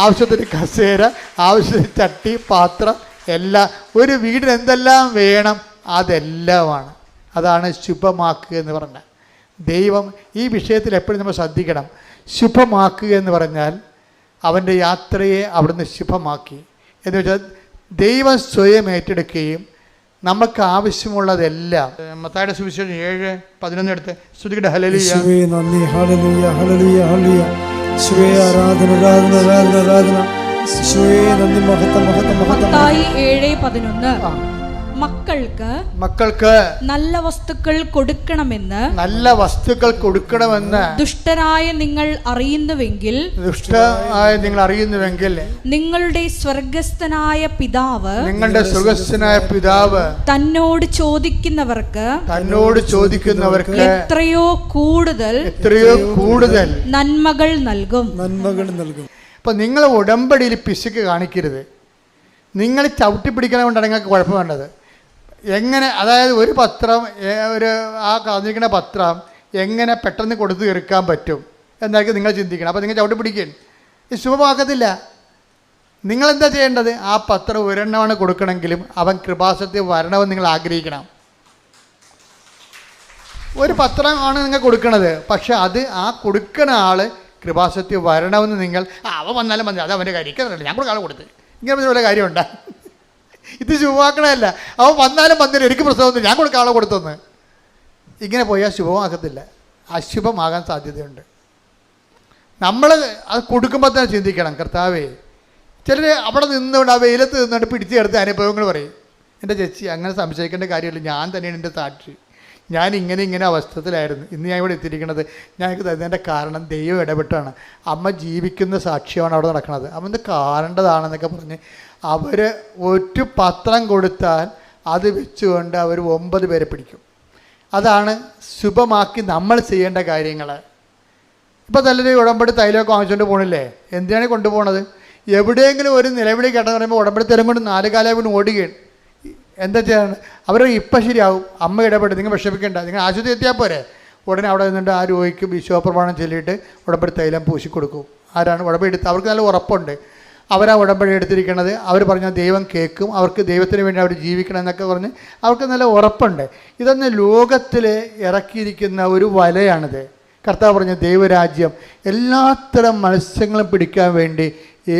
ആവശ്യത്തിന് കസേര, ആവശ്യത്തിന് ചട്ടി, പാത്രം എല്ലാം, ഒരു വീടിന് എന്തെല്ലാം വേണം അതെല്ലാമാണ്. അതാണ് ശുഭമാക്കുക എന്ന് പറഞ്ഞാൽ. ദൈവം ഈ വിഷയത്തിൽ എപ്പോഴും നമ്മൾ ശ്രദ്ധിക്കണം. ശുഭമാക്കുക എന്ന് പറഞ്ഞാൽ അവൻ്റെ യാത്രയെ അവിടുന്ന് ശുഭമാക്കി എന്ന് വെച്ചാൽ ദൈവം സ്വയം ഏറ്റെടുക്കുകയും നമുക്ക് ആവശ്യമുള്ളതെല്ലാം. മത്തായിയുടെ സുവിശേഷം 7:11 എടുത്ത് സ്തുതിക്കട്ടെ. ഹല്ലേലൂയ, നന്ദി, ഹല്ലേലൂയ, ഹല്ലേലൂയ, ഹല്ലേലൂയ. യേശുവേ ആരാധന, ആരാധന, ആരാധന, ആരാധന. യേശുവേ നന്ദി, മഹത്വം, മഹത്വം, മഹത്വം. മത്തായി 7:11 മക്കൾക്ക് നല്ല വസ്തുക്കൾ കൊടുക്കണമെന്ന് ദുഷ്ടരായ നിങ്ങൾ അറിയുന്നുവെങ്കിൽ നിങ്ങളുടെ സ്വർഗസ്ഥനായ പിതാവ് തന്നോട് ചോദിക്കുന്നവർക്ക് എത്രയോ കൂടുതൽ നന്മകൾ നൽകും. അപ്പൊ നിങ്ങൾ ഉടമ്പടിയിൽ പിശുക്ക് കാണിക്കരുത്. നിങ്ങൾ ചവിട്ടി പിടിക്കണമുണ്ടാണ് നിങ്ങൾക്ക് കുഴപ്പം വേണ്ടത്. എങ്ങനെ, അതായത് ഒരു പത്രം, ആ കാണിക്കുന്ന പത്രം എങ്ങനെ പെട്ടെന്ന് കൊടുത്തു തീർക്കാൻ പറ്റും എന്നായിരിക്കും നിങ്ങൾ ചിന്തിക്കണം. അപ്പോൾ നിങ്ങൾ ചവിട്ടി പിടിക്കുകയാണ്, ഇത് ശുഭമാക്കത്തില്ല. നിങ്ങളെന്താ ചെയ്യേണ്ടത്? ആ പത്രം ഒരെണ്ണമാണ് കൊടുക്കണമെങ്കിലും അവൻ കൃപാസനത്തിൽ വരണമെന്ന് നിങ്ങൾ ആഗ്രഹിക്കണം. ഒരു പത്രമാണ് നിങ്ങൾ കൊടുക്കണത്, പക്ഷെ അത് ആ കൊടുക്കുന്ന ആൾ കൃപാസനത്തിൽ വരണമെന്ന് നിങ്ങൾ, അവൻ വന്നാലും മതി, അത് അവൻ്റെ കാര്യം, ഞാൻ കൂടെ ആളെ കൊടുത്ത്, ഇങ്ങനെ വല്ല കാര്യമുണ്ടാ? ഇത് ശുഭമാക്കണമല്ല. അവൻ വന്നാലും വന്നില്ല, എനിക്ക് പ്രശ്നമൊന്നും, ഞാൻ കൊടുക്കാൻ ആളെ കൊടുത്തൊന്ന്. ഇങ്ങനെ പോയാൽ ശുഭമാക്കത്തില്ല, അശുഭമാകാൻ സാധ്യതയുണ്ട്. നമ്മൾ അത് കൊടുക്കുമ്പോൾ തന്നെ ചിന്തിക്കണം, കർത്താവേ. ചിലർ അവിടെ നിന്നുകൊണ്ട് ആ വെയിലത്ത് നിന്നുകൊണ്ട് പിടിച്ചെടുത്ത അനുഭവങ്ങൾ പറയും. എൻ്റെ ചേച്ചി, അങ്ങനെ സംശയിക്കേണ്ട കാര്യമില്ല, ഞാൻ തന്നെയാണ് എൻ്റെ സാക്ഷി. ഞാൻ ഇങ്ങനെ അവസ്ഥത്തിലായിരുന്നു. ഇന്ന് ഞാൻ ഇവിടെ എത്തിയിരിക്കുന്നത് ഞങ്ങൾക്ക് തരുന്നതിൻ്റെ കാരണം ദൈവം ഇടപെട്ടാണ്. അമ്മ ജീവിക്കുന്ന സാക്ഷ്യമാണ് അവിടെ നടക്കുന്നത്. അമ്മ കാണേണ്ടതാണെന്നൊക്കെ പറഞ്ഞ് അവർ ഒരു പത്രം കൊടുത്താൽ അത് വെച്ചുകൊണ്ട് അവർ 9 പേരെ പിടിക്കും. അതാണ് ശുഭമാക്കി നമ്മൾ ചെയ്യേണ്ട കാര്യങ്ങൾ. ഇപ്പോൾ നല്ലൊരു ഉടമ്പടി തൈലമൊക്കെ വാങ്ങിച്ചുകൊണ്ട് പോകണില്ലേ? എന്തിനാണ് കൊണ്ടുപോകണത്? എവിടെയെങ്കിലും ഒരു നിലവിളി കേട്ടെന്ന് പറയുമ്പോൾ ഉടമ്പടി തരം കൊണ്ട് 4 കാലം കൊണ്ട് ഓടുകയാണ്. എന്താ ചെയ്യാണ്? അവർ ഇപ്പം ശരിയാവും, അമ്മ ഇടപെട്ട്, നിങ്ങൾ വിഷമിക്കേണ്ട, നിങ്ങൾ ആശുപത്രി എത്തിയാൽ പോരെ. ഉടനെ അവിടെ നിന്നിട്ട് ആ രോഗിക്ക് വിശ്വാസപ്രമാണം ചൊല്ലിയിട്ട് ഉടമ്പടി തൈലം പൂശിക്കൊടുക്കും. ആരാണ് ഉടമ്പടി എടുത്ത്? അവർക്ക് നല്ല ഉറപ്പുണ്ട്. അവരാ ഉടമ്പടി എടുത്തിരിക്കുന്നത്. അവർ പറഞ്ഞാൽ ദൈവം കേൾക്കും, അവർക്ക് ദൈവത്തിന് വേണ്ടി അവർ ജീവിക്കണം എന്നൊക്കെ പറഞ്ഞ് അവർക്ക് നല്ല ഉറപ്പുണ്ട്. ഇതൊന്ന് ലോകത്തിൽ ഇറക്കിയിരിക്കുന്ന ഒരു വലയാണിത്. കർത്താവ് പറഞ്ഞ ദൈവരാജ്യം എല്ലാത്തരം മത്സ്യങ്ങളും പിടിക്കാൻ വേണ്ടി ഈ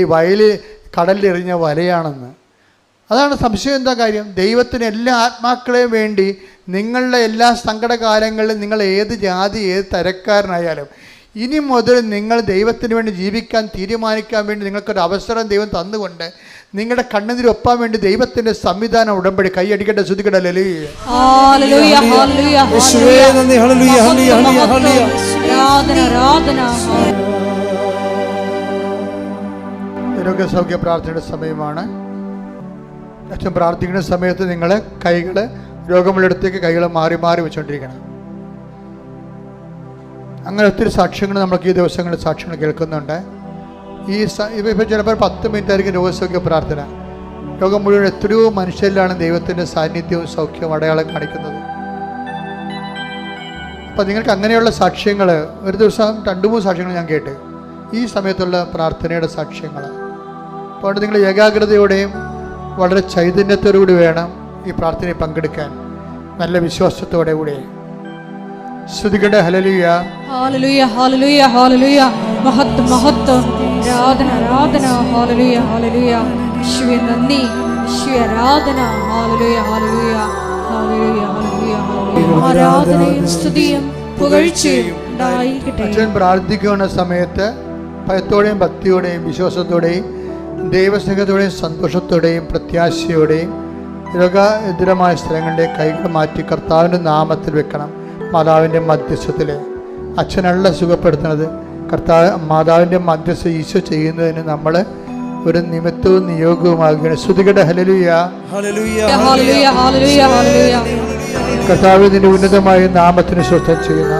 കടലിലെറിഞ്ഞ വലയാണെന്ന്. അതാണ് സംശയം. എന്താ കാര്യം? ദൈവത്തിന് എല്ലാ ആത്മാക്കളെയും വേണ്ടി നിങ്ങളുടെ എല്ലാ സങ്കടകാലങ്ങളിലും നിങ്ങൾ ഏത് ജാതി, ഏത് തരക്കാരനായാലും ഇനി മുതൽ നിങ്ങൾ ദൈവത്തിന് വേണ്ടി ജീവിക്കാൻ തീരുമാനിക്കാൻ വേണ്ടി നിങ്ങൾക്കൊരു അവസരം ദൈവം തന്നുകൊണ്ട് നിങ്ങളുടെ കണ്ണുനീരൊപ്പാൻ വേണ്ടി ദൈവത്തിൻ്റെ സംവിധാനം ഉടമ്പടി. കൈയടിക്കട്ടെ, ശ്രുതിക്കട്ടെ. രോഗസൗഖ്യ പ്രാർത്ഥനയുടെ സമയമാണ്. അച്ഛൻ പ്രാർത്ഥിക്കുന്ന സമയത്ത് നിങ്ങൾ കൈകൾ രോഗമുള്ളിടത്തേക്ക് കൈകൾ മാറി മാറി വെച്ചുകൊണ്ടിരിക്കണം. അങ്ങനെ ഒത്തിരി സാക്ഷ്യങ്ങൾ നമുക്ക് ഈ ദിവസങ്ങളിൽ സാക്ഷ്യങ്ങൾ കേൾക്കുന്നുണ്ട്. ഇപ്പോൾ ചിലപ്പോൾ 10 മിനിറ്റ് ആയിരിക്കും രോഗസൗഖ്യ പ്രാർത്ഥന. ലോകം മുഴുവൻ എത്രയോ മനുഷ്യരിലാണ് ദൈവത്തിൻ്റെ സാന്നിധ്യവും സൗഖ്യവും അടയാളം കാണിക്കുന്നത്. അപ്പം നിങ്ങൾക്ക് അങ്ങനെയുള്ള സാക്ഷ്യങ്ങൾ ഒരു ദിവസം 2-3 സാക്ഷ്യങ്ങൾ ഞാൻ കേട്ട് ഈ സമയത്തുള്ള പ്രാർത്ഥനയുടെ സാക്ഷ്യങ്ങൾ. അപ്പോൾ നിങ്ങൾ ഏകാഗ്രതയോടെയും വളരെ ചൈതന്യത്തോടുകൂടി വേണം ഈ പ്രാർത്ഥനയിൽ പങ്കെടുക്കാൻ, നല്ല വിശ്വാസത്തോടെ കൂടെ. സ്തുതിക്കട്ടെ. ഹല്ലേലൂയ, ഹല്ലേലൂയ, ഹല്ലേലൂയ, ഹല്ലേലൂയ. മഹത്വം, മഹത്വം, ആരാധന, ആരാധന. ഹല്ലേലൂയ, ഹല്ലേലൂയ. യേശുവേ നന്ദി, യേശുവേ ആരാധന. ഹല്ലേലൂയ, ഹല്ലേലൂയ, ഹല്ലേലൂയ, ഹല്ലേലൂയ. ആരാധനയും സ്തുതിയും പുകഴ്ചയും ഉണ്ടായിരിക്കട്ടെ. അച്ഛൻ പ്രാർത്ഥിക്കുന്ന സമയത്ത് ഭയത്തോടെയും ഭക്തിയോടെയും വിശ്വാസത്തോടെയും ദൈവസ്നേഹത്തോടെയും സന്തോഷത്തോടെയും പ്രത്യാശയോടെയും രോഗാതുരമായ സ്ഥലങ്ങളുടെ കൈകൾ മാറ്റി കർത്താവിൻ്റെ നാമത്തിൽ വെക്കണം. മാതാവിൻ്റെ മധ്യസ്ഥത്തിൽ അച്ഛനല്ല സുഖപ്പെടുത്തുന്നത്, മാതാവിൻ്റെ മധ്യസ്ഥ ഈശോ ചെയ്യുന്നതിന് നമ്മൾ ഒരു നിമിത്തവും നിയോഗവുമാകുകയാണ്. ശ്രുതികട ഹല്ലേലൂയ. കർത്താവിൻ്റെ ഉന്നതമായ നാമത്തിന് സ്വസ്ഥം ചെയ്യുന്ന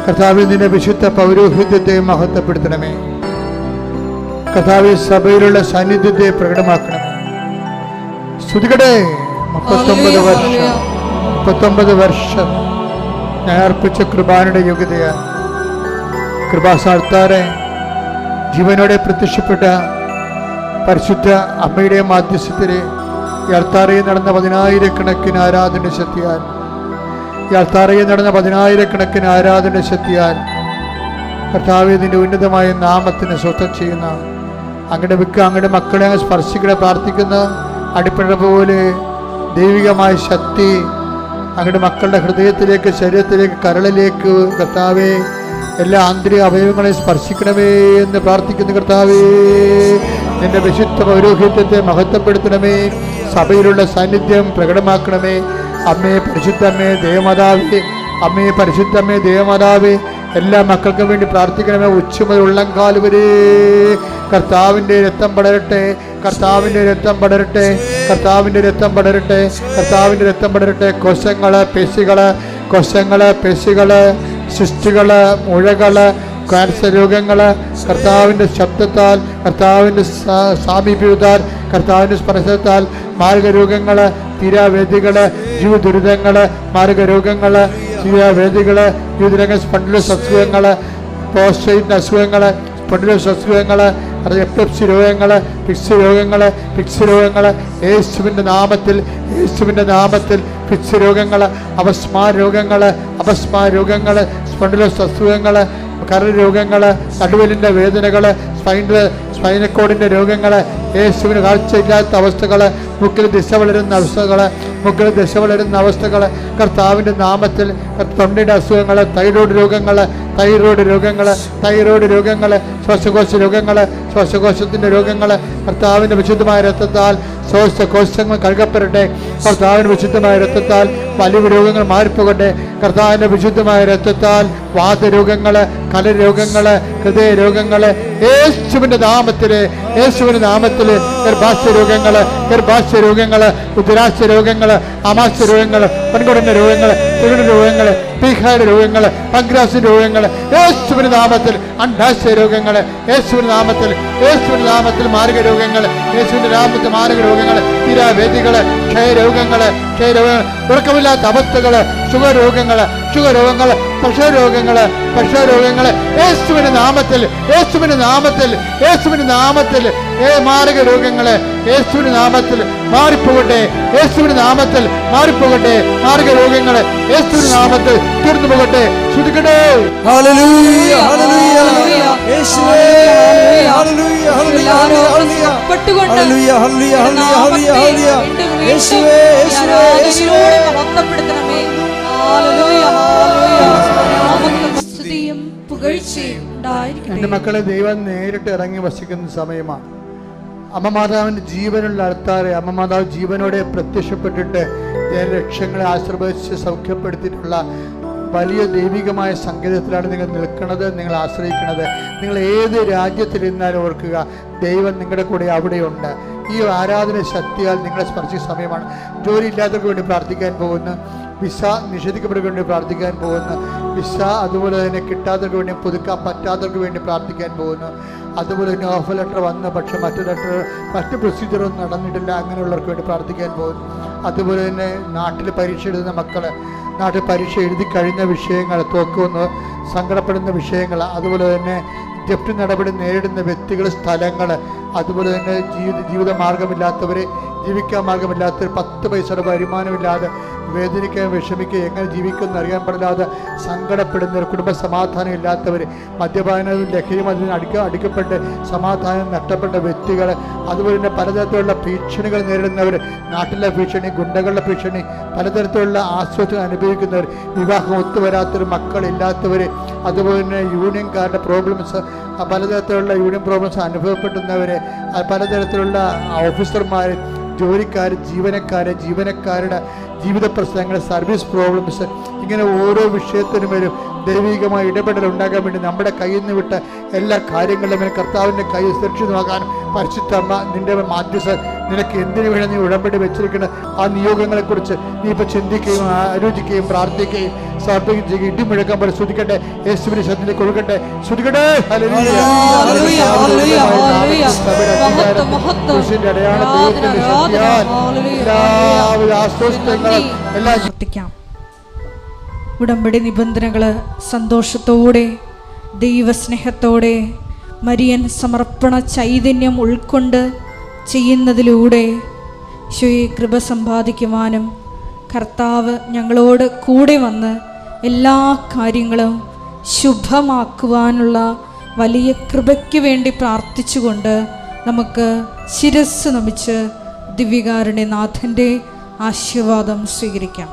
കർത്താവിൻ്റെ വിശുദ്ധ പൗരോഹിത്യത്തെ മഹത്വപ്പെടുത്തണമേ. കർത്താവ് സഭയിലുള്ള സാന്നിധ്യത്തെ പ്രകടമാക്കണമേ. ശ്രുതികടേ 39 വർഷം ഞാൻ അർപ്പിച്ച കൃപാനയുടെ യോഗ്യതയാ കൃപാസാർത്താറെ ജീവനോടെ പ്രത്യക്ഷപ്പെട്ട പരിശുദ്ധ അമ്മയുടെ മാധ്യസ്ഥത്തിലെ ഈ അൾത്താരയിൽ നടന്ന 10,000-കണക്കിന് ആരാധന ശക്തിയാൽ കർത്താവേ നിന്റെ ഉന്നതമായ നാമത്തിന് സ്വസ്ഥം ചെയ്യുന്ന അങ്ങയുടെ മക്കളെ അങ്ങ് സ്പർശിക്കണ പ്രാർത്ഥിക്കുന്ന അടിപ്പഴ പോലെ ദൈവികമായ ശക്തി അങ്ങയുടെ മക്കളുടെ ഹൃദയത്തിലേക്ക്, ശരീരത്തിലേക്ക്, കരളിലേക്ക് കർത്താവേ എല്ലാ ആന്തരിക അവയവങ്ങളെയും സ്പർശിക്കണമേ എന്ന് പ്രാർത്ഥിക്കുന്ന കർത്താവേ നിന്റെ വിശുദ്ധ പൗരോഹിത്യത്തെ മഹത്വപ്പെടുത്തണമേ. സഭയിലുള്ള സാന്നിധ്യം പ്രകടമാക്കണമേ. അമ്മേ പരിശുദ്ധമ്മേ ദേവമാതാവേ, അമ്മേ പരിശുദ്ധമ്മേ ദേവമാതാവേ, എല്ലാ മക്കൾക്കും വേണ്ടി പ്രാർത്ഥിക്കണമേ. ഉച്ചമുതൽ ഉള്ളംകാൽ വരെ കർത്താവിൻ്റെ രക്തം പടരട്ടെ, കർത്താവിൻ്റെ രക്തം പടരട്ടെ, കർത്താവിൻ്റെ രക്തം പടരട്ടെ, കർത്താവിൻ്റെ രക്തം പടരട്ടെ. കോശങ്ങള്, പേശികള്, സൃഷ്ടികള്, മുഴകള്, ക്യാൻസർ രോഗങ്ങള് കർത്താവിൻ്റെ ശബ്ദത്താൽ, കർത്താവിൻ്റെ സാമീപ്യത്താൽ, കർത്താവിൻ്റെ സ്പർശത്താൽ, മാർഗരോഗങ്ങള്, തീരാവേദികള്, ജീവദുരിതങ്ങള്, മാർഗരോഗങ്ങള്, തീരാവേദികള്, ജീവിതരംഗ സ്പണ്ടിലോസ് അസുഖങ്ങള്, പ്രോസ്റ്റേറ്റ് അസുഖങ്ങള്, സ്പണ്ടിലോസ് അസുഖങ്ങള്, എപ്പിലെപ്സി രോഗങ്ങള്, ഫിക്സ് രോഗങ്ങള് യേശുവിൻ്റെ നാമത്തിൽ ഫിക്സ് രോഗങ്ങള്, അപസ്മാര രോഗങ്ങള്, സ്പണ്ടിലോസ് അസുഖങ്ങള്, കരൾ രോഗങ്ങള്, നടുവലിൻ്റെ വേദനകള്, സ്പൈനക്കോഡിൻ്റെ രോഗങ്ങള്, യേശുവിന് കാഴ്ചയില്ലാത്ത അവസ്ഥകള്, മുക്കിൽ ദിശ വളരുന്ന അവസ്ഥകള് കർത്താവിൻ്റെ നാമത്തിൽ, തൊണ്ടയുടെ അസുഖങ്ങള്, തൈറോയ്ഡ് രോഗങ്ങള്, ശ്വാസകോശത്തിൻ്റെ രോഗങ്ങള് കർത്താവിൻ്റെ വിശുദ്ധമായ രക്തത്താൽ ശ്വാസകോശങ്ങൾ കഴുകപ്പെടട്ടെ. കർത്താവിൻ്റെ വിശുദ്ധമായ രക്തത്താൽ വലിയ രോഗങ്ങൾ മാറിപ്പോകട്ടെ. കർത്താവിൻ്റെ വിശുദ്ധമായ രക്തത്താൽ വാതരോഗങ്ങള്, കലരോഗങ്ങള്, ഹൃദയരോഗങ്ങള് യേശുവിൻ്റെ നാമത്തില് ഗർഭാശയ രോഗങ്ങള്, ഉദരാശയ രോഗങ്ങള്, ആമാശയ രോഗങ്ങള്, പെൺകുടലിന്റെ രോഗങ്ങള്, പീഹായുടെ രോഗങ്ങള്, പങ്ക്രാസ് രോഗങ്ങള് യേശുവിൻ്റെ നാമത്തിൽ, അണ്ഡാശയ രോഗങ്ങള് യേശുവിൻ്റെ നാമത്തിൽ, മാർഗരോഗങ്ങള് യേശുവിൻ്റെ നാമത്തിൽ, മാർഗരോഗങ്ങള്, തീരാവേദികള്, ക്ഷയരോഗങ്ങള്, ഉറക്കമില്ലാത്ത അവസ്ഥകള്, ഷുഗർ രോഗങ്ങള്, പ്രഷർ രോഗങ്ങള് യേശുവിൻ്റെ നാമത്തിൽ, മാർഗരോഗങ്ങള് യേശുവിൻ്റെ നാമത്തിൽ മാറിപ്പോകട്ടെ, മാർഗരോഗങ്ങള് യേശുവിൻ്റെ നാമത്തിൽ തീർന്നു പോകട്ടെ. ശ്രുതിക്കട്ടെ. ഹല്ലേലൂയ, ഹല്ലേലൂയ, യേശുവേ, ഹല്ലേലൂയ, ഹല്ലേലൂയ, ഹല്ലേലൂയ, ഹല്ലേലൂയ, ഹല്ലേലൂയ, ഹല്ലേലൂയ, യേശുവേ, യേശുവേ, യേശുവേ മഹത്വപ്പെടുത്തണമേ. ഹല്ലേലൂയ, ഹല്ലേലൂയ, സ്തുതിയും പുകഴ്ചയും ഉണ്ടായിരിക്കട്ടെ. എൻ്റെ മക്കളെ, ദൈവം നേരിട്ട് ഇറങ്ങി വസിക്കുന്ന സമയമാണ്. അമ്മ മാതാവിൻ്റെ ജീവനുള്ള അൾത്താരെ അമ്മ മാതാവ് ജീവനോടെ പ്രത്യക്ഷപ്പെട്ടിട്ട് ലക്ഷ്യങ്ങളെ ആശീർവദിച്ച് സൗഖ്യപ്പെടുത്തിയിട്ടുള്ള വലിയ ദൈവികമായ സങ്കേതത്തിലാണ് നിങ്ങൾ നിൽക്കുന്നത്, നിങ്ങൾ ആശ്രയിക്കുന്നത്. നിങ്ങൾ ഏത് രാജ്യത്തിലിരുന്നാലും ഓർക്കുക, ദൈവം നിങ്ങളുടെ കൂടെ അവിടെയുണ്ട്. ഈ ആരാധന ശക്തിയാൽ നിങ്ങളെ സ്പർശിച്ച സമയമാണ്. ജോലി ഇല്ലാത്തവർക്ക് വേണ്ടി പ്രാർത്ഥിക്കാൻ പോകുന്നു, വിസ നിഷേധിക്കപ്പെട്ടവർക്ക് വേണ്ടി പ്രാർത്ഥിക്കാൻ പോകുന്നു, വിസ അതുപോലെ തന്നെ കിട്ടാത്തവർക്ക് വേണ്ടി, പുതുക്കാൻ പറ്റാത്തവർക്ക് വേണ്ടി പ്രാർത്ഥിക്കാൻ പോകുന്നു. അതുപോലെ തന്നെ ഓഫർ ലെറ്റർ വന്ന് പക്ഷെ മറ്റ് പ്രൊസീജിയറൊന്നും നടന്നിട്ടില്ല, അങ്ങനെയുള്ളവർക്ക് വേണ്ടി പ്രാർത്ഥിക്കാൻ പോകുന്നു. അതുപോലെ തന്നെ നാട്ടിൽ പരീക്ഷ എഴുതുന്ന മക്കൾ, നാട്ടിൽ പരീക്ഷ എഴുതി കഴിഞ്ഞ വിഷയങ്ങൾ, തോക്കുമെന്ന് സങ്കടപ്പെടുന്ന വിഷയങ്ങൾ, അതുപോലെ തന്നെ ജപ്തി നടപടി നേരിടുന്ന വ്യക്തികൾ, സ്ഥലങ്ങൾ, അതുപോലെ തന്നെ ജീവിത മാർഗമില്ലാത്തവർ, ജീവിക്കാൻ മാർഗമില്ലാത്തവർ, 10 പൈസയുടെ വരുമാനമില്ലാതെ വേദനിക്കാൻ, വിഷമിക്കുക, എങ്ങനെ ജീവിക്കുമെന്ന് അറിയാൻ പാടില്ലാതെ സങ്കടപ്പെടുന്നവർ, കുടുംബ സമാധാനം ഇല്ലാത്തവർ, മദ്യപാനവും ലഹരിയും അതിന് അടിക്കപ്പെട്ട് സമാധാനം നഷ്ടപ്പെട്ട വ്യക്തികൾ, അതുപോലെ തന്നെ പലതരത്തിലുള്ള ഭീഷണികൾ നേരിടുന്നവർ, നാട്ടിലെ ഭീഷണി, ഗുണ്ടകളുടെ ഭീഷണി, പലതരത്തിലുള്ള ആശ്വാസം അനുഭവിക്കുന്നവർ, വിവാഹം ഒത്തുവരാത്തവർ, മക്കളില്ലാത്തവർ, അതുപോലെ തന്നെ യൂണിയൻകാരുടെ പ്രോബ്ലംസ്, പലതരത്തിലുള്ള യൂണിയൻ പ്രോബ്ലംസ് അനുഭവപ്പെടുന്നവർ, പലതരത്തിലുള്ള ഓഫീസർമാർ, ജോലിക്കാർ, ജീവനക്കാരുടെ ജീവിത പ്രശ്നങ്ങൾ, സർവീസ് പ്രോബ്ലംസ്, ഇങ്ങനെ ഓരോ വിഷയത്തിനും വരും ദൈവികമായ ഇടപെടൽ ഉണ്ടാകാൻ വേണ്ടി നമ്മുടെ കയ്യിൽ നിന്ന് വിട്ട എല്ലാ കാര്യങ്ങളിലും കർത്താവിൻ്റെ കൈ സുരക്ഷിതമാകാനും പരിശുദ്ധമ്മ നിന്റെ മാധ്യസ്ഥ നിനക്ക് എന്തിനു വേണം നീ ഉടമ്പടി വെച്ചിരിക്കുന്ന ആ നിയോഗങ്ങളെക്കുറിച്ച് നീ ഇപ്പോൾ ചിന്തിക്കുകയും ആലോചിക്കുകയും പ്രാർത്ഥിക്കുകയും സമർപ്പിക്കുകയും ചെയ്യുക. ഇടിമുഴക്കം പോലെ ശ്രുതിക്കട്ടെ, യേശുവിന്റെ ശബ്ദത്തിലേക്ക് കൊടുക്കട്ടെ, ശ്രുതിക്കട്ടെ. പ്രാർത്ഥിക്കാം. ഉടമ്പടി നിബന്ധനകൾ സന്തോഷത്തോടെ ദൈവസ്നേഹത്തോടെ മരിയൻ സമർപ്പണ ചൈതന്യം ഉൾക്കൊണ്ട് ചെയ്യുന്നതിലൂടെ ഈശോയെ കൃപ സമ്പാദിക്കുവാനും കർത്താവ് ഞങ്ങളോട് കൂടെ വന്ന് എല്ലാ കാര്യങ്ങളും ശുഭമാക്കുവാനുള്ള വലിയ കൃപയ്ക്ക് വേണ്ടി പ്രാർത്ഥിച്ചുകൊണ്ട് നമുക്ക് ശിരസ്സ് നമിച്ച് ദിവ്യകാരുണ്യനാഥൻ്റെ ആശീർവാദം സ്വീകരിക്കാം.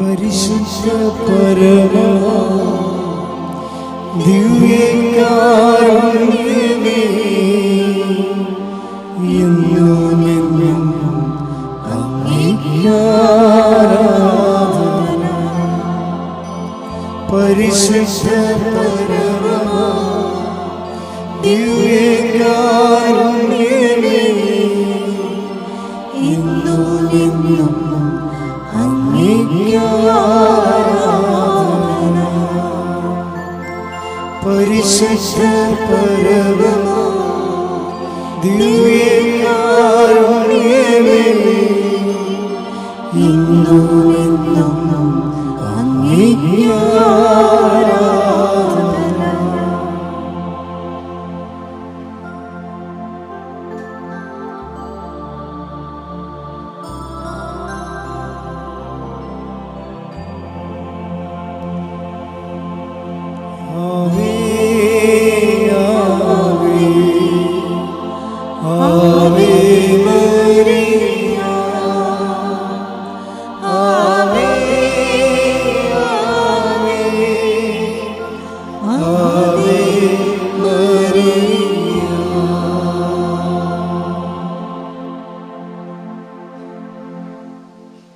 പരിശുദ്ധ പരമ ദിവ്യകാരുണ്യമേ, എന്നുമെന്നും അങ്ങേക്ക് ആരാധന. പരിശുദ്ധ പരമ ദിവ്യകാരുണ്യമേ, എന്നുമെന്നും പരിശുദ്ധ പരമ ദിവ്യകാരുണ്യമേ, എന്നും അങ്ങേക്ക്